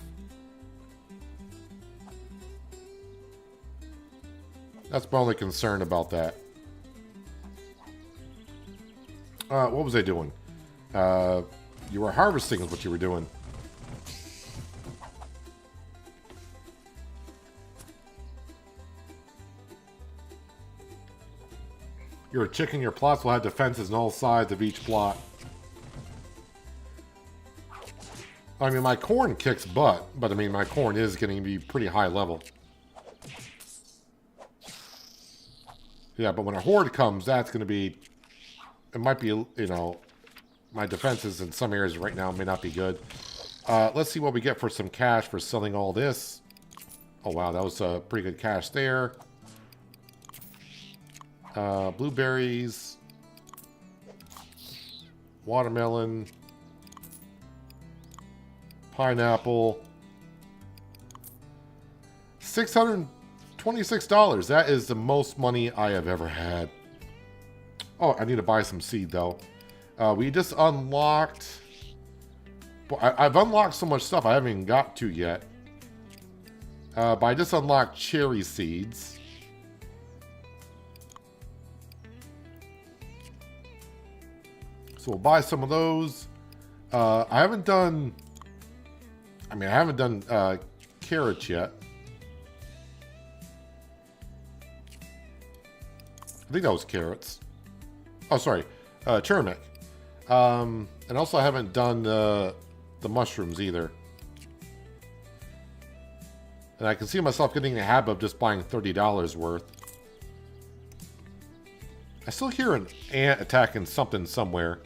That's my only concern about that. What was I doing? You were harvesting is what you were doing. You're checking your plots will have defenses on all sides of each plot. I mean, my corn kicks butt, but I mean, my corn is getting to be pretty high level. Yeah, but when a horde comes, that's going to be... It might be, you know... My defenses in some areas right now may not be good. Let's see what we get for some cash for selling all this. Oh, wow, that was pretty good cash there. Blueberries. Watermelon. Pineapple. $626. That is the most money I have ever had. Oh, I need to buy some seed, though. We just unlocked... I've unlocked so much stuff I haven't even got to yet. But I just unlocked cherry seeds. So we'll buy some of those. I haven't done... I mean, I haven't done carrots yet. I think that was carrots. Oh, sorry. Turmeric. And also I haven't done the mushrooms either. And I can see myself getting in the habit of just buying $30 worth. I still hear an ant attacking something somewhere.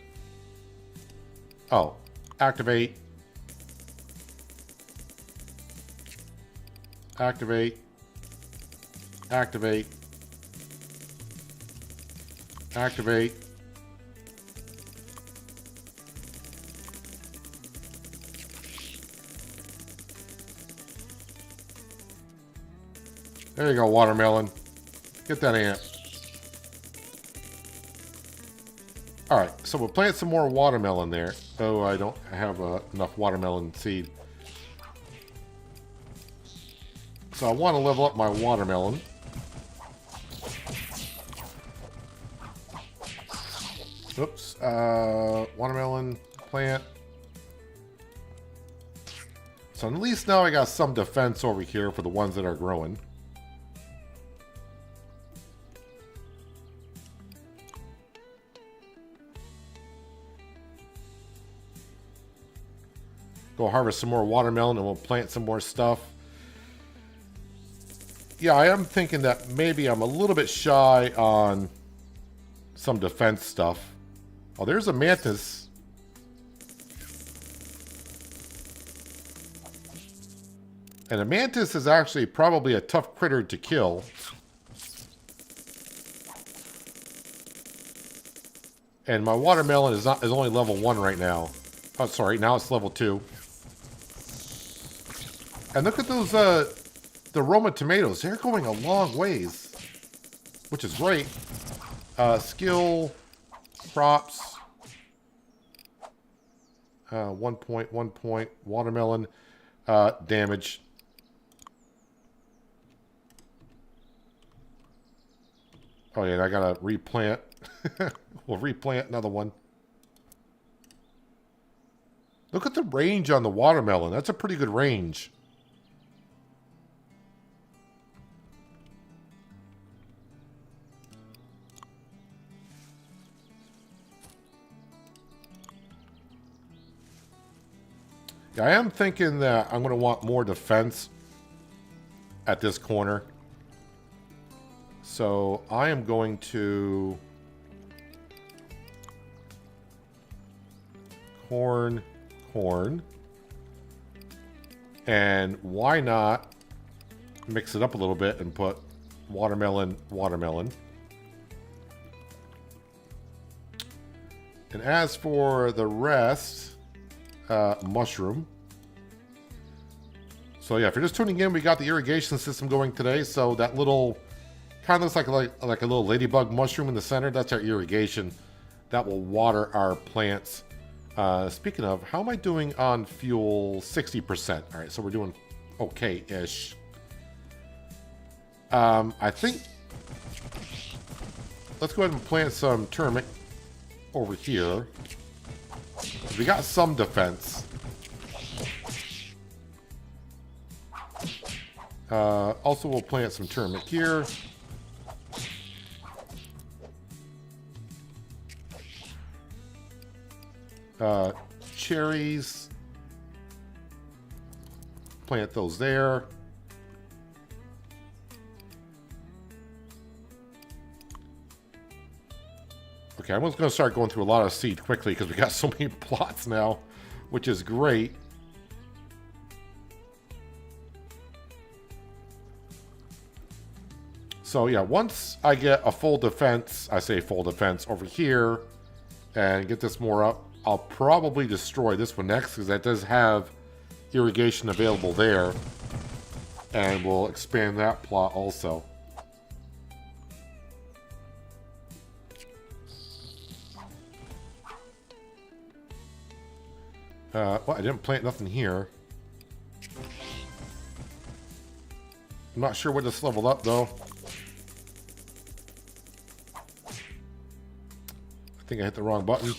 Oh. Activate. Activate. Activate. Activate. There you go, watermelon. Get that ant. Alright, so we'll plant some more watermelon there. Oh, I don't have enough watermelon seed. So I want to level up my watermelon. Oops. Watermelon plant. So at least now I got some defense over here for the ones that are growing. Go harvest some more watermelon and we'll plant some more stuff. Yeah, I am thinking that maybe I'm a little bit shy on some defense stuff. Oh, there's a mantis. And a mantis is actually probably a tough critter to kill. And my watermelon is only level 1 right now. Oh, sorry, now it's level 2. And look at those, the Roma tomatoes. They're going a long ways, which is great. Skill, crops, 1 point, watermelon, damage. Oh yeah, I gotta replant. We'll replant another one. Look at the range on the watermelon. That's a pretty good range. Yeah, I am thinking that I'm going to want more defense at this corner. So I am going to corn, and why not mix it up a little bit and put watermelon, watermelon. And as for the rest, mushroom. So yeah, if you're just tuning in, we got the irrigation system going today. So that little, kind of looks like a little ladybug mushroom in the center. That's our irrigation. That will water our plants. Speaking of, how am I doing on fuel? 60%. All right, so we're doing okay-ish. I think, let's go ahead and plant some turmeric over here. We got some defense. Also, we'll plant some turmeric here. Cherries. Plant those there. Okay, I'm just going to start going through a lot of seed quickly because we got so many plots now, which is great. So yeah, once I get a full defense, I say full defense over here, and get this more up, I'll probably destroy this one next because that does have irrigation available there, and we'll expand that plot also. Well, I didn't plant nothing here. I'm not sure what this leveled up though. I think I hit the wrong button.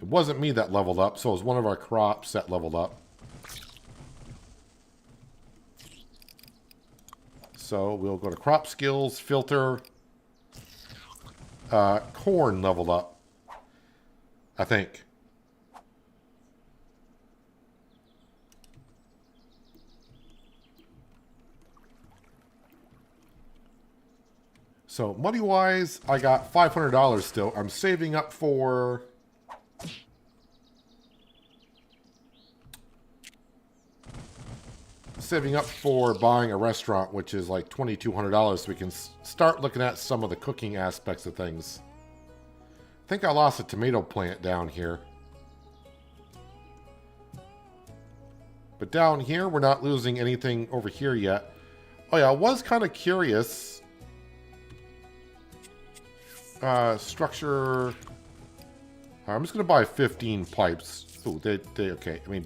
It wasn't me that leveled up, so it was one of our crops that leveled up. So we'll go to crop skills, filter. Corn leveled up, I think. So money-wise, I got $500 still. I'm saving up for... buying a restaurant, which is like $2,200, so we can start looking at some of the cooking aspects of things. I think I lost a tomato plant down here. But down here, we're not losing anything over here yet. Oh yeah, I was kind of curious. Structure. I'm just going to buy 15 pipes. Ooh, okay. I mean,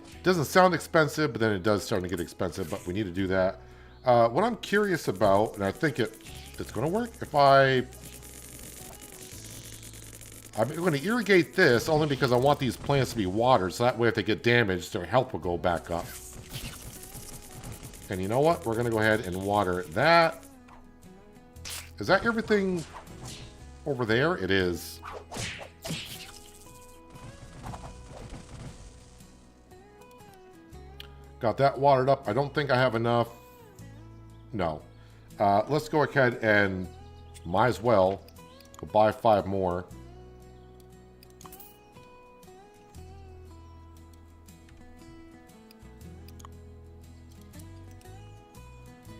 it doesn't sound expensive, but then it does start to get expensive, but we need to do that. What I'm curious about, and I think it's going to work, if I'm going to irrigate this only because I want these plants to be watered, so that way if they get damaged, their health will go back up. And you know what? We're going to go ahead and water that. Is that everything over there? It is. Got that watered up. I don't think I have enough. No. Let's go ahead and might as well go buy 5 more.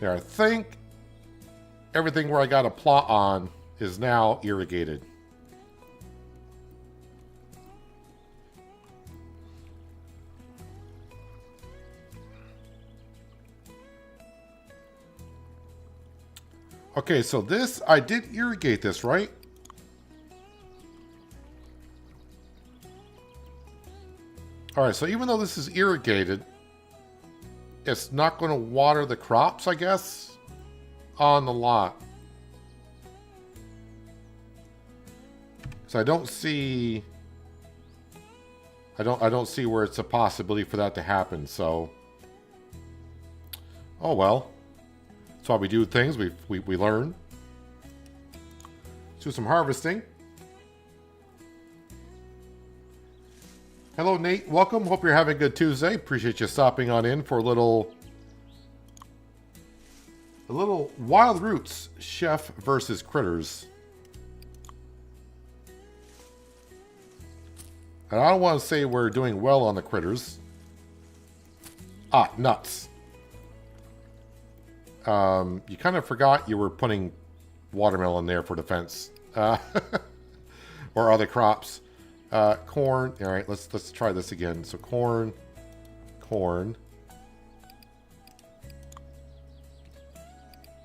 There, I think everything where I got a plot on is now irrigated. Okay, so this, I did irrigate this, right? Alright, so even though this is irrigated, it's not going to water the crops, I guess, on the lot. So I don't see where it's a possibility for that to happen, so oh well. That's why we do things, we learn. Let's do some harvesting. Hello Nate, welcome. Hope you're having a good Tuesday. Appreciate you stopping on in for a little Wild Roots Chef versus Critters. And I don't want to say we're doing well on the critters. Ah, nuts. You kind of forgot you were putting watermelon there for defense. Or other crops. Corn. All right, let's try this again. So corn.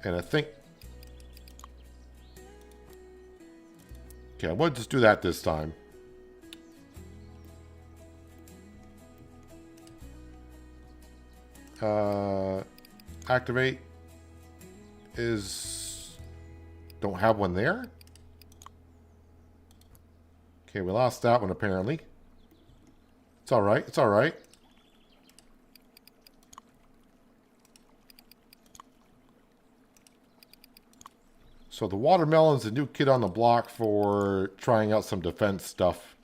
And I think... Okay, I'm going to just do that this time. Activate is... Don't have one there? Okay, we lost that one apparently. It's alright, it's alright. So the watermelon's a new kid on the block for trying out some defense stuff.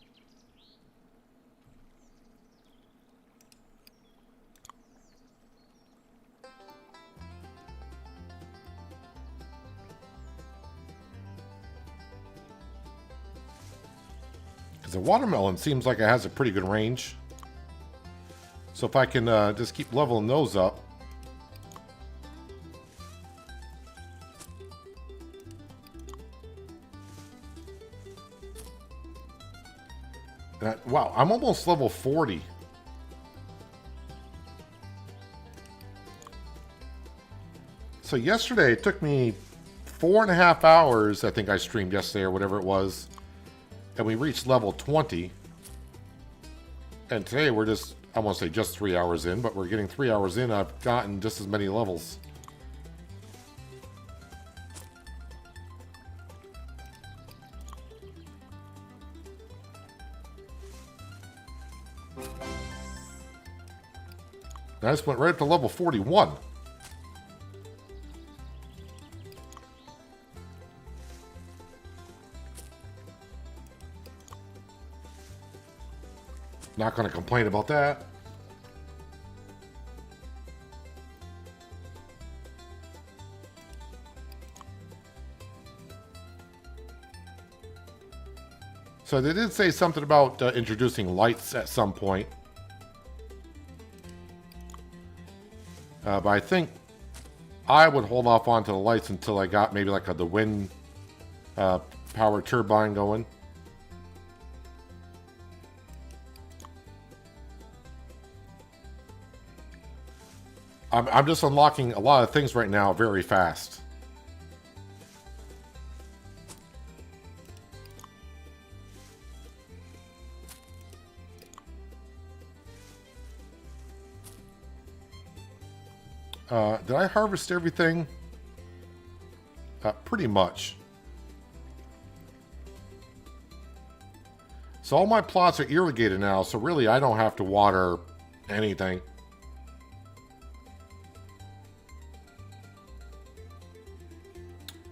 Because the watermelon seems like it has a pretty good range. So if I can just keep leveling those up. Wow, I'm almost level 40. So yesterday it took me 4.5 hours, I think I streamed yesterday or whatever it was. And we reached level 20. And today we're just, I won't say just 3 hours in, but we're getting 3 hours in. I've gotten just as many levels. I just went right up to level 41. Not going to complain about that. So they did say something about introducing lights at some point. But I think I would hold off onto the lights until I got maybe like the wind power turbine going. I'm just unlocking a lot of things right now very fast. Did I harvest everything? Pretty much. So all my plots are irrigated now, so really I don't have to water anything.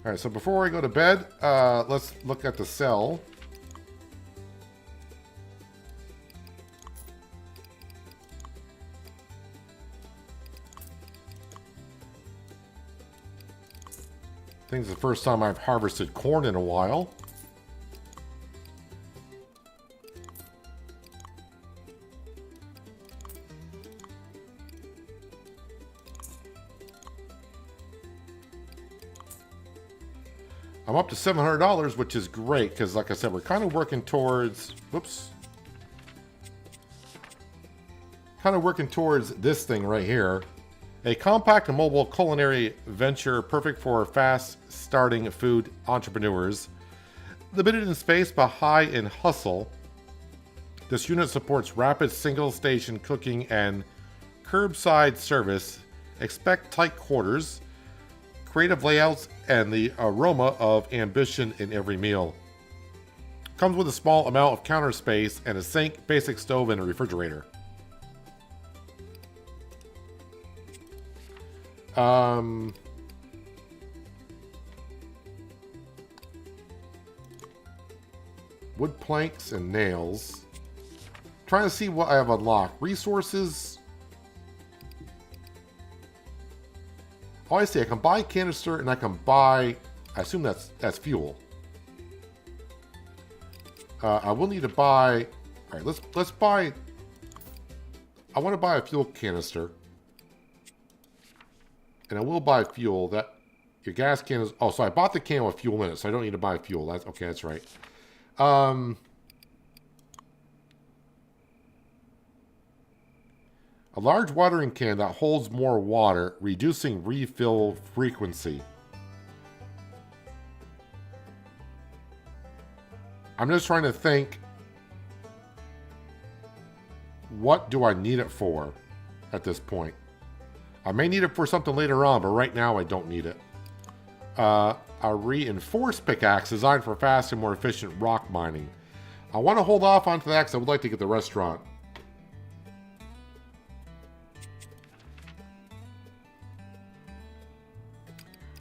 Alright, so before I go to bed, let's look at the cell. I think it's the first time I've harvested corn in a while. I'm up to $700, which is great, because like I said, we're kind of working towards... Whoops. Kind of working towards this thing right here. A compact and mobile culinary venture perfect for fast-starting food entrepreneurs. Limited in space but high in hustle, this unit supports rapid single-station cooking and curbside service. Expect tight quarters, creative layouts, and the aroma of ambition in every meal. Comes with a small amount of counter space and a sink, basic stove, and a refrigerator. Wood planks and nails. Trying to see what I have unlocked. Resources. Oh, I see. I can buy canister and I can buy... I assume that's fuel. I will need to buy All right, let's buy. I want to buy a fuel canister, and I will buy fuel. That your gas can is. Oh, so I bought the can with fuel in it, so I don't need to buy fuel. That's okay. That's right. A large watering can that holds more water, reducing refill frequency. I'm just trying to think, what do I need it for at this point? I may need it for something later on, but right now I don't need it. A reinforced pickaxe designed for fast and more efficient rock mining. I want to hold off onto that because I would like to get the restaurant.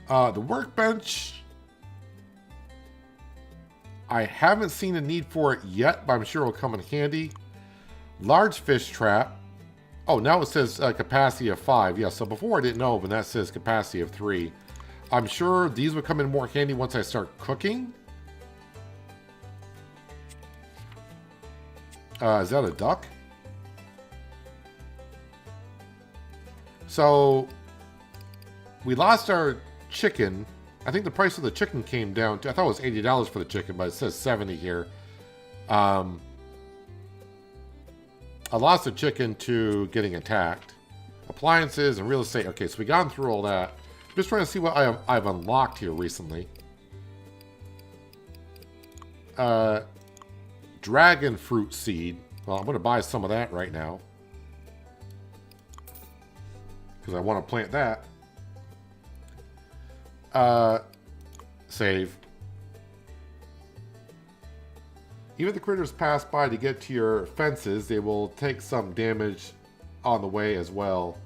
The workbench, I haven't seen a need for it yet, but I'm sure it will come in handy. Large fish trap. Oh, now it says capacity of 5. Yeah, so before I didn't know, but that says capacity of 3. I'm sure these would come in more handy once I start cooking. Is that a duck? So, we lost our chicken. I think the price of the chicken came down to, I thought it was $80 for the chicken, but it says 70 here. I lost the chicken to getting attacked. Appliances and real estate. Okay, so we gone through all that. Just trying to see what I've unlocked here recently. Dragon fruit seed. Well, I'm going to buy some of that right now, because I want to plant that. Save. Even if the critters pass by to get to your fences, they will take some damage on the way as well.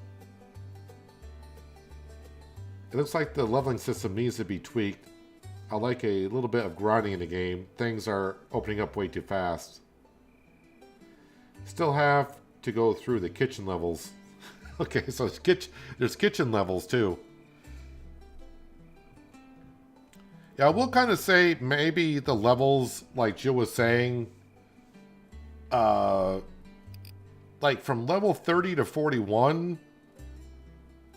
It looks like the leveling system needs to be tweaked. I like a little bit of grinding in the game. Things are opening up way too fast. Still have to go through the kitchen levels. Okay, so there's kitchen levels too. Yeah, I will kind of say maybe the levels, like Jill was saying, like from level 30 to 41,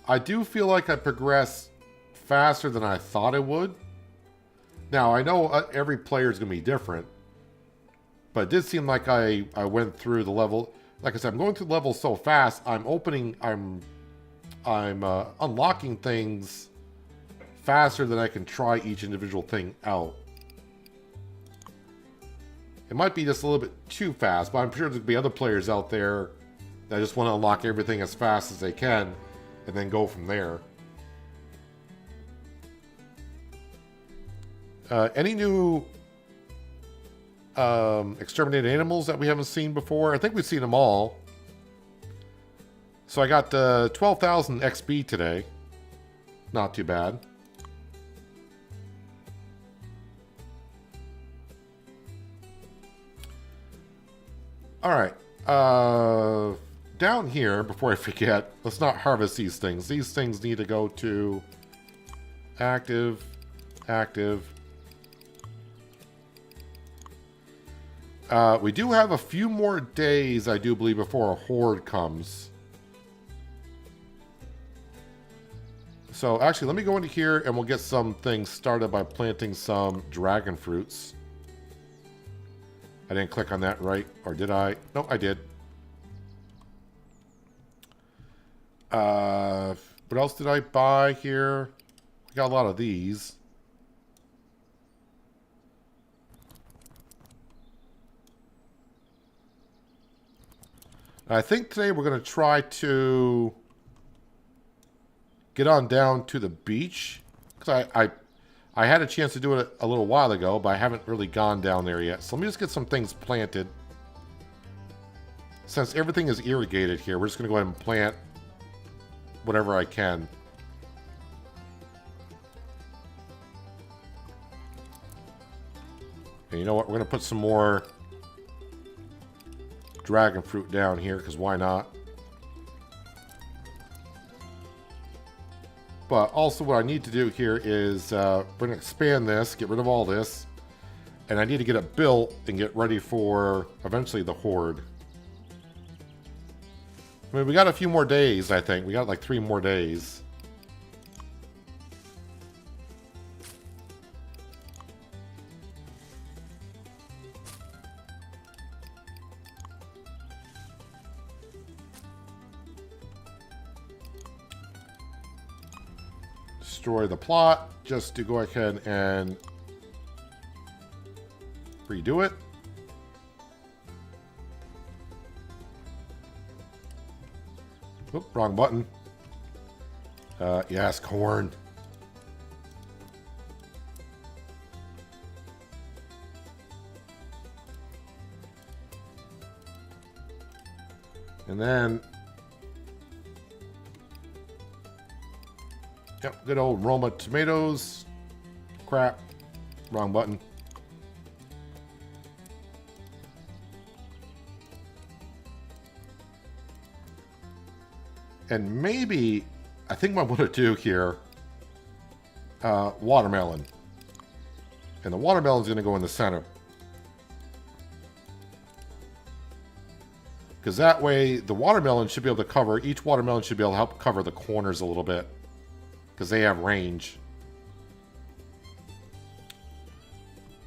I do feel like I progressed faster than I thought I would. Now, I know every player is going to be different, but it did seem like I went through the level. Like I said, I'm going through levels so fast, I'm unlocking things faster than I can try each individual thing out. It might be just a little bit too fast, but I'm sure there'll be other players out there that just want to unlock everything as fast as they can and then go from there. Any new exterminated animals that we haven't seen before? I think we've seen them all. So I got 12,000 XP today. Not too bad. Alright. Down here, before I forget, let's not harvest these things. These things need to go to active, active. We do have a few more days, I do believe, before a horde comes. So actually, let me go into here and we'll get some things started by planting some dragon fruits. I didn't click on that right, or did I? No, I did. What else did I buy here? We got a lot of these. I think today we're going to try to get on down to the beach. Because I had a chance to do it a little while ago, but I haven't really gone down there yet. So let me just get some things planted. Since everything is irrigated here, we're just going to go ahead and plant whatever I can. And you know what? We're going to put some more dragon fruit down here, because why not? But also what I need to do here is we're going to expand this, get rid of all this, And I need to get it built and get ready for eventually the horde. I mean, we got a few more days, I think. We got like 3 more days. Destroy the plot just to go ahead and redo it. Oop, wrong button. Yes, corn. And then, yep, good old Roma tomatoes. Crap, wrong button. And maybe, I think what I'm going to do here, watermelon. And the watermelon's going to go in the center. Because that way, the watermelon should be able to cover, each watermelon should be able to help cover the corners a little bit. Because they have range.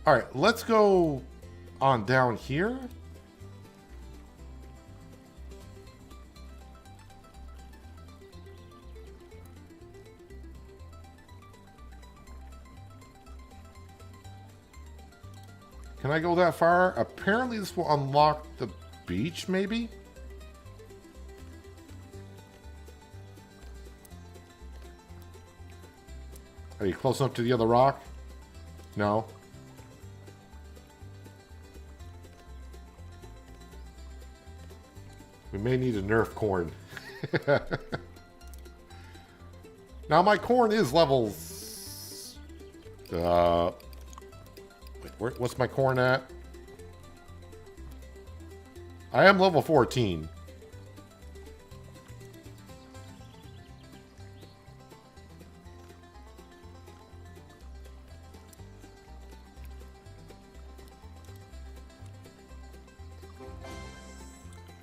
Alright, let's go on down here. Can I go that far? Apparently this will unlock the beach, maybe? Are you close enough to the other rock? No. We may need to nerf corn. Now my corn is levels... what's my corn at? I am level 14.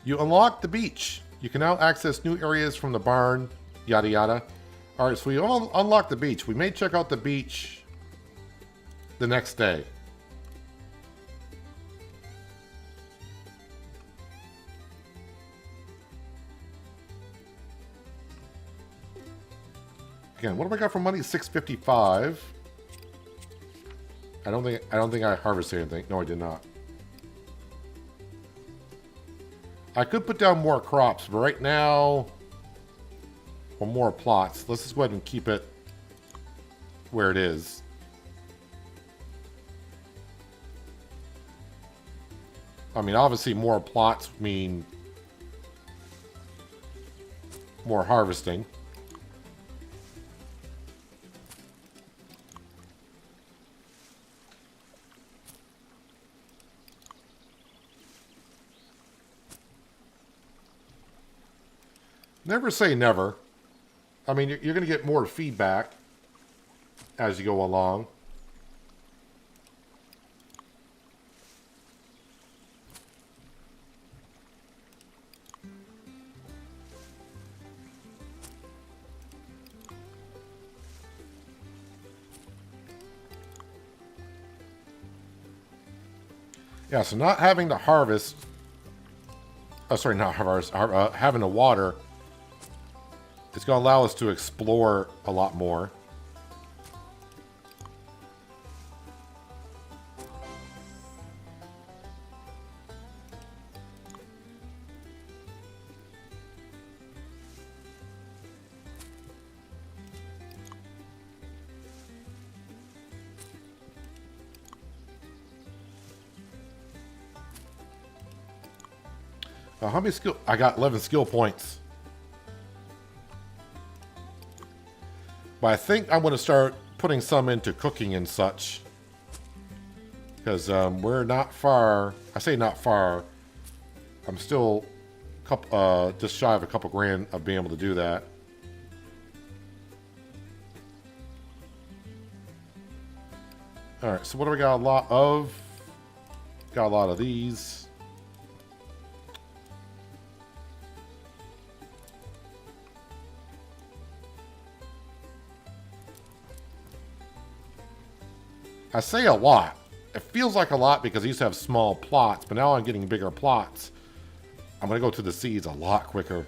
You unlock the beach. You can now access new areas from the barn, yada yada. Alright, so we all unlock the beach. We may check out the beach the next day. Again, what have I got for money? 655. I don't think I harvested anything. No, I did not. I could put down more crops, but right now, or more plots. Let's just go ahead and keep it where it is. I mean, obviously more plots mean more harvesting. Never say never. I mean, you're going to get more feedback as you go along. Yeah, so not having to harvest... Oh, sorry, not harvest. Having to water... It's going to allow us to explore a lot more. How many skill? I got 11 skill points. But I think I'm going to start putting some into cooking and such. Because we're not far. I say not far. I'm still just shy of a couple grand of being able to do that. Alright, so what do we got? A lot of Got a lot of these. I say a lot. It feels like a lot because I used to have small plots, but now I'm getting bigger plots. I'm going to go to the seeds a lot quicker.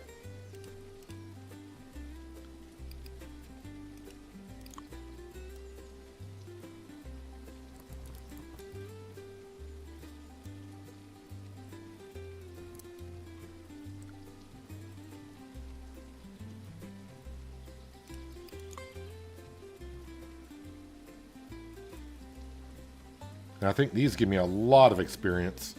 And I think these give me a lot of experience.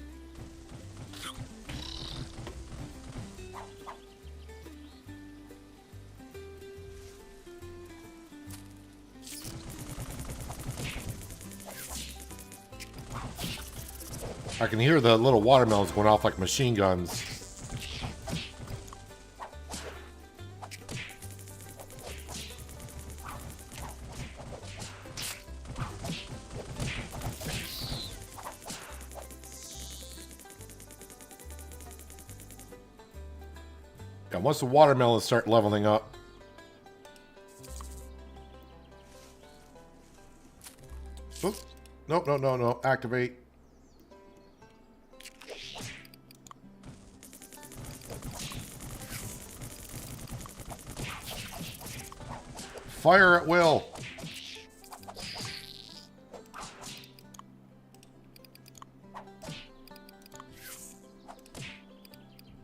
I can hear the little watermelons going off like machine guns. And once the watermelons start leveling up, oops. Nope, no, activate. Fire at will.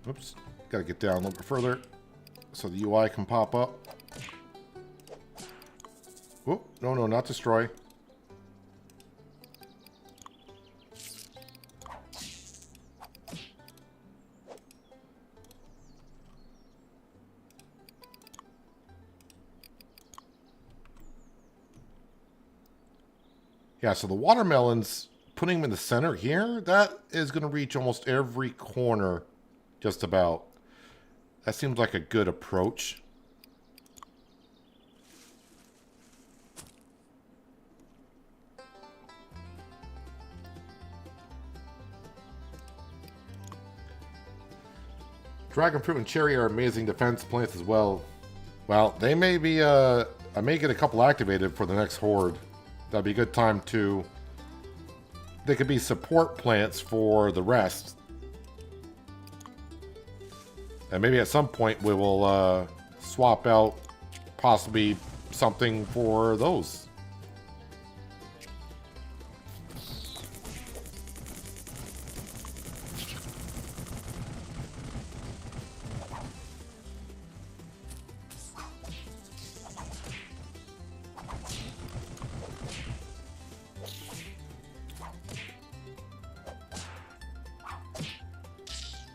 Oops. Gotta get down a little bit further so the UI can pop up. Whoop. No, not destroy. Yeah, so the watermelons, putting them in the center here, that is going to reach almost every corner, just about. That seems like a good approach. Dragon fruit and cherry are amazing defense plants as well. Well, they may be, I may get a couple activated for the next horde. That'd be a good time to... They could be support plants for the rest. And maybe at some point we will swap out possibly something for those.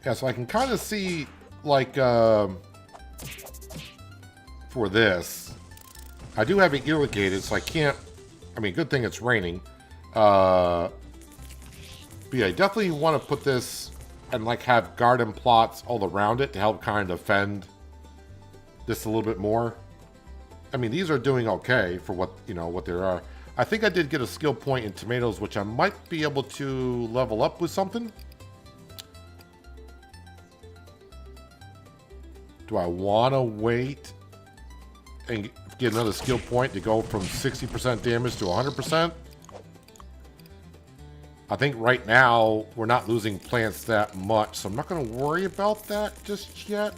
Yeah, so I can kind of see, like, for this, I do have it irrigated, so I can't, I mean, good thing it's raining. But yeah, I definitely want to put this and, like, have garden plots all around it to help kind of defend this a little bit more. I mean, these are doing okay for what, you know, what there are. I think I did get a skill point in tomatoes, which I might be able to level up with something. Do I want to wait and get another skill point to go from 60% damage to 100%? I think right now we're not losing plants that much, so I'm not going to worry about that just yet.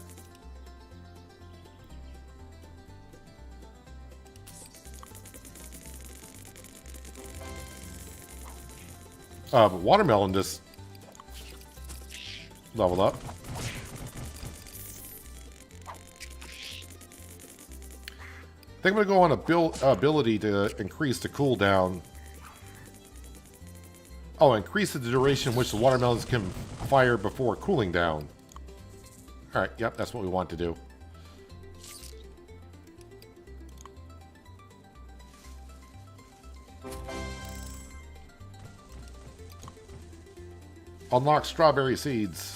But watermelon just leveled up. I think I'm going to go on ability to increase the cooldown. Oh, increase the duration in which the watermelons can fire before cooling down. Alright, yep, that's what we want to do. Unlock strawberry seeds.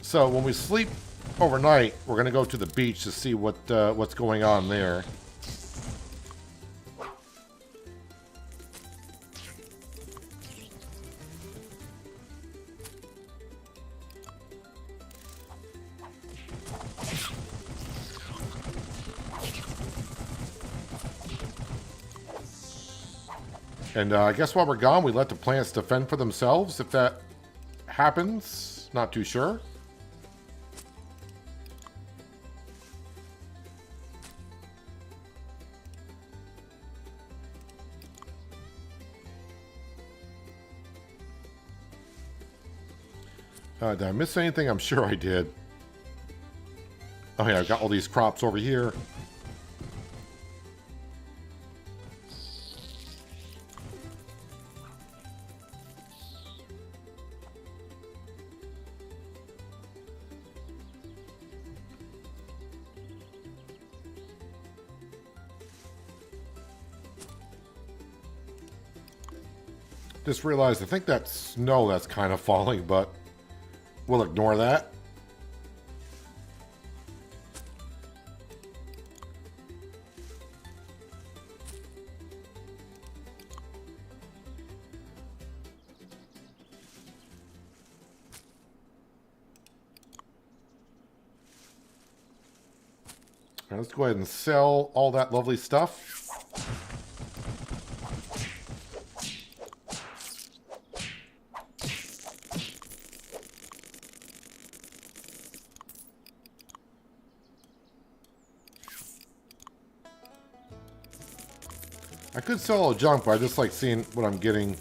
So when we sleep overnight, we're going to go to the beach to see what's going on there. And I guess while we're gone, we let the plants defend for themselves. If that happens, not too sure. Did I miss anything? I'm sure I did. Oh yeah, I've got all these crops over here. Just realized, I think that's snow that's kind of falling, but we'll ignore that. Now let's go ahead and sell all that lovely stuff. I could sell all junk, but I just like seeing what I'm getting.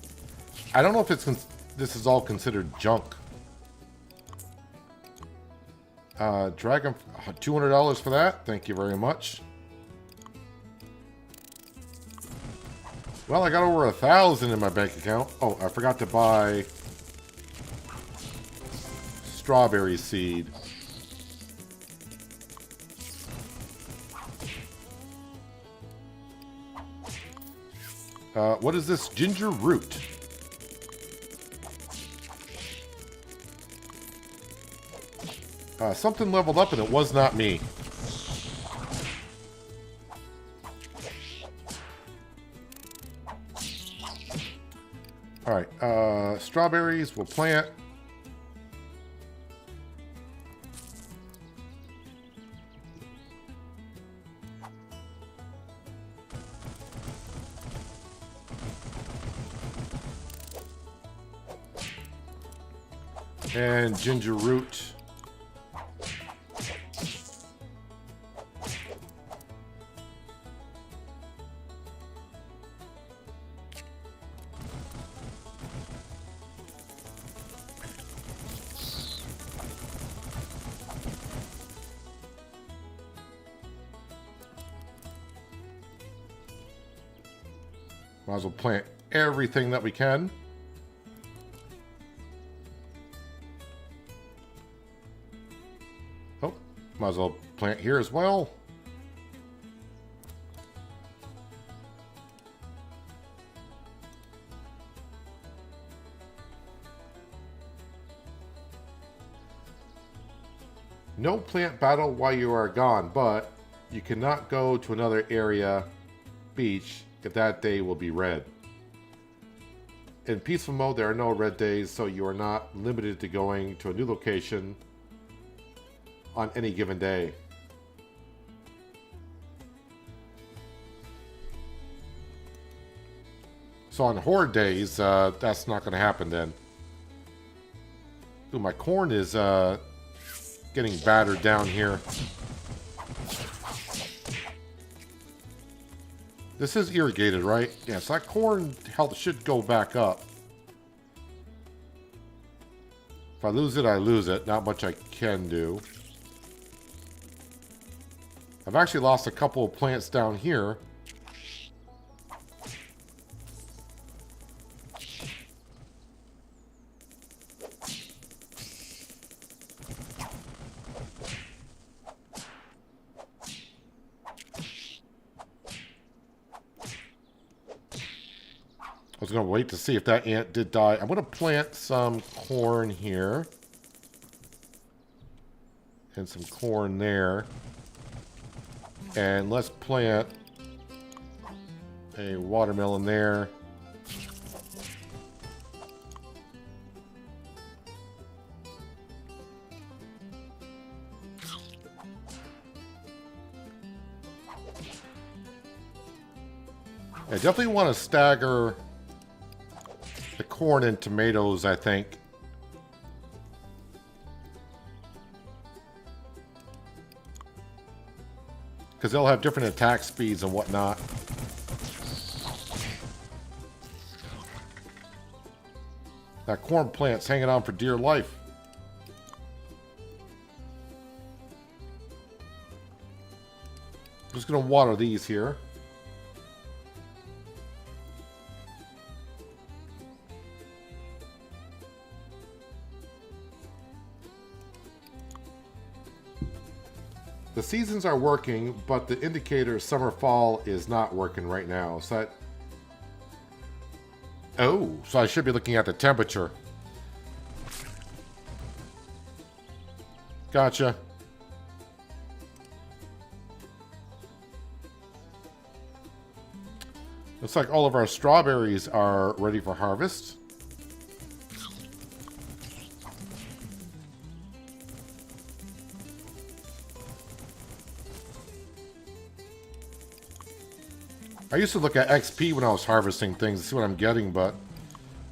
I don't know if this is all considered junk. Dragon, $200 for that. Thank you very much. Well, I got over 1,000 in my bank account. Oh, I forgot to buy strawberry seed. What is this? Ginger root. Something leveled up and it was not me. Alright, strawberries we'll plant. And ginger root. Might as well plant everything that we can. Oh, might as well plant here as well. No plant battle while you are gone, but you cannot go to another area, beach, if that day will be red. In peaceful mode, there are no red days, so you are not limited to going to a new location on any given day. So on horde days, that's not going to happen then. Ooh, my corn is getting battered down here. This is irrigated, right? Yes, that corn health should go back up. If I lose it, I lose it. Not much I can do. I've actually lost a couple of plants down here. I was going to wait to see if that ant did die. I'm going to plant some corn here. And some corn there. And let's plant a watermelon there. I definitely want to stagger the corn and tomatoes, I think. Because they'll have different attack speeds and whatnot. That corn plant's hanging on for dear life. I'm just going to water these here. The seasons are working, but the indicator summer-fall is not working right now. So so I should be looking at the temperature. Gotcha. Looks like all of our strawberries are ready for harvest. I used to look at XP when I was harvesting things to see what I'm getting, but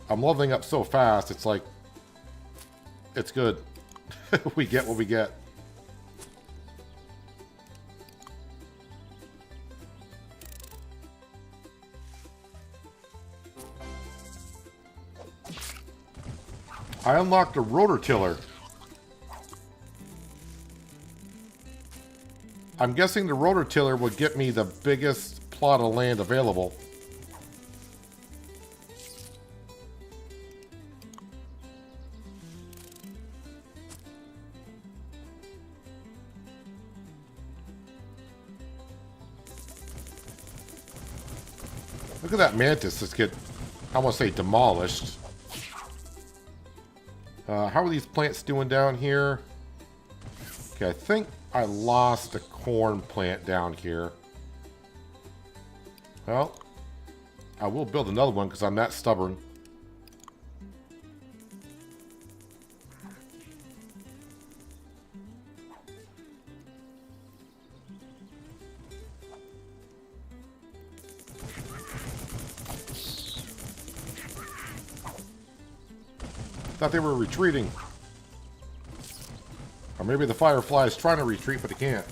I'm leveling up so fast, it's like, it's good. We get what we get. I unlocked a rototiller. I'm guessing the rototiller would get me the biggest plot of land available. Look at that mantis just get, I want to say, demolished. How are these plants doing down here? Okay, I think I lost a corn plant down here. Well, I will build another one because I'm that stubborn. Thought they were retreating. Or maybe the firefly is trying to retreat, but it can't.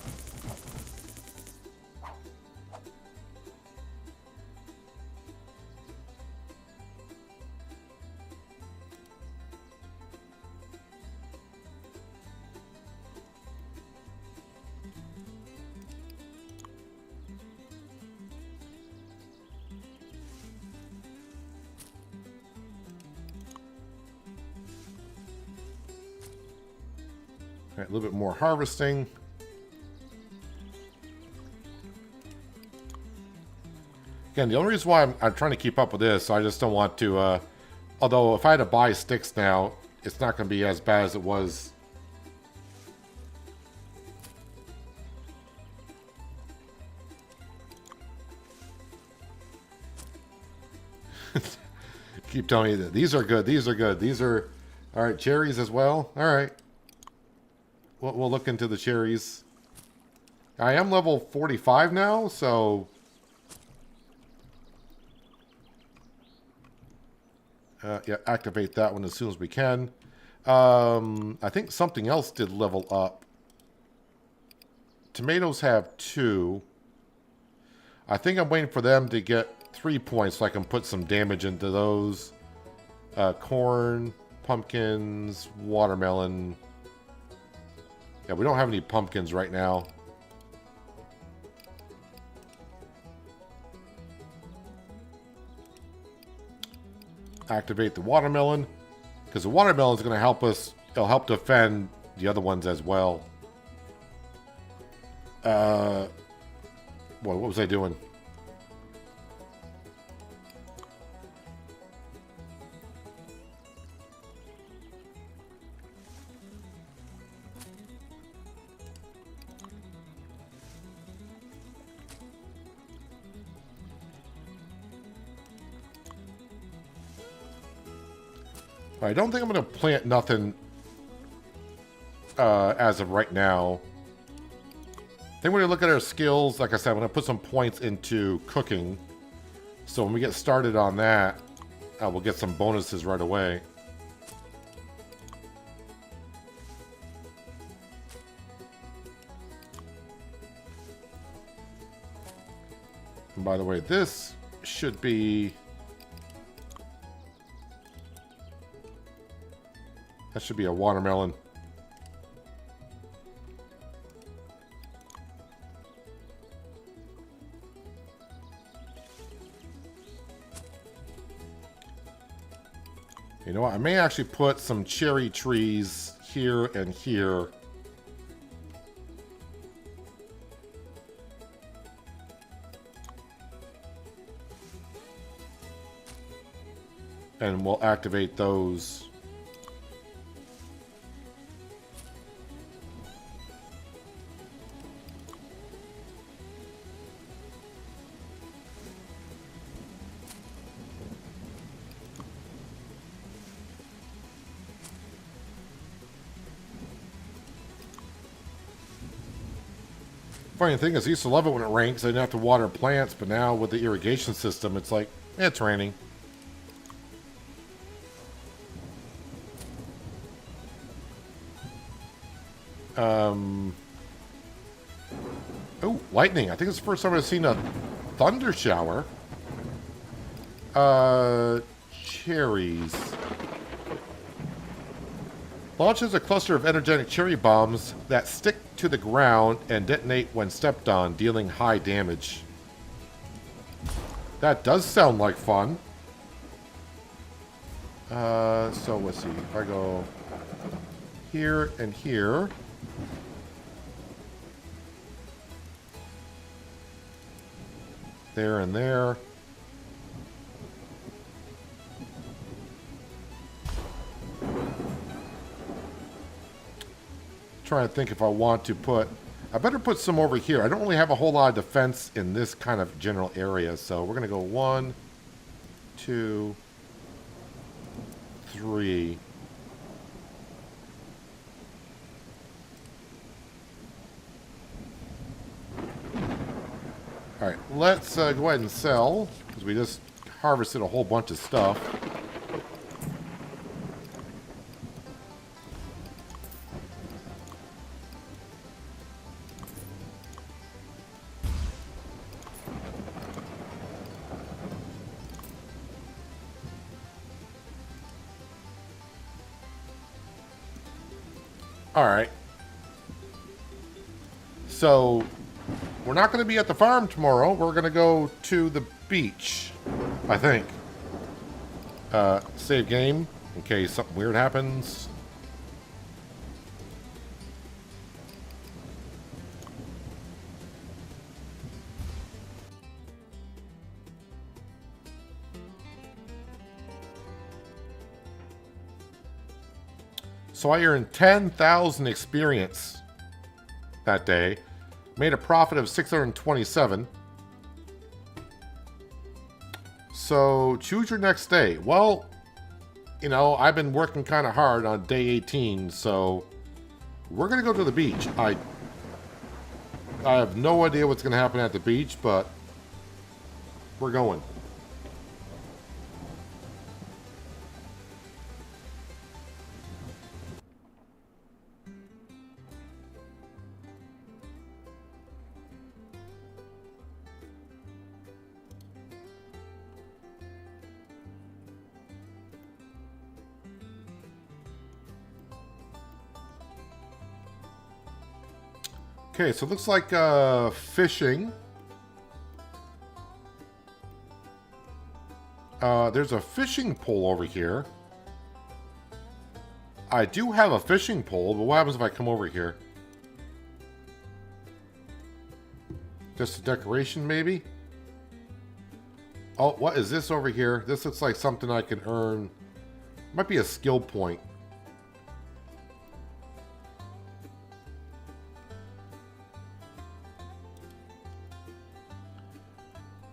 All right, a little bit more harvesting. Again, the only reason why I'm trying to keep up with this, I just don't want to, although if I had to buy sticks now, it's not going to be as bad as it was. Keep telling me that these are good, these are good, these are, all right, cherries as well. All right. We'll look into the cherries. I am level 45 now, so... yeah, activate that one as soon as we can. I think something else did level up. Tomatoes have 2. I think I'm waiting for them to get 3 points so I can put some damage into those. Corn, pumpkins, watermelon... Yeah, we don't have any pumpkins right now. Activate the watermelon, because the watermelon is going to help us. It'll help defend the other ones as well. What was I doing? I don't think I'm going to plant nothing as of right now. I think we're going to look at our skills. Like I said, I'm going to put some points into cooking. So when we get started on that, we'll get some bonuses right away. And by the way, this should be... That should be a watermelon. You know what? I may actually put some cherry trees here and here. And we'll activate those. Funny thing is, I used to love it when it rained because I didn't have to water plants, but now with the irrigation system, it's like, it's raining. Oh, lightning. I think it's the first time I've seen a thunder shower. Cherries. Launches a cluster of energetic cherry bombs that stick to the ground and detonate when stepped on, dealing high damage. That does sound like fun. So let's see. If I go here and here. There and there. Trying to think if I want to put... I better put some over here. I don't really have a whole lot of defense in this kind of general area. So we're going to go 1, 2, 3. Alright, let's go ahead and sell, because we just harvested a whole bunch of stuff. Alright. So... we're not going to be at the farm tomorrow. We're going to go to the beach, I think. Save game in case something weird happens. So I earned 10,000 experience that day. Made a profit of 627. So choose your next day. Well, you know, I've been working kind of hard on day 18, so we're going to go to the beach. I have no idea what's going to happen at the beach, but we're going. Okay, so it looks like fishing. There's a fishing pole over here. I do have a fishing pole, but what happens if I come over here? Just a decoration, maybe? Oh, what is this over here? This looks like something I can earn. Might be a skill point.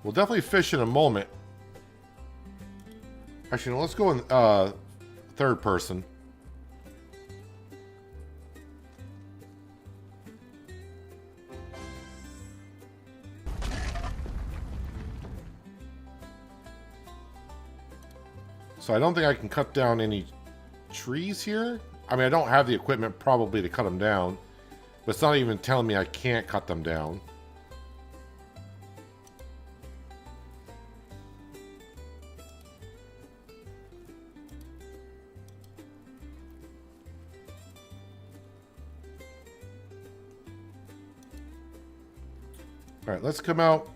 We'll definitely fish in a moment. Actually, no, let's go in third person. So I don't think I can cut down any trees here. I mean, I don't have the equipment probably to cut them down, but it's not even telling me I can't cut them down. All right, let's come out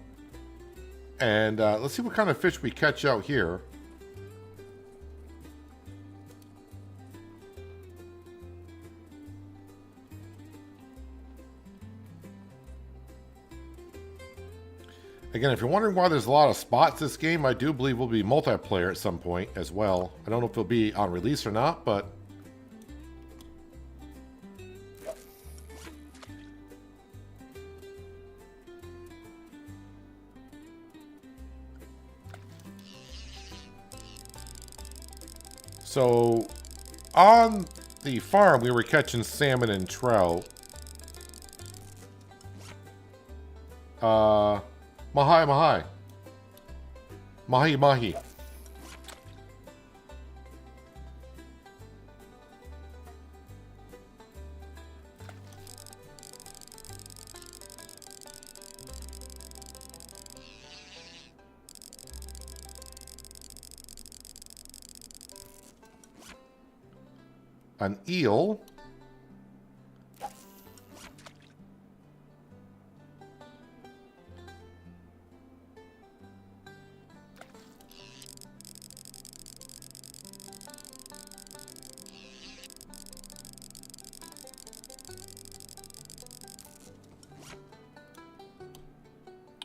and let's see what kind of fish we catch out here. Again, if you're wondering why there's a lot of spots this game, I do believe will be multiplayer at some point as well. I don't know if it'll be on release or not, but... So, on the farm, we were catching salmon and trout. Mahi, mahi. Mahi, mahi. An eel.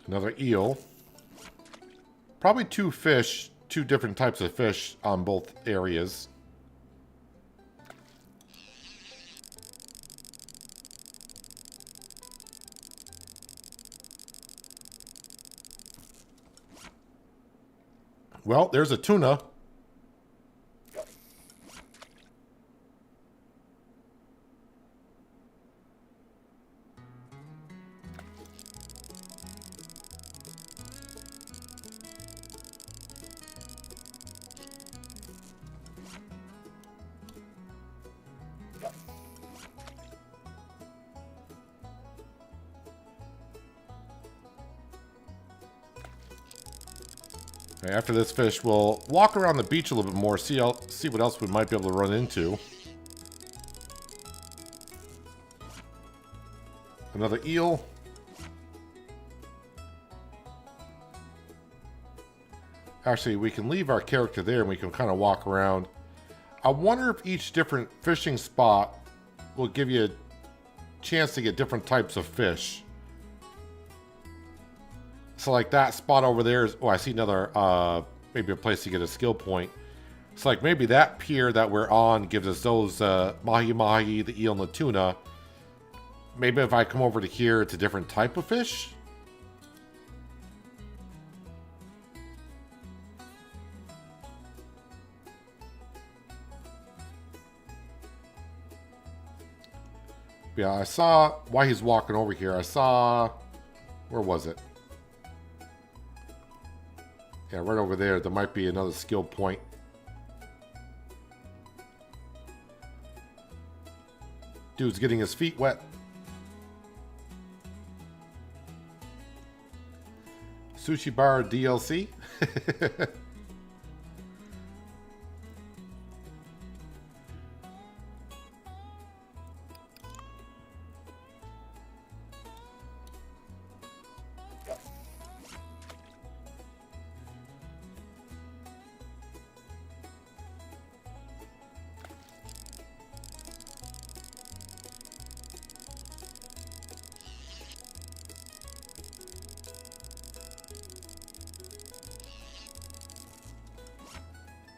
Another eel. Probably two fish, two different types of fish on both areas. Well, there's a tuna. After this fish, we'll walk around the beach a little bit more, see what else we might be able to run into. Another eel. Actually, we can leave our character there and we can kind of walk around. I wonder if each different fishing spot will give you a chance to get different types of fish. So like that spot over there is, oh, I see another, maybe a place to get a skill point. So like maybe that pier that we're on gives us those mahi-mahi, the eel and the tuna. Maybe if I come over to here, it's a different type of fish. Yeah, I saw, while he's walking over here, I saw, where was it? Yeah, right over there, there might be another skill point. Dude's getting his feet wet. Sushi Bar DLC.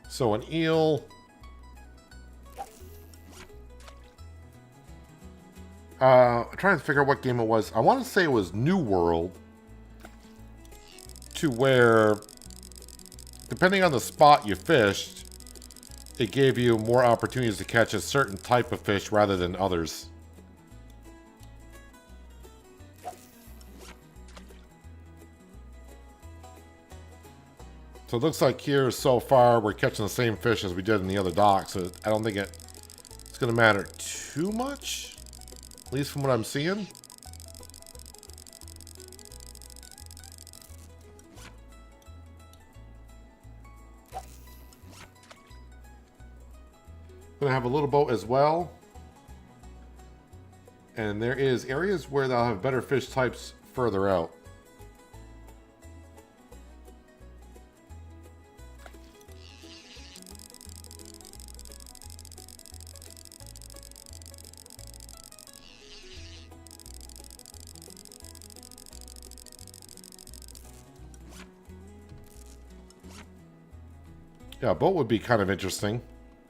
So an eel. I'm trying to figure out what game it was. I want to say it was New World. To where, depending on the spot you fished, it gave you more opportunities to catch a certain type of fish rather than others. So it looks like here so far we're catching the same fish as we did in the other dock, so I don't think it's going to matter too much, at least from what I'm seeing. Gonna have a little boat as well, and there is areas where they'll have better fish types further out. Yeah, a boat would be kind of interesting.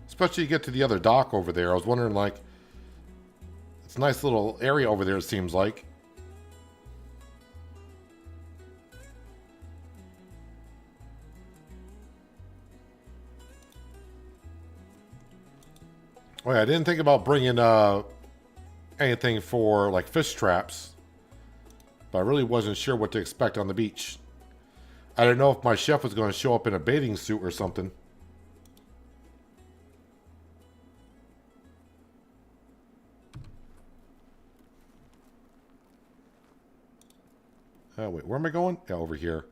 Especially you get to the other dock over there. I was wondering, like, it's a nice little area over there, it seems like. Oh yeah, I didn't think about bringing anything for, like, fish traps. But I really wasn't sure what to expect on the beach. I didn't know if my chef was going to show up in a bathing suit or something. Oh, wait, where am I going? Yeah, over here.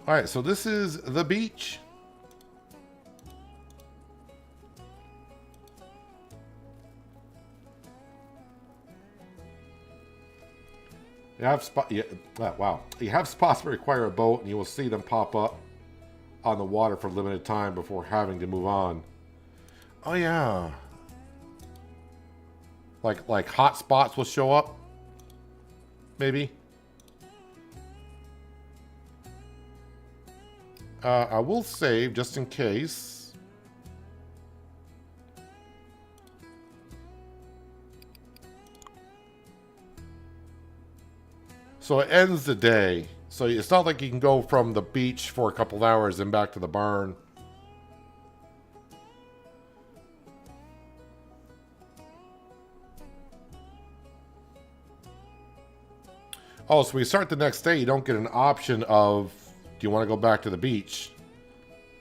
All right, so this is the beach. You have wow. You have spots that require a boat, and you will see them pop up on the water for a limited time before having to move on. Oh yeah. Like hot spots will show up. Maybe. I will save just in case. So it ends the day. So it's not like you can go from the beach for a couple of hours and back to the barn. Oh, so we start the next day. You don't get an option of, do you want to go back to the beach?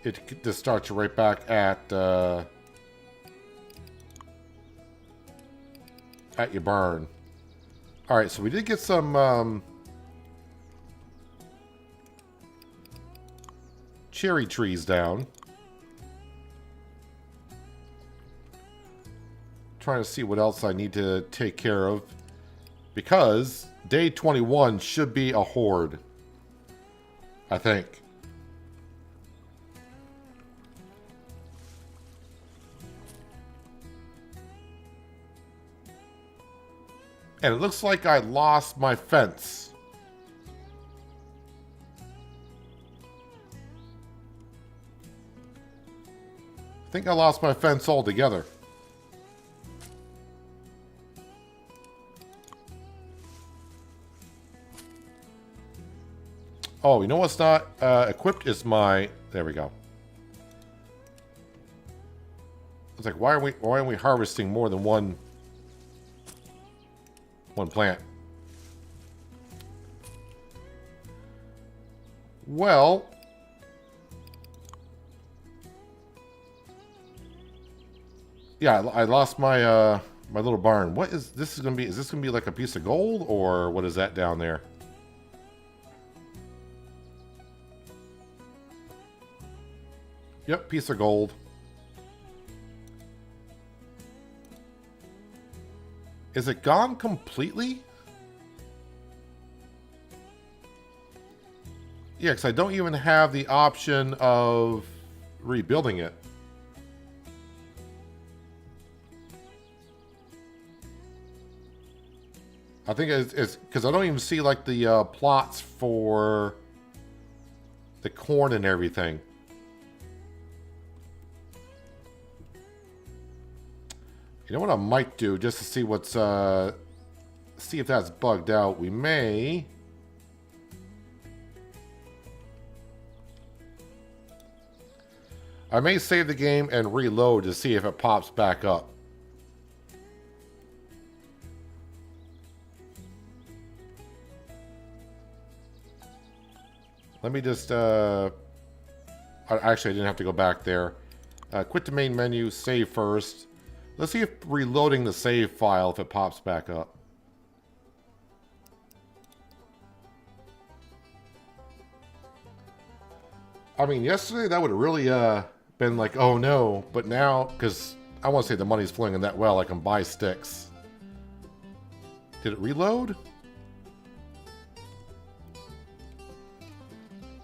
It just starts you right back at your barn. All right, so we did get some cherry trees down. Trying to see what else I need to take care of, because day 21 should be a horde, I think. And it looks like I lost my fence. I think I lost my fence altogether. Oh, you know what's not equipped is my... There we go. It's like, why aren't we harvesting more than one plant? Well, yeah, I lost my my little barn. What is this gonna be? Is this gonna be like a piece of gold, or what is that down there? Yep, piece of gold. Is it gone completely? Yeah, because I don't even have the option of rebuilding it. I think it's because I don't even see like the plots for the corn and everything. You know what I might do just to see what's see if that's bugged out. We may I may save the game and reload to see if it pops back up. Let me just actually I didn't have to go back there. Quit the main menu, save first. Let's see if reloading the save file, if it pops back up. I mean, yesterday that would have really been like, oh no. But now, because I want to say the money's flowing in that well, I can buy sticks. Did it reload?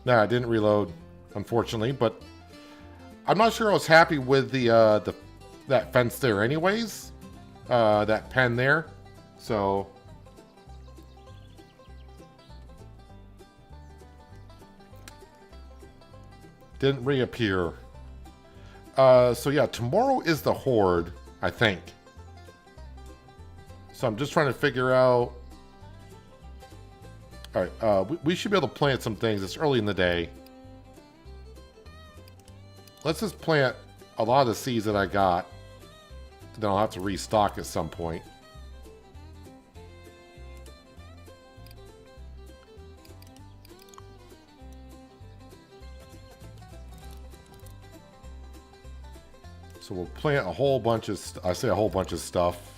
Nah, it didn't reload, unfortunately. But I'm not sure I was happy with that fence there anyways. That pen there. So didn't reappear. So yeah, tomorrow is the Horde, I think. So I'm just trying to figure out. Alright, we should be able to plant some things. It's early in the day. Let's just plant a lot of the seeds that I got. Then I'll have to restock at some point. So we'll plant a whole bunch of, I say a whole bunch of stuff.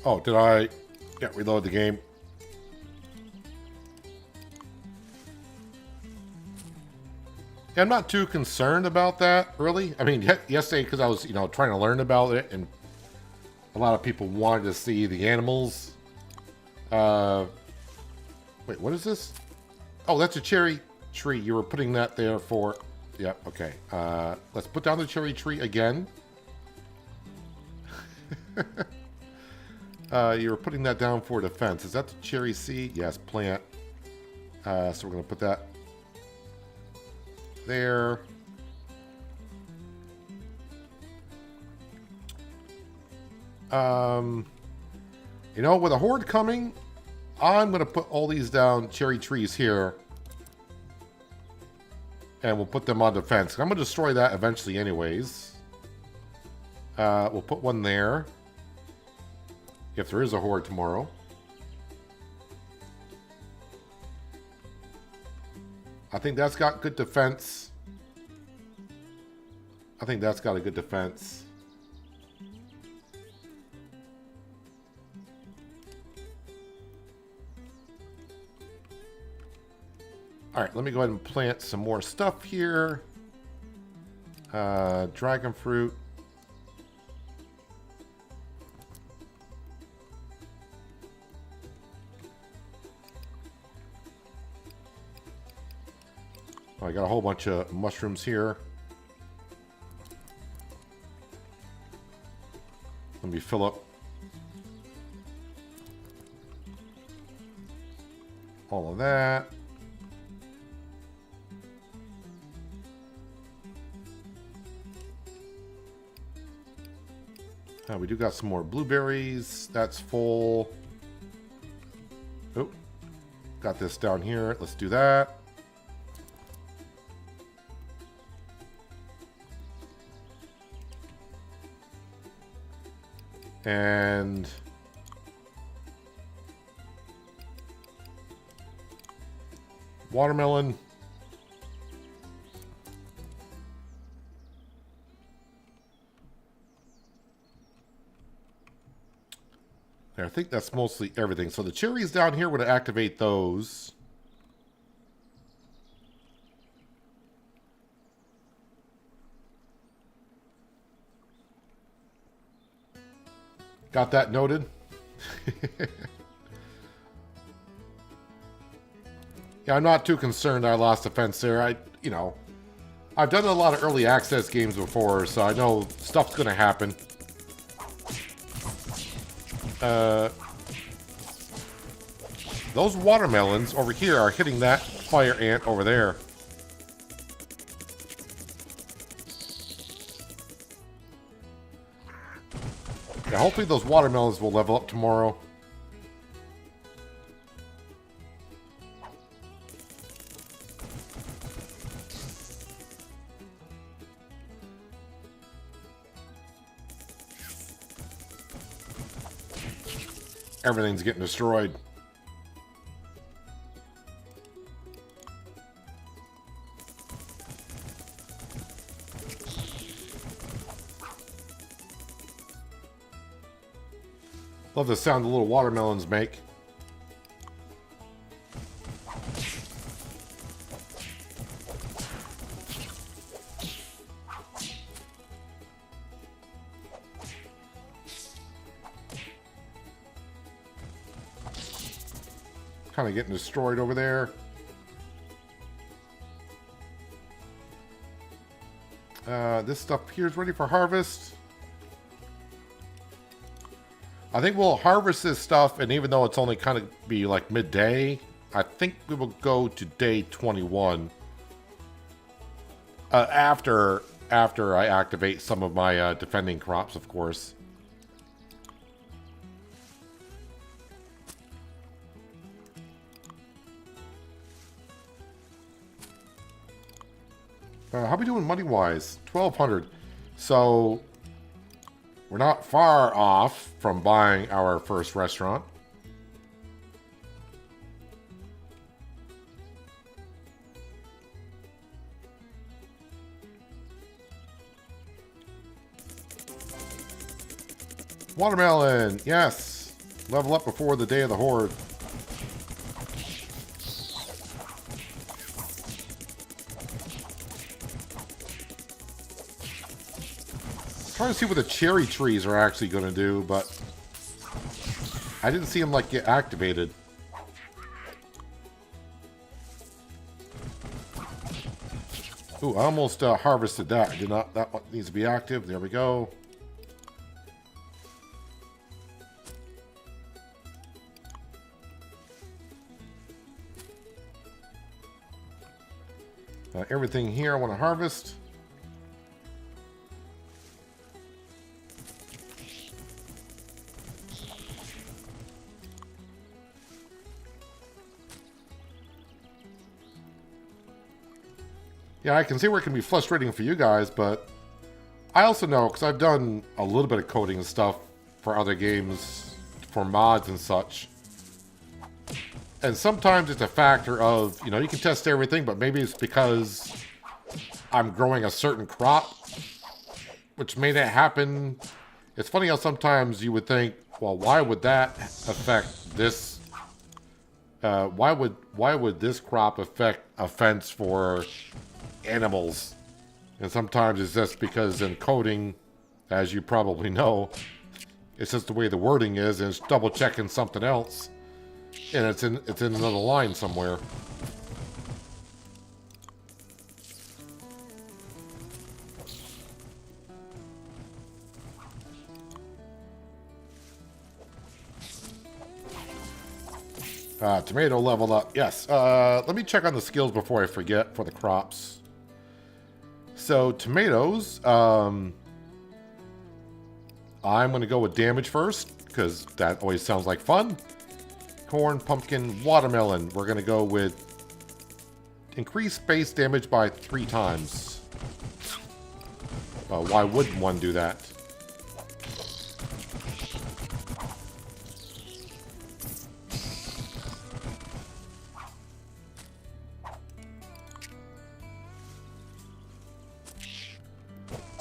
Oh, did I reload the game? Yeah, I'm not too concerned about that, really. I mean, yesterday, because I was, trying to learn about it, and a lot of people wanted to see the animals. Wait, what is this? Oh, that's a cherry tree. You were putting that there for... Yep, okay. Let's put down the cherry tree again. You were putting that down for defense. Is that the cherry seed? Yes, plant. So we're going to put that there. With a horde coming, I'm going to put all these down, cherry trees here. And we'll put them on defense. I'm going to destroy that eventually anyways. We'll put one there. If there is a horde tomorrow. I think that's got good defense. I think that's got a good defense. Alright, let me go ahead and plant some more stuff here. Dragon fruit. I got a whole bunch of mushrooms here. Let me fill up all of that. We do got some more blueberries. That's full. Oh, got this down here. Let's do that. And watermelon. There, I think that's mostly everything. So the cherries down here would activate those. Got that noted? Yeah, I'm not too concerned I lost a fence there. I've done a lot of early access games before, so I know stuff's gonna happen. Those watermelons over here are hitting that fire ant over there. Yeah, hopefully those watermelons will level up tomorrow. Everything's getting destroyed. Love the sound the little watermelons make. Kind of getting destroyed over there. This stuff here is ready for harvest. I think we'll harvest this stuff, and even though it's only kind of be like midday, I think we will go to day 21. After I activate some of my defending crops, of course. How are we doing money-wise? 1,200. So we're not far off from buying our first restaurant. Watermelon, yes. Level up before the day of the horde. Trying to see what the cherry trees are actually going to do, but I didn't see them like get activated. Ooh, I almost harvested that. I did not. That one needs to be active. There we go. Everything here I want to harvest. Yeah, I can see where it can be frustrating for you guys, but I also know, because I've done a little bit of coding and stuff for other games, for mods and such. And sometimes it's a factor of, you can test everything, but maybe it's because I'm growing a certain crop, which made it happen. It's funny how sometimes you would think, well, why would that affect this? Why would this crop affect a fence for animals? And sometimes it's just because in coding, as you probably know, it's just the way the wording is, and it's double checking something else, and it's in another line somewhere. Tomato leveled up. Yes. Let me check on the skills before I forget for the crops. So tomatoes, I'm going to go with damage first, because that always sounds like fun. Corn, pumpkin, watermelon. We're going to go with increase base damage by 3 times. Why wouldn't one do that?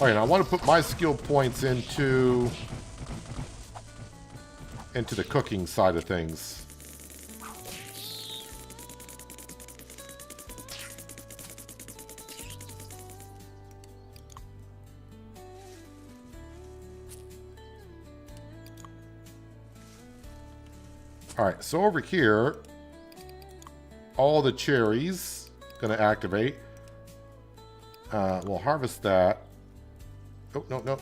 Alright, I want to put my skill points into the cooking side of things. Alright, so over here, all the cherries gonna activate. We'll harvest that. Oh, no, no.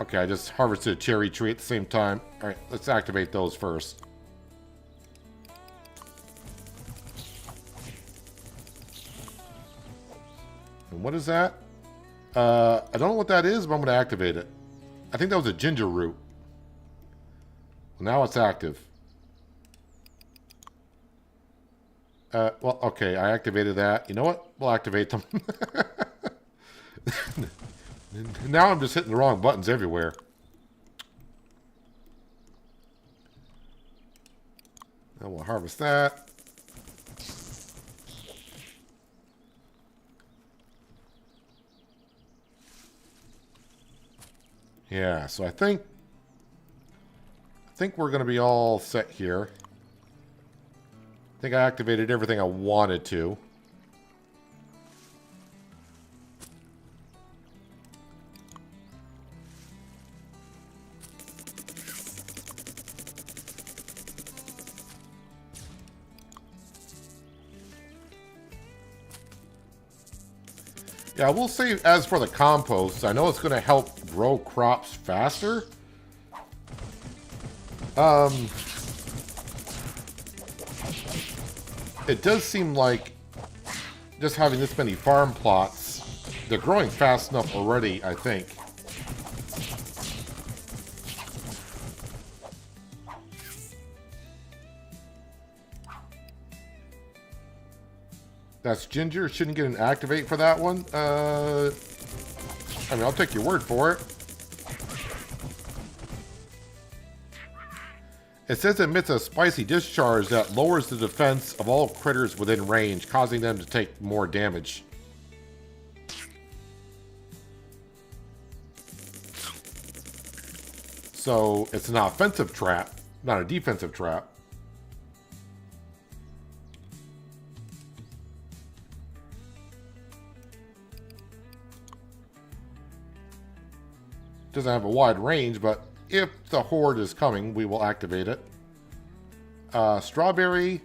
Okay, I just harvested a cherry tree at the same time. Alright, let's activate those first. And what is that? I don't know what that is, but I'm going to activate it. I think that was a ginger root. Well, now it's active. Well, okay, I activated that. You know what? We'll activate them. Now I'm just hitting the wrong buttons everywhere. Then we'll harvest that. Yeah, so I think we're going to be all set here. I think I activated everything I wanted to. Yeah, I will say, as for the compost, I know it's going to help grow crops faster. It does seem like just having this many farm plots, they're growing fast enough already, I think. That's ginger. Shouldn't get an activate for that one. I mean, I'll take your word for it. It says it emits a spicy discharge that lowers the defense of all critters within range, causing them to take more damage. So it's an offensive trap, not a defensive trap. Doesn't have a wide range, but if the horde is coming, we will activate it. Strawberry.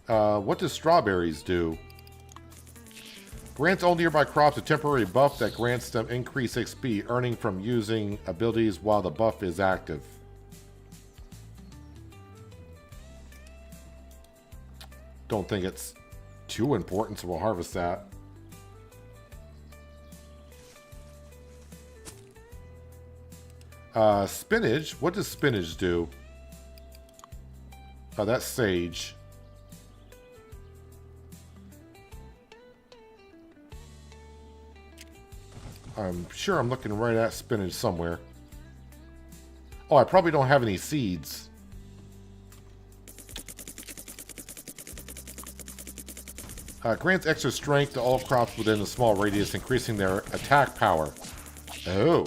What does strawberries do? Grants all nearby crops a temporary buff that grants them increased XP, earning from using abilities while the buff is active. Don't think it's too important, so we'll harvest that. Spinach. What does spinach do? Oh, that's sage. I'm sure I'm looking right at spinach somewhere. Oh, I probably don't have any seeds. Grants extra strength to all crops within a small radius, increasing their attack power. Oh.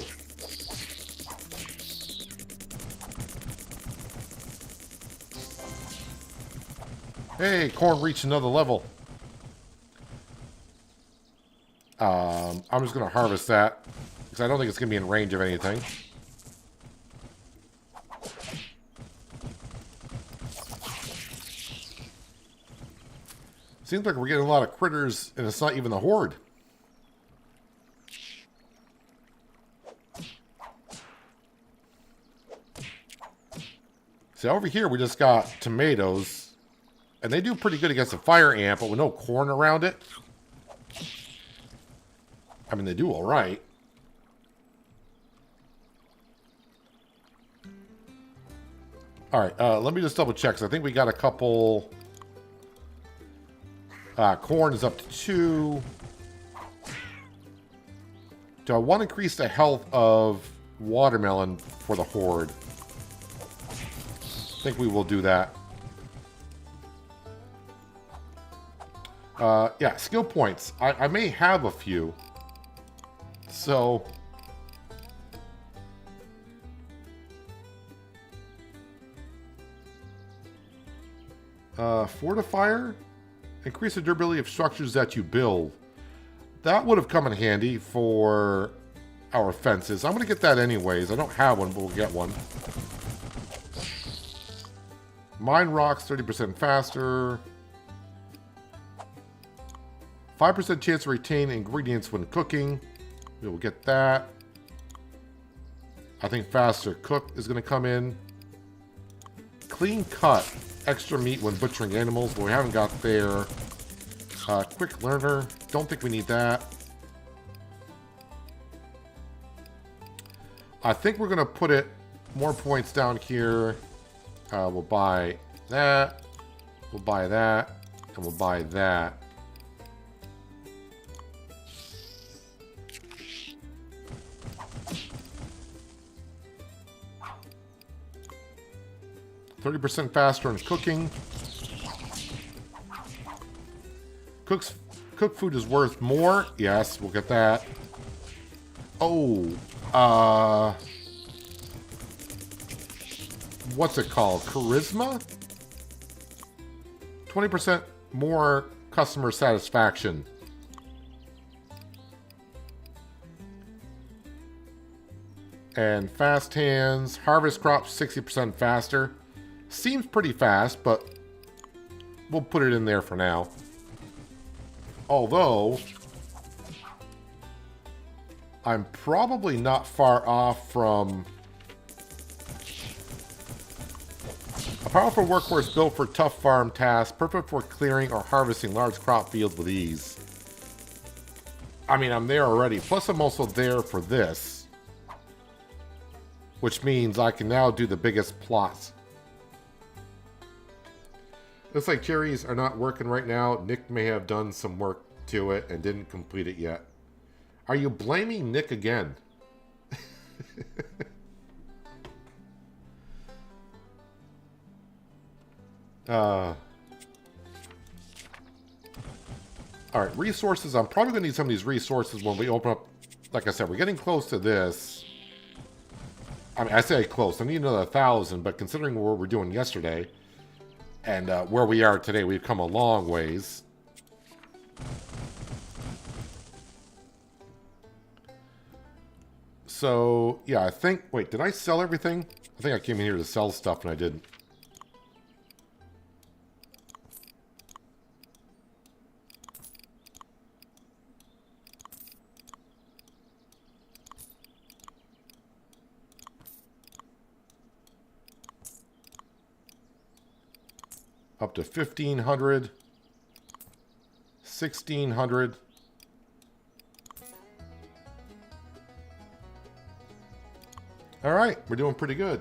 Hey, corn reached another level. I'm just going to harvest that, because I don't think it's going to be in range of anything. Seems like we're getting a lot of critters, and it's not even the horde. See, over here we just got tomatoes. And they do pretty good against a fire ant, but with no corn around it. I mean, they do all right. All right, let me just double check, because I think we got a couple. Corn is up to 2. Do I want to increase the health of watermelon for the horde? I think we will do that. Yeah, skill points. I may have a few. So. Fortifier. Increase the durability of structures that you build. That would have come in handy for our fences. I'm going to get that anyways. I don't have one, but we'll get one. Mine rocks 30% faster. 5% chance to retain ingredients when cooking. We will get that. I think faster cook is going to come in. Clean cut. Extra meat when butchering animals, but we haven't got there. Quick learner. Don't think we need that. I think we're going to put it more points down here. We'll buy that. We'll buy that. And we'll buy that. %30 faster in cooking. Cooked food is worth more. Yes, we'll get that. Oh, what's it called? Charisma? 20% more customer satisfaction. And fast hands. Harvest crops 60% faster. Seems pretty fast, but we'll put it in there for now. Although, I'm probably not far off from a powerful workhorse built for tough farm tasks, perfect for clearing or harvesting large crop fields with ease. I mean, I'm there already. Plus, I'm also there for this, which means I can now do the biggest plots. Looks like cherries are not working right now. Nick may have done some work to it and didn't complete it yet. Are you blaming Nick again? Alright, resources. I'm probably going to need some of these resources when we open up. Like I said, we're getting close to this. I mean, I say close. I need another 1,000, but considering what we're doing yesterday and where we are today, we've come a long ways. So, yeah, I think... Wait, did I sell everything? I think I came in here to sell stuff and I didn't. Up to 1,500. 1,600. All right, we're doing pretty good.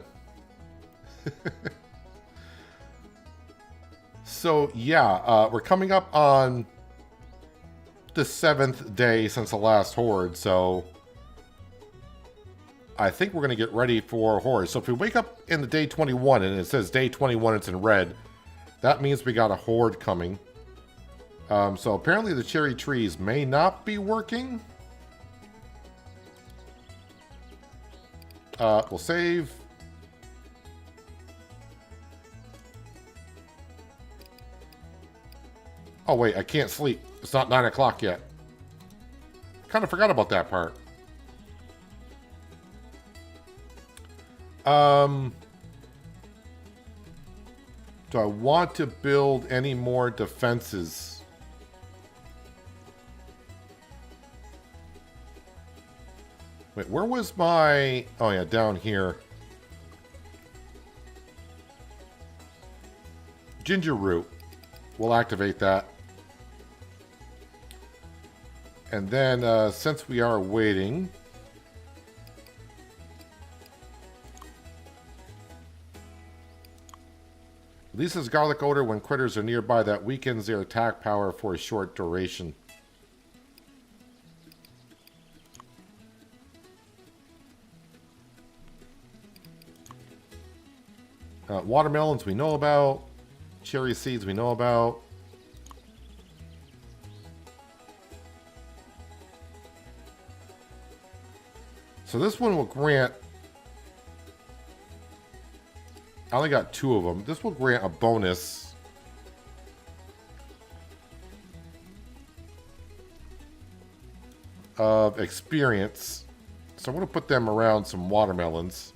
So, yeah, we're coming up on the 7th day since the last horde, so I think we're going to get ready for horde. So if we wake up in the day 21 and it says day 21, it's in red, that means we got a horde coming. So apparently the cherry trees may not be working. We'll save. Oh wait, I can't sleep. It's not 9 o'clock yet. Kind of forgot about that part. Do I want to build any more defenses? Wait, where was my... Oh yeah, down here. Ginger root. We'll activate that. And then, since we are waiting... Releases garlic odor when critters are nearby that weakens their attack power for a short duration. Watermelons we know about. Cherry seeds we know about. So this one will grant... I only got 2 of them. This will grant a bonus. Of experience. So I'm going to put them around some watermelons.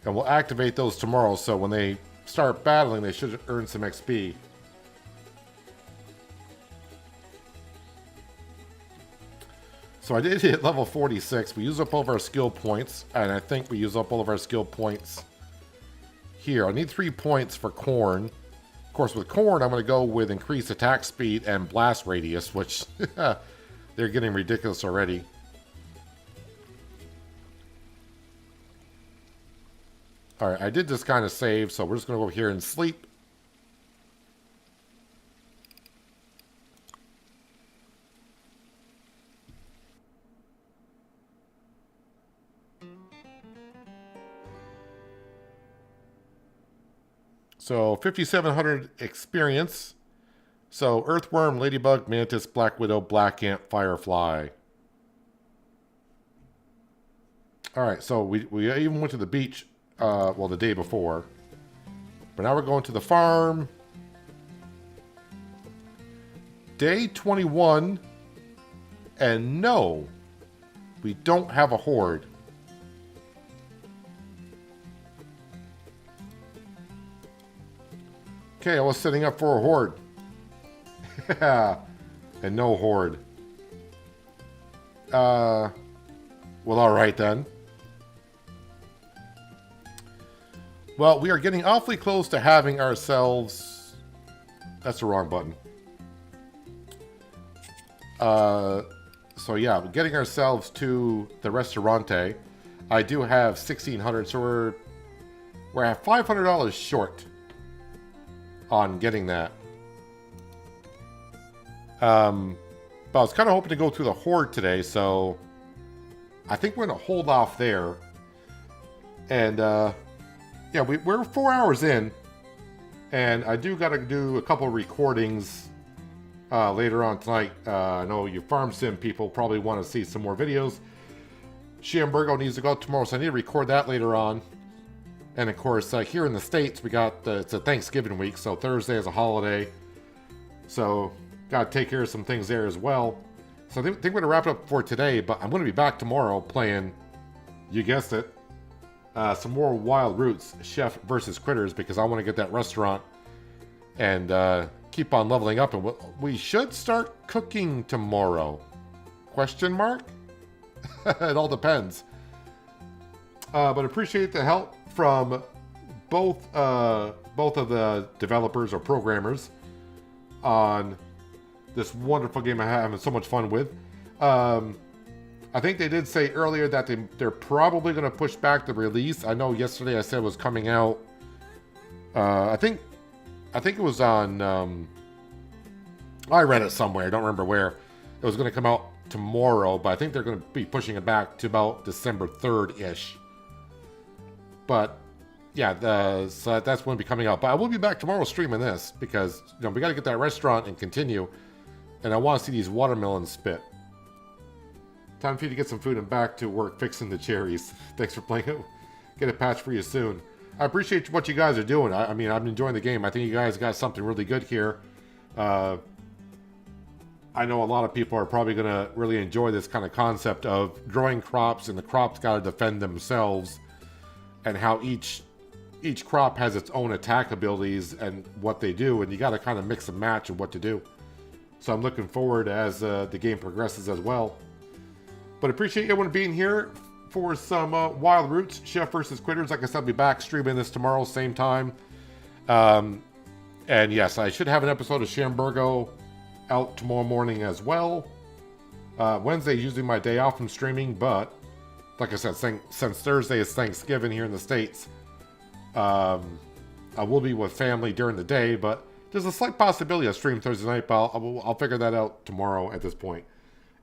And we'll activate those tomorrow, so when they start battling, they should earn some XP. So I did hit level 46. We used up all of our skill points, and I think we used up all of our skill points here. I need 3 points for corn. Of course, with corn, I'm going to go with increased attack speed and blast radius, which they're getting ridiculous already. Alright, I did just kind of save, so we're just going to go over here and sleep. So, 5,700 experience. So, Earthworm, Ladybug, Mantis, Black Widow, Black Ant, Firefly. Alright, so we even went to the beach. Well, the day before. But now we're going to the farm. Day 21. And no, we don't have a horde. Okay, I was setting up for a horde. And no horde. Well, alright then. Well, we are getting awfully close to having ourselves... That's the wrong button. So yeah, getting ourselves to the restaurante. I do have 1,600, so we're at $500 short on getting that. But I was kind of hoping to go through the horde today, so I think we're going to hold off there. And, yeah, we're 4 hours in, and I do got to do a couple of recordings later on tonight. I know you farm sim people probably want to see some more videos. Shamburgo needs to go out tomorrow, so I need to record that later on. And of course, here in the States, we got it's a Thanksgiving week, so Thursday is a holiday. So, got to take care of some things there as well. So I think we're going to wrap it up for today, but I'm going to be back tomorrow playing, you guessed it, some more Wild Roots, Chef versus Critters, because I want to get that restaurant and keep on leveling up. And we should start cooking tomorrow. Question mark? It all depends. But appreciate the help from both of the developers or programmers on this wonderful game I'm having so much fun with. I think they did say earlier that they're probably going to push back the release. I know yesterday I said it was coming out. I think it was on. I read it somewhere. I don't remember where. It was going to come out tomorrow, but I think they're going to be pushing it back to about December 3rd ish. But yeah, so that's when it'll be coming out. But I will be back tomorrow streaming this because we got to get that restaurant and continue. And I want to see these watermelons spit. Time for you to get some food and back to work fixing the cherries. Thanks for playing it. Get a patch for you soon. I appreciate what you guys are doing. I mean, I'm enjoying the game. I think you guys got something really good here. I know a lot of people are probably going to really enjoy this kind of concept of growing crops and the crops got to defend themselves and how each crop has its own attack abilities and what they do, and you got to kind of mix and match of what to do. So I'm looking forward as the game progresses as well. But appreciate everyone being here for some Wild Roots, Chef versus Critters. Like I said, I'll be back streaming this tomorrow, same time. And yes, I should have an episode of Shamburgo out tomorrow morning as well. Wednesday is usually my day off from streaming, but like I said, since Thursday is Thanksgiving here in the States, I will be with family during the day, but there's a slight possibility of stream Thursday night, but I'll figure that out tomorrow at this point.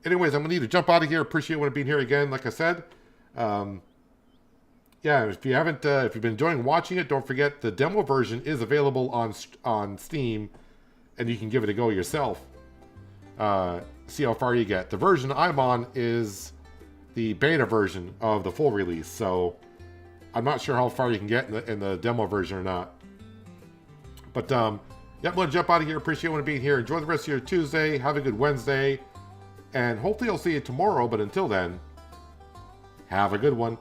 Anyways, I'm going to need to jump out of here. Appreciate everyone being here again, like I said. Yeah, if you've been enjoying watching it, don't forget the demo version is available on Steam, and you can give it a go yourself. See how far you get. The version I'm on is the beta version of the full release, so I'm not sure how far you can get in the demo version or not. But yeah, I'm going to jump out of here. Appreciate everyone being here. Enjoy the rest of your Tuesday. Have a good Wednesday. And hopefully I'll see you tomorrow, but until then, have a good one.